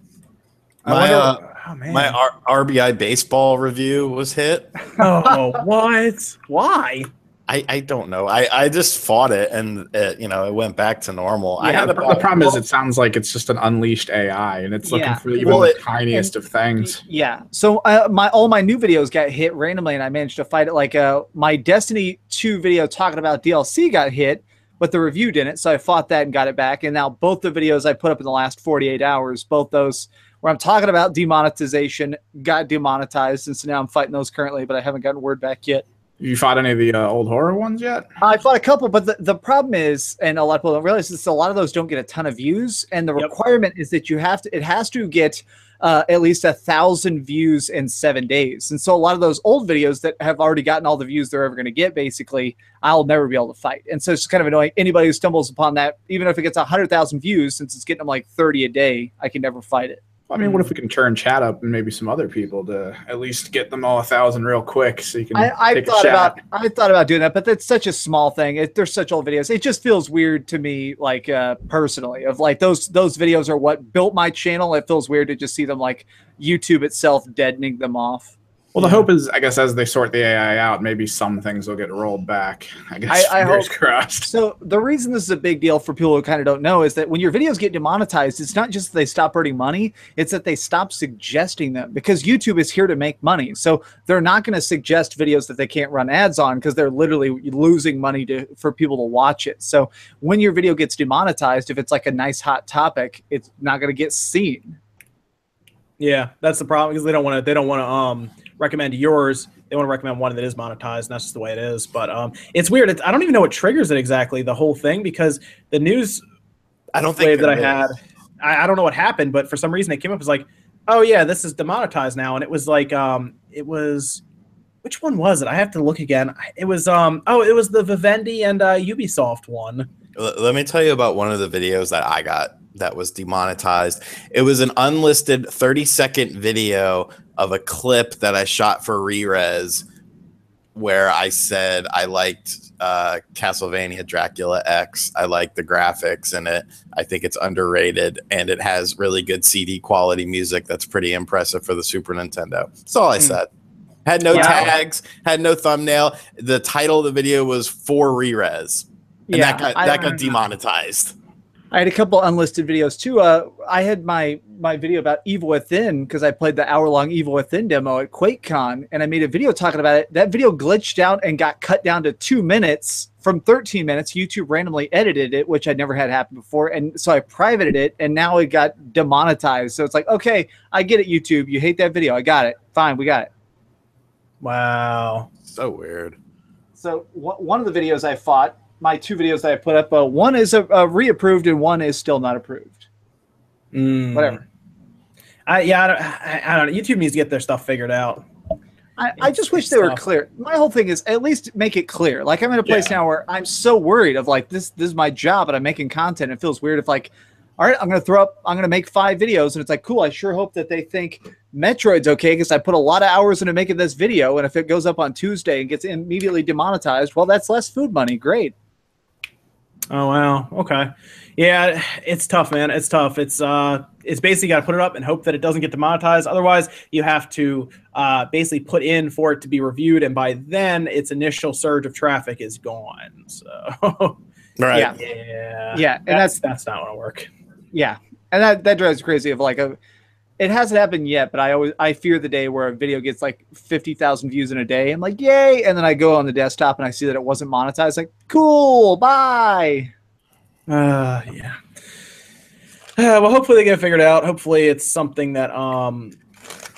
My RBI baseball review was hit. Oh, what? Why? I don't know. I just fought it, and it went back to normal. Yeah, the problem is it sounds like it's just an unleashed AI, and it's looking for even the tiniest of things. Yeah. So all my new videos got hit randomly, and I managed to fight it. Like my Destiny 2 video talking about DLC got hit, but the review didn't. So I fought that and got it back. And now both the videos I put up in the last 48 hours, both those where I'm talking about demonetization, got demonetized, and so now I'm fighting those currently, but I haven't gotten word back yet. You fought any of the old horror ones yet? I fought a couple, but the problem is, and a lot of people don't realize this, a lot of those don't get a ton of views, and the requirement is that it has to get at least 1,000 views in 7 days. And so a lot of those old videos that have already gotten all the views they're ever going to get, basically, I'll never be able to fight. And so it's kind of annoying. Anybody who stumbles upon that, even if it gets 100,000 views, since it's getting them like 30 a day, I can never fight it. I mean, what if we can turn chat up and maybe some other people to at least get them all 1,000 real quick, so you can I thought about doing that, but that's such a small thing. They're such old videos. It just feels weird to me, like personally, of like those videos are what built my channel. It feels weird to just see them like YouTube itself deadening them off. Well, the hope is, I guess, as they sort the AI out, maybe some things will get rolled back. I guess I hope. Crossed. So the reason this is a big deal for people who kind of don't know is that when your videos get demonetized, it's not just that they stop earning money, it's that they stop suggesting them, because YouTube is here to make money. So they're not going to suggest videos that they can't run ads on, because they're literally losing money for people to watch it. So when your video gets demonetized, if it's like a nice hot topic, it's not going to get seen. Yeah, that's the problem, because they don't want to recommend yours. They want to recommend one that is monetized, and that's just the way it is. But it's weird. I don't even know what triggers it exactly, the whole thing, because the news wave that I had, I don't know what happened, but for some reason it came up as like, oh yeah, this is demonetized now, and it was like which one was it? I have to look again. It was it was the Vivendi and Ubisoft one. Let me tell you about one of the videos that I got that was demonetized. It was an unlisted 30-second video of a clip that I shot for Re-Res, where I said I liked Castlevania Dracula X. I like the graphics in it. I think it's underrated, and it has really good CD quality music that's pretty impressive for the Super Nintendo. That's all I said. Had no tags, had no thumbnail. The title of the video was for Re-Res, and that got demonetized. I had a couple unlisted videos too. I had my video about Evil Within, because I played the hour-long Evil Within demo at QuakeCon, and I made a video talking about it. That video glitched out and got cut down to 2 minutes from 13 minutes. YouTube randomly edited it, which I'd never had happen before, and so I privated it, and now it got demonetized. So it's like, okay, I get it, YouTube. You hate that video. I got it. Fine, we got it. Wow. So weird. So one of the videos I fought, my 2 videos that I put up, one is reapproved and one is still not approved. Whatever. I don't know. YouTube needs to get their stuff figured out. I just wish they were clear. My whole thing is at least make it clear. Like, I'm in a place now where I'm so worried of like, this is my job and I'm making content. It feels weird if like, all right, I'm going to make 5 videos, and it's like, cool. I sure hope that they think Metroid's okay, because I put a lot of hours into making this video, and if it goes up on Tuesday and gets immediately demonetized, well, that's less food money. Great. Oh wow. Okay. Yeah, it's tough, man. It's tough. It's basically got to put it up and hope that it doesn't get demonetized. Otherwise, you have to basically put in for it to be reviewed, and by then, its initial surge of traffic is gone. So, right. Yeah, and that's not going to work. Yeah, and that drives crazy. Of like It hasn't happened yet, but I fear the day where a video gets like 50,000 views in a day. I'm like, yay! And then I go on the desktop and I see that it wasn't monetized. Like, cool, bye. Yeah. Well, hopefully they get it figured out. Hopefully it's something that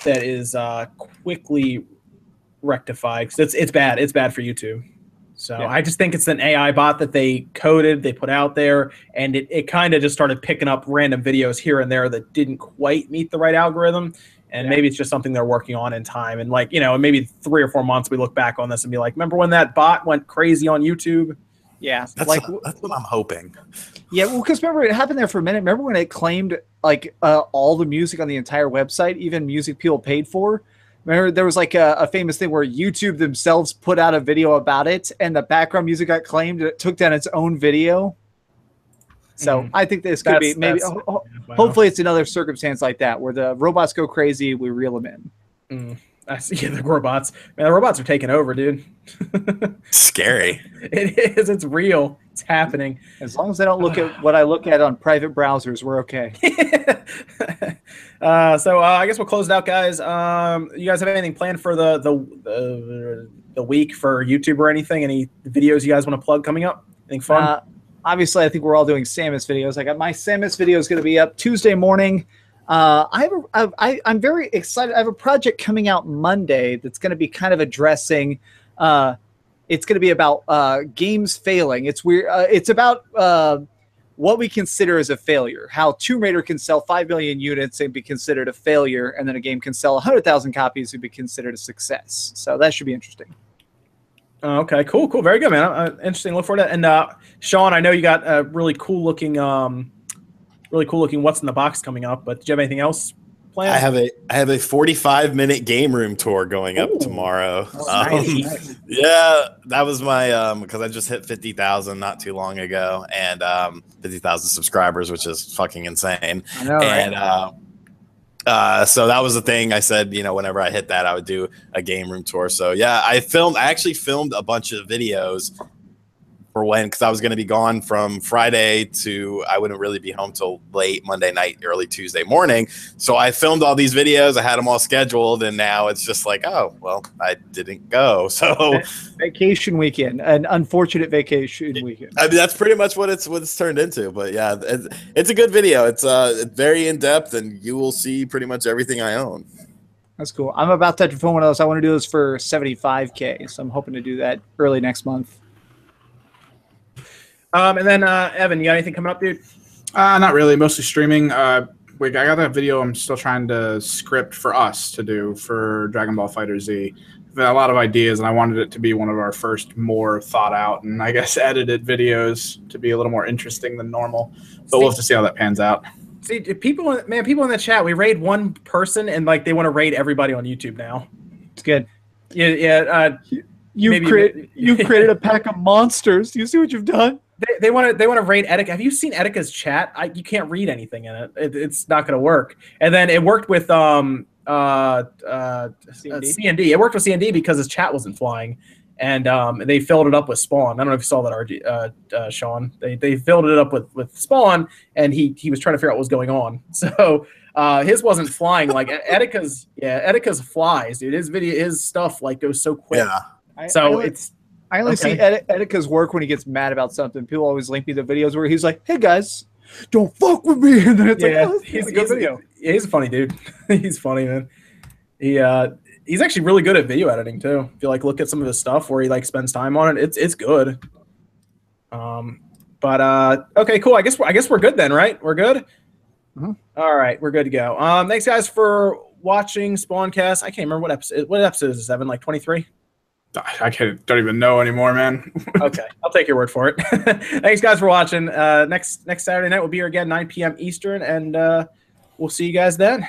that is quickly rectified, because it's bad. It's bad for YouTube. So yeah. I just think it's an AI bot that they coded, they put out there, and it kind of just started picking up random videos here and there that didn't quite meet the right algorithm. And maybe it's just something they're working on in time. And like, in maybe 3 or 4 months, we look back on this and be like, remember when that bot went crazy on YouTube? Yeah. That's what I'm hoping. Yeah, well, because remember, it happened there for a minute. Remember when it claimed like all the music on the entire website, even music people paid for? Remember, there was like a famous thing where YouTube themselves put out a video about it, and the background music got claimed, and it took down its own video. So I think this could be maybe. Wow. Hopefully, it's another circumstance like that where the robots go crazy, we reel them in. I see the robots. Man, the robots are taking over, dude. Scary. It is. It's real. It's happening. As long as I don't look at what I look at on private browsers, we're okay. So I guess we'll close it out, guys. You guys have anything planned for the week for YouTube or anything? Any videos you guys want to plug coming up? Anything fun? Obviously, I think we're all doing Samus videos. I got my Samus video is going to be up Tuesday morning. I'm very excited. I have a project coming out Monday that's going to be kind of addressing. It's going to be about games failing. It's weird. It's about what we consider as a failure. How Tomb Raider can sell 5 million units and be considered a failure, and then a game can sell 100,000 copies and be considered a success. So that should be interesting. Okay, cool, very good, man. Interesting. Look forward to that. And Sean, I know you got a really cool looking what's in the box coming up, but do you have anything else planned? I have a 45-minute game room tour going up tomorrow. Nice. Yeah, that was my because I just hit 50,000 not too long ago, and 50,000 subscribers, which is fucking insane. I know, and right? so that was the thing. I said, whenever I hit that, I would do a game room tour. So yeah, I actually filmed a bunch of videos for because I was going to be gone from Friday to I wouldn't really be home till late Monday night, early Tuesday morning. So I filmed all these videos. I had them all scheduled, and now it's just like, oh, well, I didn't go. So vacation weekend, an unfortunate vacation weekend. I mean, that's pretty much what it's turned into. But yeah, it's a good video. It's very in depth, and you will see pretty much everything I own. That's cool. I'm about to film one of those. I want to do this for 75K, so I'm hoping to do that early next month. And then Evan, you got anything coming up, dude? Not really. Mostly streaming. I got that video I'm still trying to script for us to do for Dragon Ball FighterZ. I've got a lot of ideas, and I wanted it to be one of our first more thought out and I guess edited videos to be a little more interesting than normal. But we'll have to see how that pans out. See, people in the chat, we raid one person, and like they want to raid everybody on YouTube now. It's good. Yeah. You've created a pack of monsters. Do you see what you've done? They want to raid Etika. Have you seen Etika's chat? You can't read anything in it. It's not going to work. And then it worked with CND. It worked with CND because his chat wasn't flying, and they filled it up with Spawn. I don't know if you saw that, Sean. They filled it up with Spawn, and he was trying to figure out what was going on. So his wasn't flying like Etika's. Yeah, Etika's flies, dude. His stuff like goes so quick. Yeah. I only see Etika's work when he gets mad about something. People always link me the videos where he's like, "Hey guys, don't fuck with me," and then it's like, "Oh, he's a good video." Yeah, he's a funny dude. He's funny, man. He's actually really good at video editing too. If you look at some of his stuff where he spends time on it, it's good. Okay, cool. I guess we're good then, right? We're good. Mm-hmm. All right, we're good to go. Thanks guys for watching SpawnCast. I can't remember what episode. What episode is this, Evan? 23? I don't even know anymore, man. Okay, I'll take your word for it. Thanks, guys, for watching. Next Saturday night we'll be here again, 9 p.m. Eastern, and we'll see you guys then.